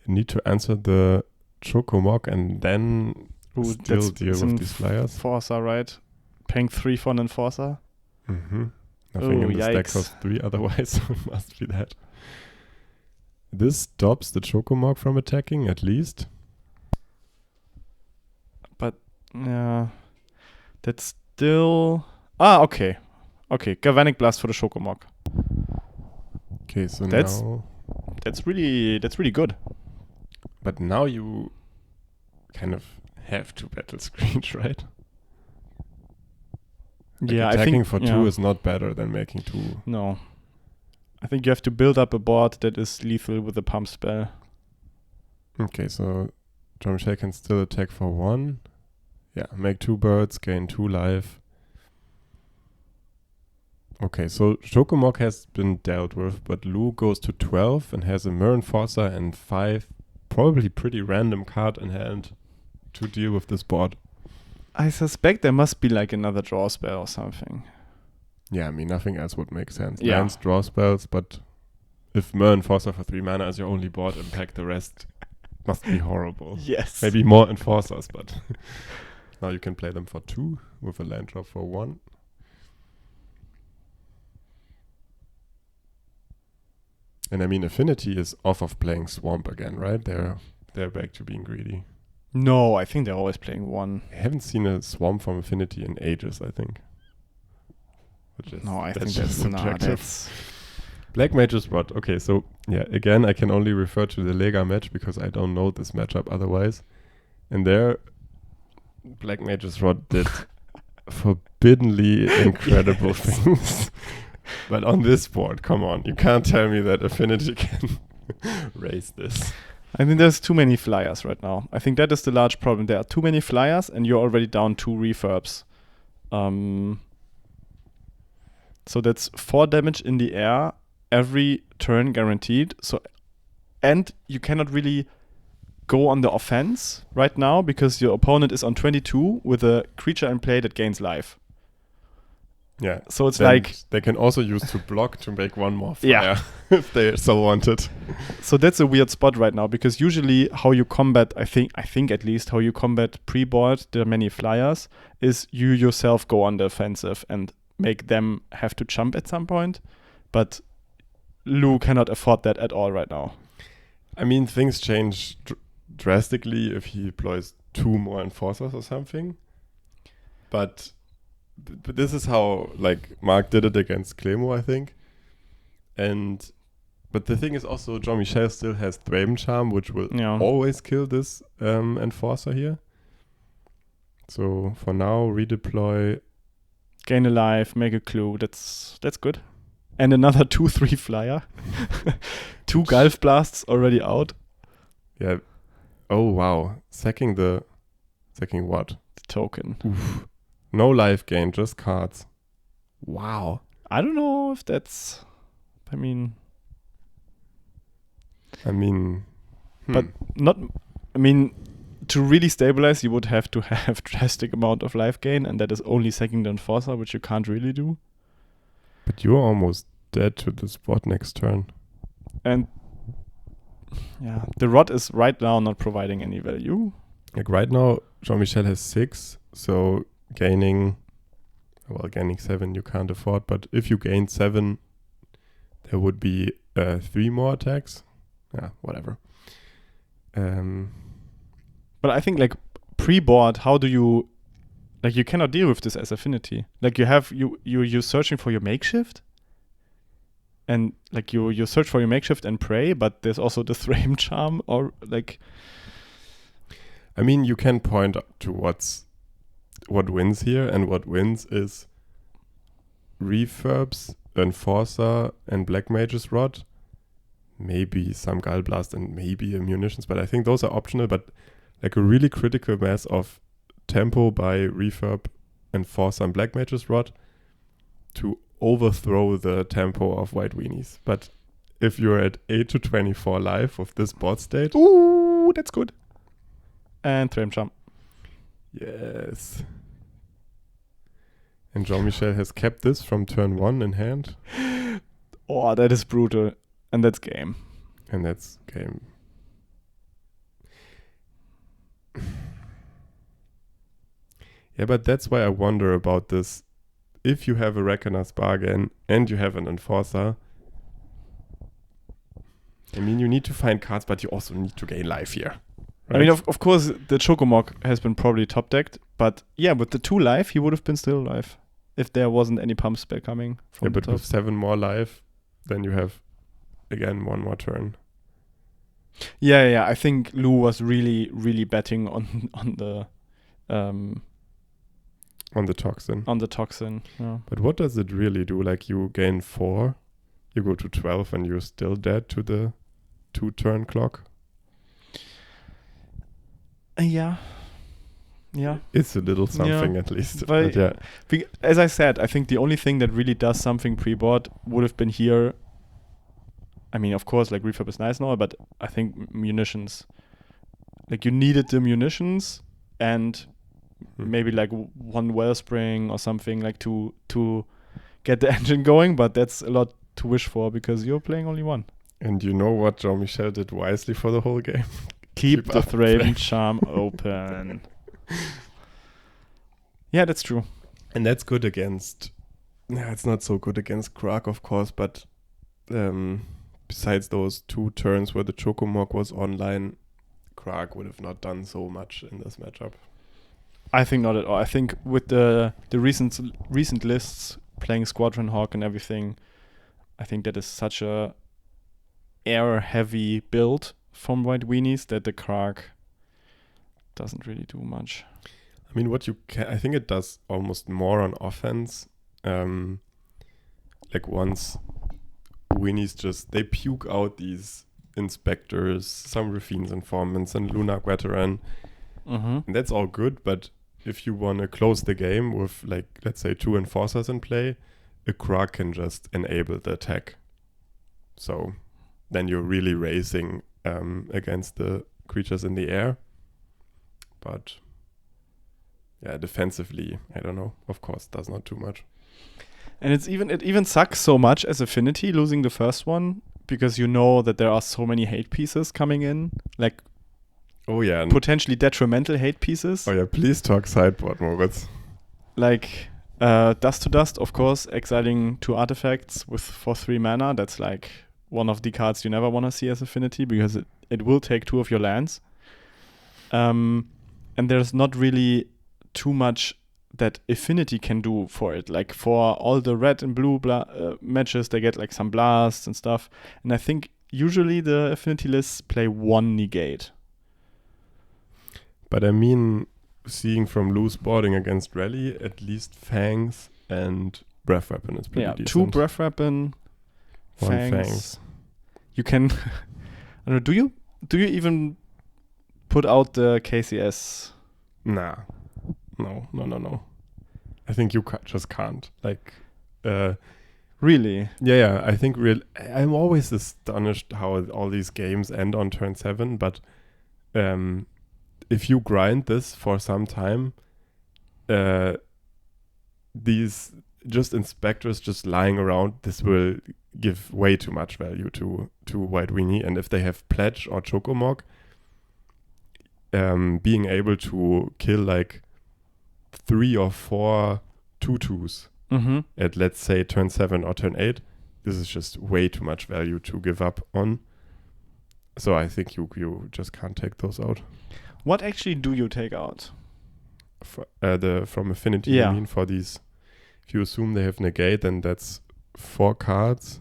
need to answer the Chocomok and then still deal with these flyers. Enforcer, right? Paying 3 for an Enforcer. Mm-hmm. Nothing in this deck yikes. costs 3 otherwise, so it must be that. This stops the Chocomok from attacking, at least. But, yeah. That's still... okay. Okay, Galvanic Blast for the Chocomok. Okay, so That's really good. But now you kind of have to Battle Screech, right? Attacking for 2 is not better than making 2. No. I think you have to build up a board that is lethal with a pump spell. Okay, so Jean-Michel can still attack for 1. Yeah, make 2 birds, gain 2 life. Okay, so Chocomok has been dealt with, but Lou goes to 12 and has a Mirror Enforcer and 5 probably pretty random card in hand to deal with this board. I suspect there must be another draw spell or something. Yeah, I mean, nothing else would make sense. Yeah. Lands, draw spells, but if Mirror Enforcer for 3 mana is your only board impact, the rest must be horrible. Yes. Maybe more Enforcers, but now you can play them for 2 with a land drop for 1. And I mean, Affinity is off of playing Swamp again, right? They're back to being greedy. No, I think they're always playing 1. I haven't seen a Swamp from Affinity in ages, I think. I think that's subjective. Black Mage's Rod. Okay, so again, I can only refer to the Lega match because I don't know this matchup otherwise. And there, Black Mage's Rod did forbiddenly incredible things. But on this board, come on, you can't tell me that Affinity can raise this. I think there's too many flyers right now. I think that is the large problem. There are too many flyers and you're already down 2 refurbs. So that's 4 damage in the air every turn guaranteed. So and you cannot really go on the offense right now because your opponent is on 22 with a creature in play that gains life. Yeah. So it's Then like they can also use to block to make one more flyer Yeah. if they so wanted. so that's a weird spot right now because usually how you combat, I think at least how you combat pre-board the many flyers is you yourself go on the offensive and make them have to jump at some point, but Lou cannot afford that at all right now. I mean, things change drastically if he deploys 2 more enforcers or something. But this is how like Mark did it against Clemo, I think. But the thing is also Jean-Michel still has Thraben Charm, which will always kill this enforcer here. So for now, redeploy. Gain a life, make a clue. That's good. And another 2/3 flyer. 2 Gulf Blasts already out. Yeah. Oh wow. Sacking what? The token. Oof. No life gain, just cards. Wow. I don't know if that's. I mean, but not. I mean, to really stabilize, you would have to have drastic amount of life gain, and that is only sacking the enforcer, which you can't really do. But you're almost dead to the spot next turn. And yeah, the rod is right now not providing any value. Like right now, Jean-Michel has 6, so gaining 7 you can't afford, but if you gain 7, there would be 3 more attacks. Yeah, whatever. But I think like pre-board, how do you like you cannot deal with this as Affinity. Like you're searching for your makeshift. And like you search for your makeshift and pray, but there's also the Thraben Charm or like. I mean, you can point to what wins here, and what wins is Refurbs, Enforcer, and Black Mage's Rod. Maybe some Gull Blast and maybe a Munitions, but I think those are optional. But like a really critical mass of tempo by Refurb, Enforcer, and Black Mage's Rod to overthrow the tempo of White Weenies. But if you're at 8 to 24 life with this board state... Ooh, that's good. And Thraben Charm. Yes. And Jean-Michel has kept this from turn 1 in hand. Oh, that is brutal. And that's game. And that's game. Yeah, but that's why I wonder about this. If you have a Reckoner's Bargain and you have an Enforcer, I mean, you need to find cards, but you also need to gain life here. Right? I mean, of course, the Chocomog has been probably top decked, but yeah, with the 2 life, he would have been still alive if there wasn't any pump spell coming from the but top. with 7 more life, then you have, again, 1 more turn. Yeah. I think Lou was really, really betting on the... on the Toxin. On the Toxin, yeah. But what does it really do? Like, you gain 4, you go to 12, and you're still dead to the 2-turn clock? Yeah. It's a little something at least. But yeah. As I said, I think the only thing that really does something pre-board would have been here. I mean, of course, like Refurb is nice now, but I think Munitions. Like, you needed the Munitions and maybe like 1 Wellspring or something like to get the engine going, but that's a lot to wish for because you're playing only 1. And you know what Jean-Michel did wisely for the whole game? Keep the Thraben Charm open. Yeah, that's true. And that's good against... Yeah, it's not so good against Krark, of course, but besides those 2 turns where the Chocomog was online, Krark would have not done so much in this matchup. I think not at all. I think with the recent lists, playing Squadron Hawk and everything, I think that is such a air-heavy build from White Weenies that the Krark doesn't really do much. I mean, what you can... I think it does almost more on offense. Like once Weenies they puke out these Inspectors, some Raffine's Informants, and Lunark Veteran. And that's all good, but if you want to close the game with, like, let's say 2 Enforcers in play, a Krark can just enable the attack. So then you're really raising against the creatures in the air. But yeah, defensively, I don't know. Of course, does not too much. And it even sucks so much as Affinity losing the first one, because you know that there are so many hate pieces coming in, like potentially detrimental hate pieces. Oh yeah, please talk sideboard, Moritz. Like Dust to Dust, of course, exiling 2 artifacts for 3 mana. That's like one of the cards you never want to see as Affinity, because it will take 2 of your lands. And there's not really too much that Affinity can do for it. Like for all the red and blue matches, they get like some blasts and stuff. And I think usually the Affinity lists play 1 negate. But I mean, seeing from loose boarding against Rally, at least Fangs and Breath Weapon is pretty decent. 2 Breath Weapon, 1 Fangs. You can I don't know, do you even put out the KCS? Nah. No. I think you just can't. Like, really? Yeah. I think I'm always astonished how all these games end on turn 7. But if you grind this for some time, these just inspectors just lying around, this will give way too much value to White Weenie. And if they have Pledge or Chocomog, being able to kill like 3 or 4 2/2s at, let's say, turn 7 or turn 8, this is just way too much value to give up on. So I think you just can't take those out. What actually do you take out? From Affinity, I mean, for these, if you assume they have negate, then that's 4 cards.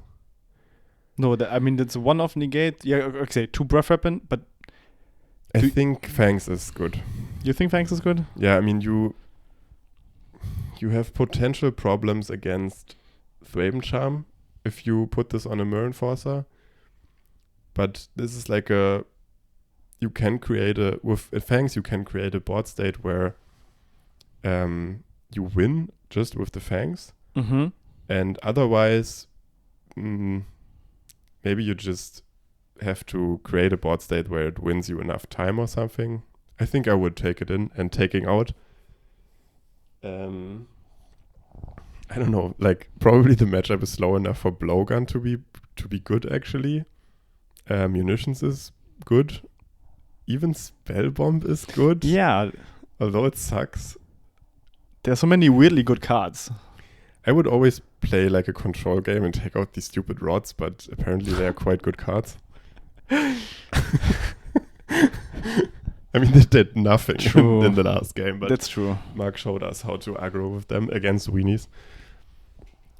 No, I mean, that's 1 of negate. Yeah, okay, 2 Breath Weapon, but I think Fangs is good. You think Fangs is good? Yeah, I mean, you have potential problems against Thraben Charm if you put this on a Myr Enforcer. But this is like with Fangs, you can create a board state where you win just with the Fangs. Mm-hmm. And otherwise, maybe you just have to create a board state where it wins you enough time or something. I think I would take it in, and taking out I don't know, like probably the matchup is slow enough for Blowgun to be good actually. Munitions is good. Even Spellbomb is good. Yeah. Although it sucks. There's so many weirdly good cards. I would always play like a control game and take out these stupid rods, but apparently they are quite good cards. I mean, they did nothing in the last game, but that's true. Mark showed us how to aggro with them against Weenies.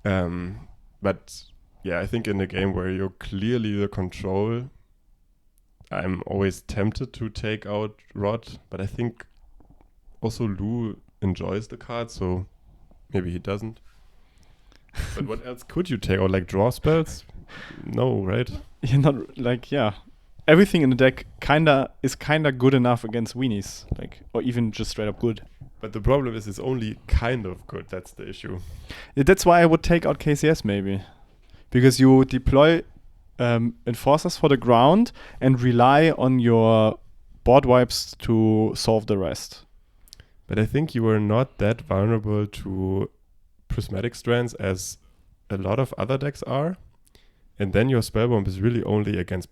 But yeah, I think in a game where you're clearly the control, I'm always tempted to take out Rod, but I think also Lou enjoys the card, so maybe he doesn't. But what else could you take out? Like draw spells? No, right? You're not like, yeah. Everything in the deck is kinda good enough against Weenies, like, or even just straight up good. But the problem is it's only kind of good. That's the issue. Yeah, that's why I would take out KCS maybe, because you deploy enforcers for the ground and rely on your board wipes to solve the rest. But I think you are not that vulnerable to prismatic strands as a lot of other decks are, and then your Spellbomb is really only against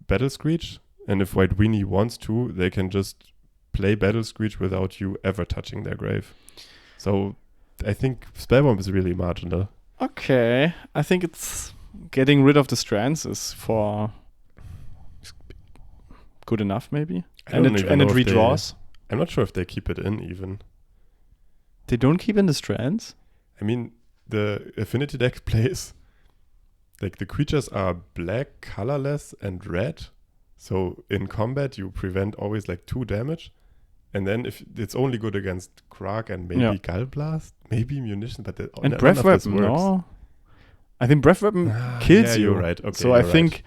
Battle Screech, and if White Weenie wants to, they can just play Battle Screech without you ever touching their grave. So I think Spellbomb is really marginal. Okay, I think it's getting rid of the strands is good enough maybe, and it redraws. I'm not sure if they keep it in even. They don't keep in the strands? I mean, the Affinity deck plays, like, the creatures are black, colorless, and red. So in combat, you prevent always like 2 damage. And then if it's only good against Krark and maybe Gallblast, maybe Munition, but and Breath Weapon, no? I think Breath Weapon kills you. You're right. Okay, so I think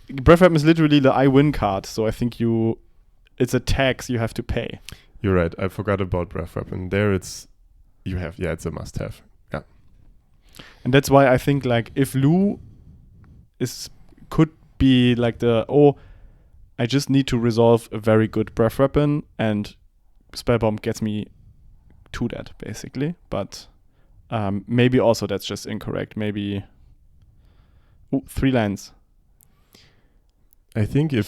Breath Weapon is literally the I win card. So I think it's a tax you have to pay. You're right. I forgot about Breath Weapon. There it's a must-have. Yeah. And that's why I think, like, if Lou could be like I just need to resolve a very good breath weapon, and Spellbomb gets me to that, basically. But maybe also that's just incorrect. Maybe 3 lands. I think I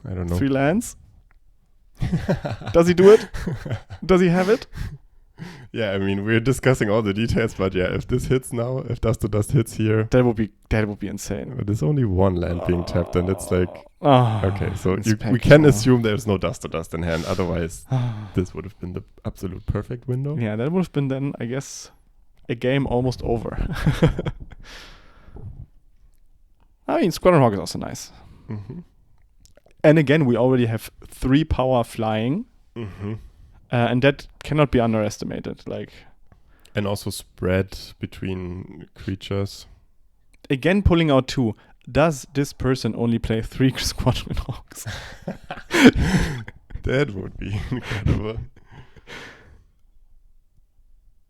don't know. 3 lands? Does he do it? Does he have it? Yeah, I mean, we're discussing all the details, but yeah, if this hits now, if Dust to Dust hits here, that would be insane. But there's only 1 land being tapped, and it's like, okay, so we can spectacular. assume there's no Dust to Dust in hand. Otherwise, this would have been the absolute perfect window. Yeah, that would have been then, I guess, a game almost over. I mean, Squadron Hawk is also nice. Mm-hmm. And again, we already have 3 power flying. Mm-hmm. And that cannot be underestimated. Like, and also spread between creatures. Again, pulling out 2. Does this person only play 3 Squadron Hawks? That would be incredible.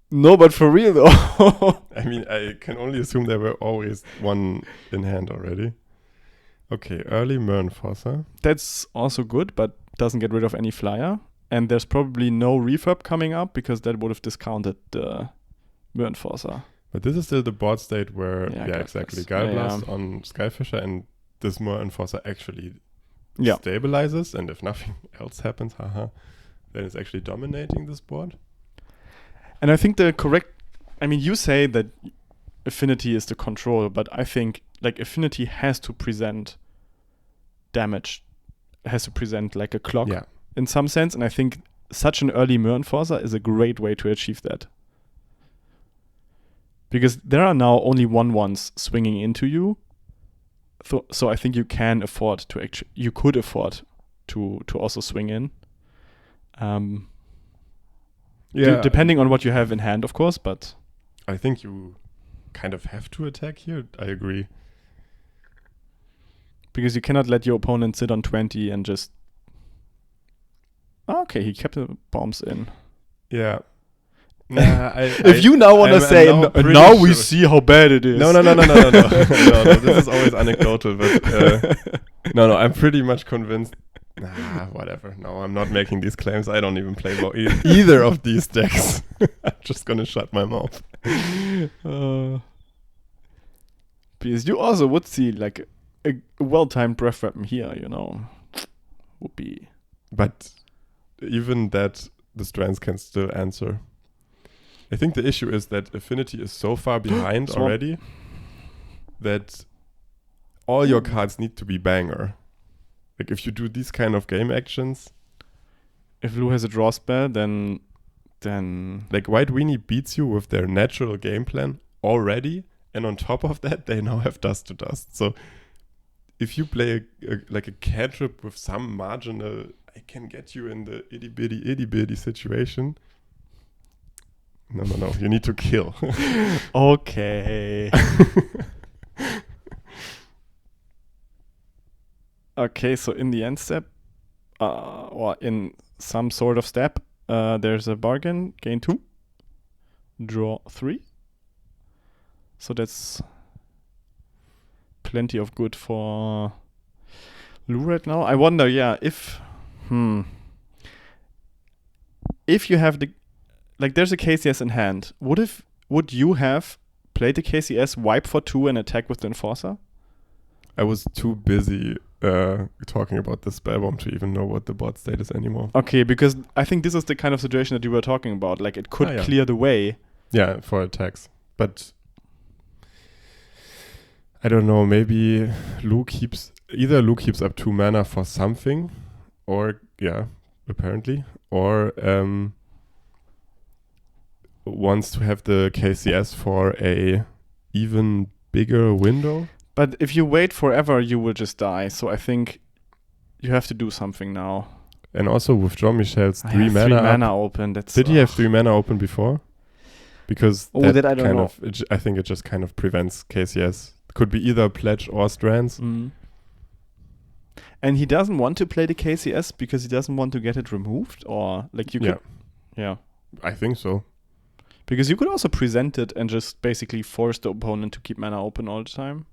No, but for real though. I mean, I can only assume there were always 1 in hand already. Okay, early Mernforcer. That's also good, but doesn't get rid of any flyer. And there's probably no refurb coming up because that would have discounted the Mernforcer. But this is still the board state where, Guileblast. exactly, Guileblast on Skyfisher, and this Mernforcer actually Yeah. stabilizes, and if nothing else happens, then it's actually dominating this board. And I think you say that Affinity is the control, but I think like Affinity has to present damage, has to present like a clock in some sense, and I think such an early Mernforcer is a great way to achieve that. Because there are now only 1/1s swinging into you, so I think you can afford to you could afford to also swing in. Depending on what you have in hand, of course, but I think you kind of have to attack here. I agree. Because you cannot let your opponent sit on 20 and just... Okay, he kept the bombs in. Yeah. If you now want to say, now we see how bad it is. No. No, this is always anecdotal, but no, I'm pretty much convinced. Whatever. No, I'm not making these claims. I don't even play either of these decks. I'm just going to shut my mouth. Because you also would see like a well-timed breath weapon here, would be... But even that, the strands can still answer. I think the issue is that Affinity is so far behind already that all your cards need to be banger. Like if you do these kind of game actions... If Lou has a draw spell, then... Like White Weenie beats you with their natural game plan already, and on top of that, they now have Dust to Dust. So if you play a cantrip with some marginal, I can get you in the itty-bitty situation... No. You need to kill. Okay. Okay, so in the end step, or in some sort of step, there's a bargain. Gain 2. Draw 3. So that's plenty of good for Lou right now. I wonder, if you have the... Like, there's a KCS in hand. Would you have played the KCS, wipe for 2, and attack with the Enforcer? I was too busy talking about the Spellbomb to even know what the board state is anymore. Okay, because I think this is the kind of situation that you were talking about. Like, it could clear the way. Yeah, for attacks. But I don't know, maybe Lou keeps up 2 mana for something, or, apparently, or... wants to have the KCS for a even bigger window. But if you wait forever, you will just die. So I think you have to do something now. And also with Jean-Michel's 3 mana open. Did he have 3 mana open before? Because that I don't know. I think it just kind of prevents KCS. Could be either Pledge or Strands. Mm. And he doesn't want to play the KCS because he doesn't want to get it removed? Or like you could... Yeah. I think so. Because you could also present it and just basically force the opponent to keep mana open all the time.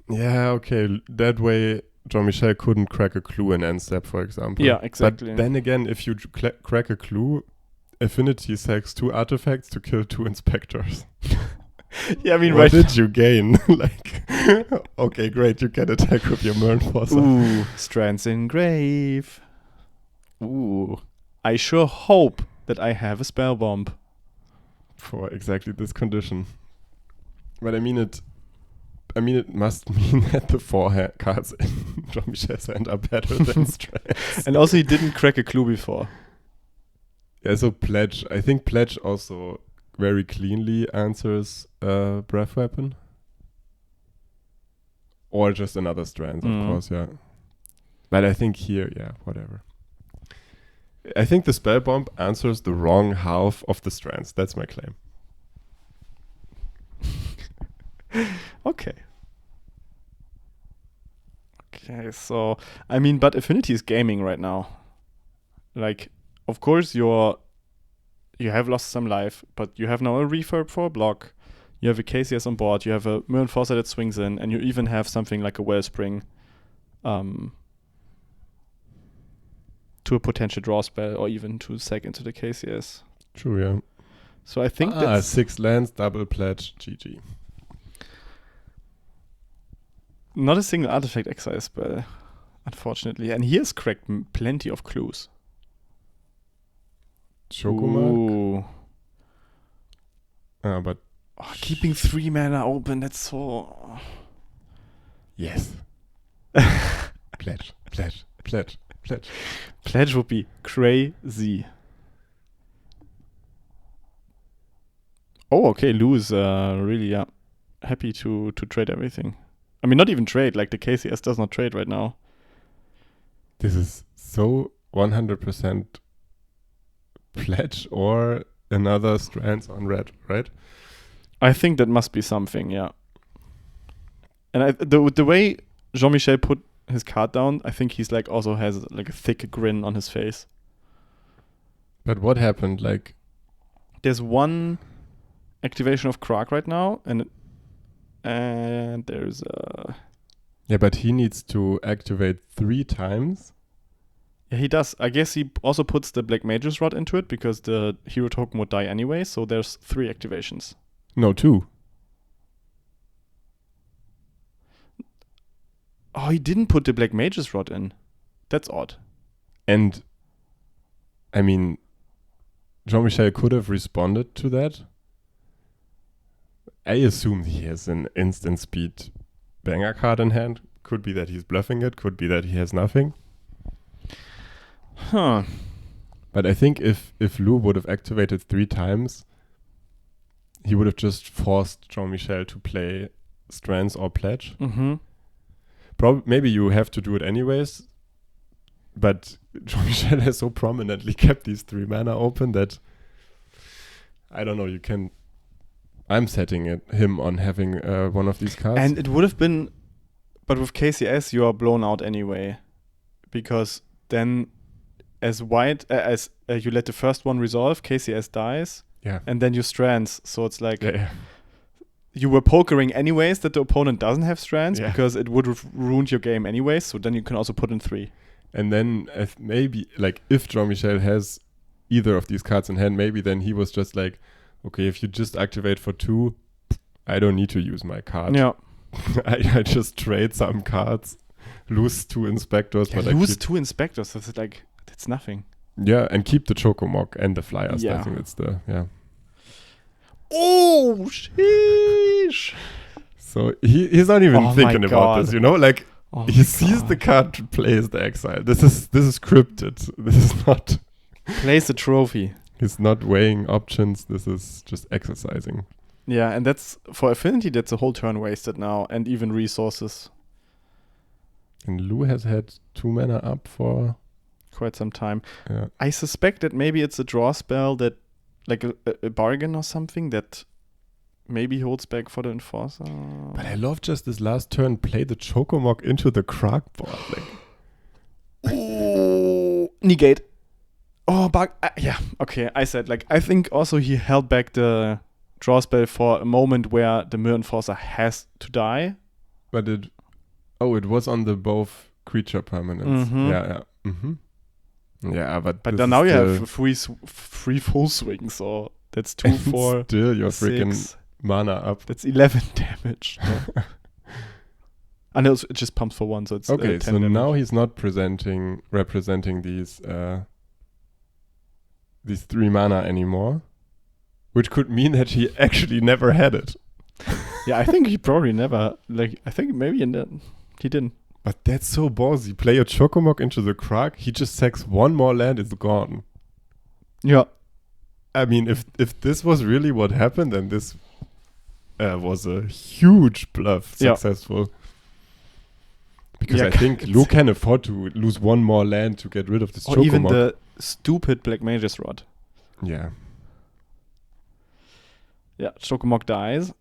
Yeah, okay. That way, Jean-Michel couldn't crack a clue in end step, for example. Yeah, exactly. But then again, if you crack a clue, Affinity sacks 2 artifacts to kill 2 inspectors. Yeah, I mean, what right. did you gain? Like, okay, great, you can attack with your Mernforcer. Ooh, Strands Engrave. Ooh, I sure hope that I have a spell bomb. For exactly this condition. But I mean it must mean that the 4 cards in Jean-Michel's hand are better than Strands. And also he didn't crack a clue before. Yeah, so Pledge. I think Pledge also very cleanly answers Breath Weapon. Or just another Strands, of course, yeah. But I think here, yeah, whatever. I think the Spell Bomb answers the wrong half of the Strands. That's my claim. Okay. Okay, so I mean, but Affinity is gaming right now. Like, of course you have lost some life, but you have now a refurb for a block. You have a KCS on board. You have a Mernforcer that swings in, and you even have something like a Wellspring, to a potential draw spell, or even to sack into the KCS. True, yeah. So I think that's 6 lands, double Pledge, GG. not a single artifact exile spell, unfortunately. And he has cracked plenty of clues. Chocomark? Ooh. But Keeping 3 mana open, that's so... yes. Pledge. Pledge would be crazy. Oh, okay, Lou is really happy to trade everything. I mean, not even trade, like the KCS does not trade right now. This is so 100% Pledge or another Strands on red, right? I think that must be something, yeah. And the way Jean-Michel put his card down, I think he's like also has like a thick grin on his face. But what happened? Like, there's one activation of Krark right now, and there's yeah, but he needs to activate 3 times. Yeah, he does. I guess he also puts the Black Mage's Rod into it because the hero token would die anyway, so there's 3 activations. No, 2. Oh, he didn't put the Black Mage's Rod in. That's odd. And, I mean, Jean-Michel could have responded to that. I assume he has an instant speed banger card in hand. Could be that he's bluffing it. Could be that he has nothing. Huh. But I think if Lou would have activated 3 times, he would have just forced Jean-Michel to play Strands or Pledge. Mm-hmm. Maybe you have to do it anyways, but Jean-Michel has so prominently kept these 3 mana open that I don't know, I'm setting him on having one of these cards. And it would have been, but with KCS you are blown out anyway, because then as white as you let the first one resolve, KCS dies, and then you Strands. So it's like you were pokering anyways that the opponent doesn't have Strands because it would have ruined your game anyways. So then you can also put in 3. And then maybe like if Jean-Michel has either of these cards in hand, maybe then he was just like, okay, if you just activate for 2, I don't need to use my card. Yeah. I just trade some cards, lose 2 inspectors, but lose 2 inspectors. That's nothing. Yeah, and keep the Chocomog and the Flyers. Yeah. I think it's Oh, sheesh. So he's not even thinking about this, Like he sees the card, plays the exile. This is scripted. This is not plays the trophy. He's not weighing options. This is just exercising. Yeah, and that's for Affinity. That's a whole turn wasted now, and even resources. And Lou has had 2 mana up for quite some time. Yeah. I suspect that maybe it's a draw spell that, like a bargain or something that maybe holds back for the Enforcer. But I love just this last turn, play the Chocomog into the Krark board. Negate. Oh, yeah, okay. I said, I think also he held back the draw spell for a moment where the Enforcer has to die. But it was on the both creature permanents. Yeah. Yeah, but then now you have three full swings, so that's 2, 4, still your 6. freaking mana up. That's 11 damage. And it just pumps for 1, so it's okay. 10 So damage. now he's not representing these 3 mana anymore, which could mean that he actually never had it. Yeah, I think he probably never. I think maybe he didn't. But that's so ballsy. Play a Chocomok into the Krug. He just sacks 1 more land. It's gone. Yeah. I mean, if this was really what happened, then this was a huge bluff successful. Because I think Lu can afford to lose 1 more land to get rid of this Chocomok. Or even the stupid Black Mage's Rod. Yeah. Yeah, Chocomok dies.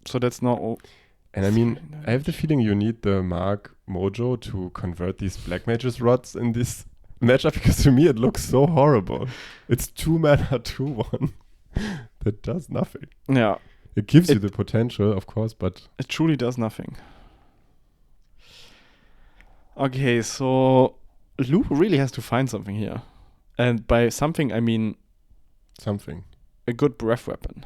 So that's not... And I mean, I have the feeling you need the Mark Mojo to convert these Black Mage's Rods in this matchup, because to me it looks so horrible. It's 2 mana, 2/1 that does nothing. Yeah. It gives you the potential, of course, but... It truly does nothing. Okay, so Lu really has to find something here. And by something, I mean... Something. A good breath weapon.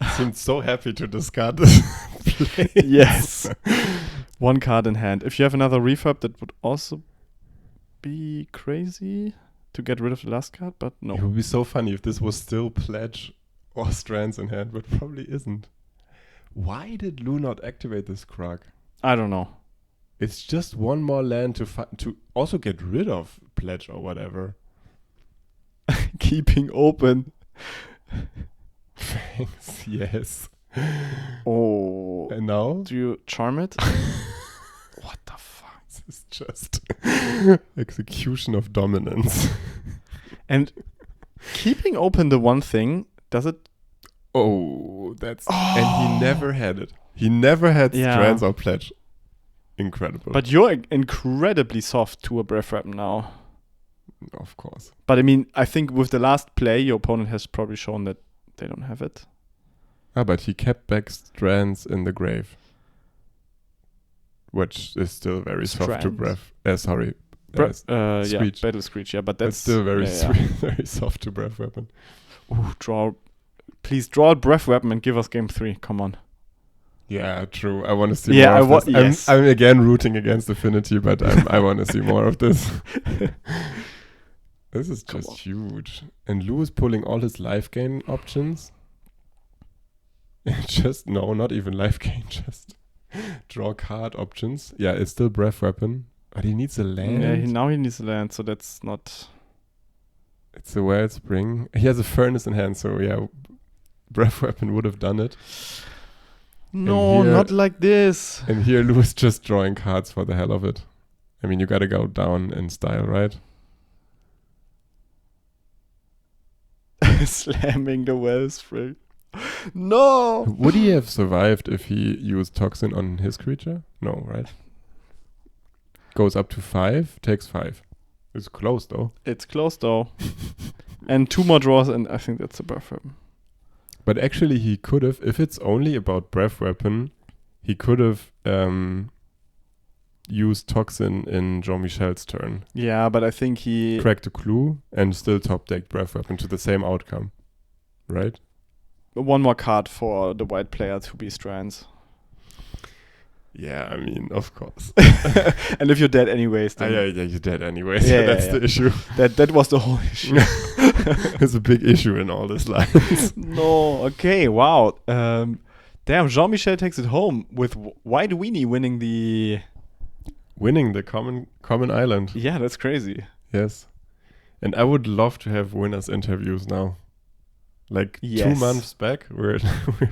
He seemed so happy to discard this place. Yes. 1 card in hand. If you have another refurb, that would also be crazy to get rid of the last card, but no. It would be so funny if this was still Pledge or Strands in hand, but probably isn't. Why did Lu not activate this Krug? I don't know. It's just 1 more land to also get rid of Pledge or whatever. Keeping open. Thanks, yes. Oh. And now? Do you charm it? What the fuck? This is just execution of dominance. And keeping open the one thing, does it? Oh, that's... And he never had it. He never had Strands or Pledge. Incredible. But you're incredibly soft to a breath weapon now. Of course. But I mean, I think with the last play, your opponent has probably shown that they don't have it. But he kept back Strands in the grave, which is still very soft to breath. Sorry. Screech. Battle Screech, yeah, but that's still very very soft to breath weapon. Ooh, please draw a breath weapon and give us game 3. Come on. Yeah, true. I want to see more of this. Yes. I'm again rooting against Affinity, but I want to see more of this. This is just huge. And Lu is pulling all his life gain options. Not even life gain, just draw card options. Yeah, it's still breath weapon, but he needs a land. Yeah, now he needs a land, so that's not... It's a Wild Spring. He has a Furnace in hand, so yeah, breath weapon would have done it. No, not like this. And here Lu is just drawing cards for the hell of it. I mean, you gotta go down in style, right? Slamming the Wellspring. No! Would he have survived if he used Toxin on his creature? No, right? Goes up to 5, takes 5. It's close, though. It's close, though. And 2 more draws, and I think that's a breath weapon. But actually, he could have, if it's only about breath weapon, he could have used Toxin in Jean-Michel's turn. Yeah, but I think he... Cracked a clue and still top-decked breath weapon to the same outcome. Right? 1 more card for the white player to be Strands. Yeah, I mean, of course. And if you're dead anyways, then... Yeah, you're dead anyways. Yeah, that's the issue. That was the whole issue. There's a big issue in all this lines. No, okay, wow. Damn, Jean-Michel takes it home with White Weenie winning the... Winning the common island. Yeah, that's crazy. Yes. And I would love to have winners interviews now. Like 2 months back. We're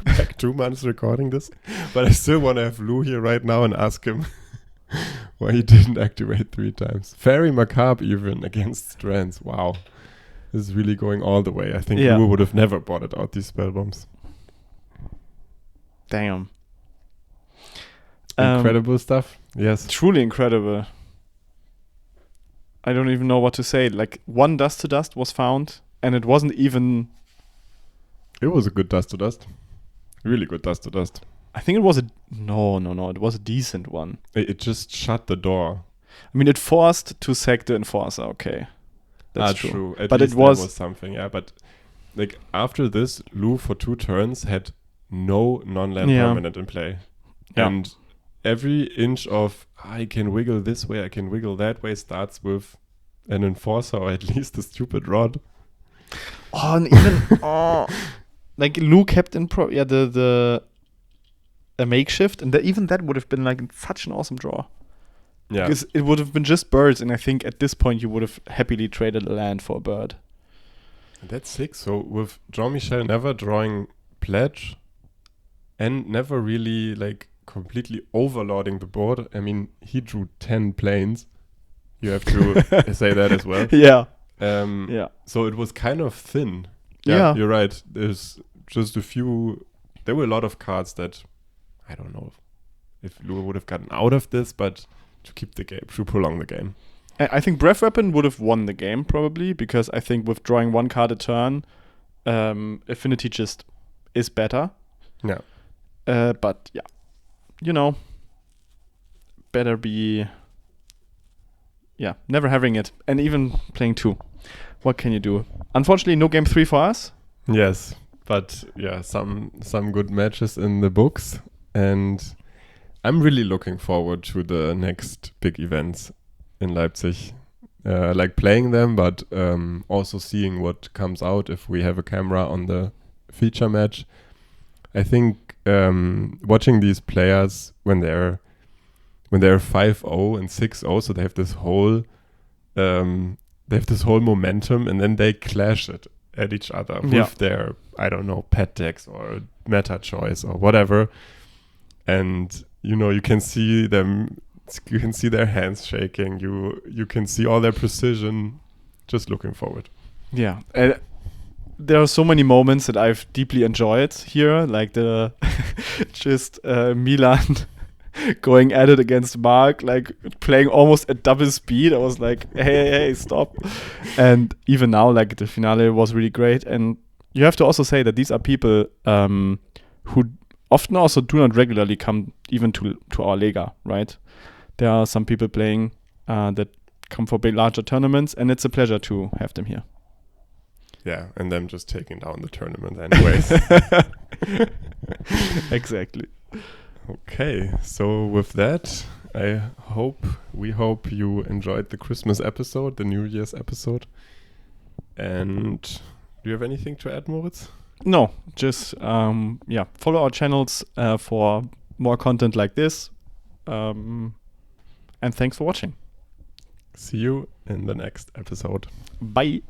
back 2 months recording this. But I still want to have Lu here right now and ask him why he didn't activate 3 times. Very macabre even against Strands. Wow. This is really going all the way. I think Lu would have never bought it out, these spell bombs. Damn. Incredible stuff. Yes. Truly incredible. I don't even know what to say. Like, 1 Dust to Dust was found, and it wasn't even... It was a good Dust to Dust. Really good Dust to Dust. I think it was no, it was a decent one. It just shut the door. I mean, it forced to sack the enforcer. Okay, that's true. At but least it was that was something. Yeah, but like after this, Lu for 2 turns had no non-land permanent in play, and every inch of I can wiggle this way, I can wiggle that way starts with an enforcer or at least a stupid rod. Oh, and even like Lu kept in the a makeshift, and even that would have been like such an awesome draw. Yeah, because it would have been just birds, and I think at this point you would have happily traded a land for a bird. That's sick. So with Jean-Michel never drawing pledge and never really like completely overloading the board. I mean, he drew 10 planes. You have to say that as well. Yeah. So it was kind of thin. Yeah. You're right. There's just a few. There were a lot of cards that I don't know if Lu would have gotten out of this, but to keep the game, to prolong the game. I think Breath Weapon would have won the game probably, because I think with drawing 1 card a turn, Affinity just is better. Yeah. But yeah, better be never having it, and even playing 2. What can you do? Unfortunately, no game 3 for us. Yes, but yeah, some good matches in the books, and I'm really looking forward to the next big events in Leipzig. Like playing them, but also seeing what comes out if we have a camera on the feature match. I think watching these players when they're 5-0 and 6-0, so they have this whole momentum, and then they clash it at each other with their, I don't know, pet decks or meta choice or whatever. And you can see them, you can see their hands shaking, you can see all their precision. Just looking forward. Yeah. There are so many moments that I've deeply enjoyed here, like the just Milan going at it against Mark, like playing almost at double speed. I was like, hey, stop. And even now, like the finale was really great. And you have to also say that these are people who often also do not regularly come even to our Lega, right? There are some people playing that come for big, larger tournaments, and it's a pleasure to have them here. Yeah, and them just taking down the tournament anyways. Exactly. Okay, so with that, we hope you enjoyed the Christmas episode, the New Year's episode. And do you have anything to add, Moritz? No, just follow our channels for more content like this. And thanks for watching. See you in the next episode. Bye.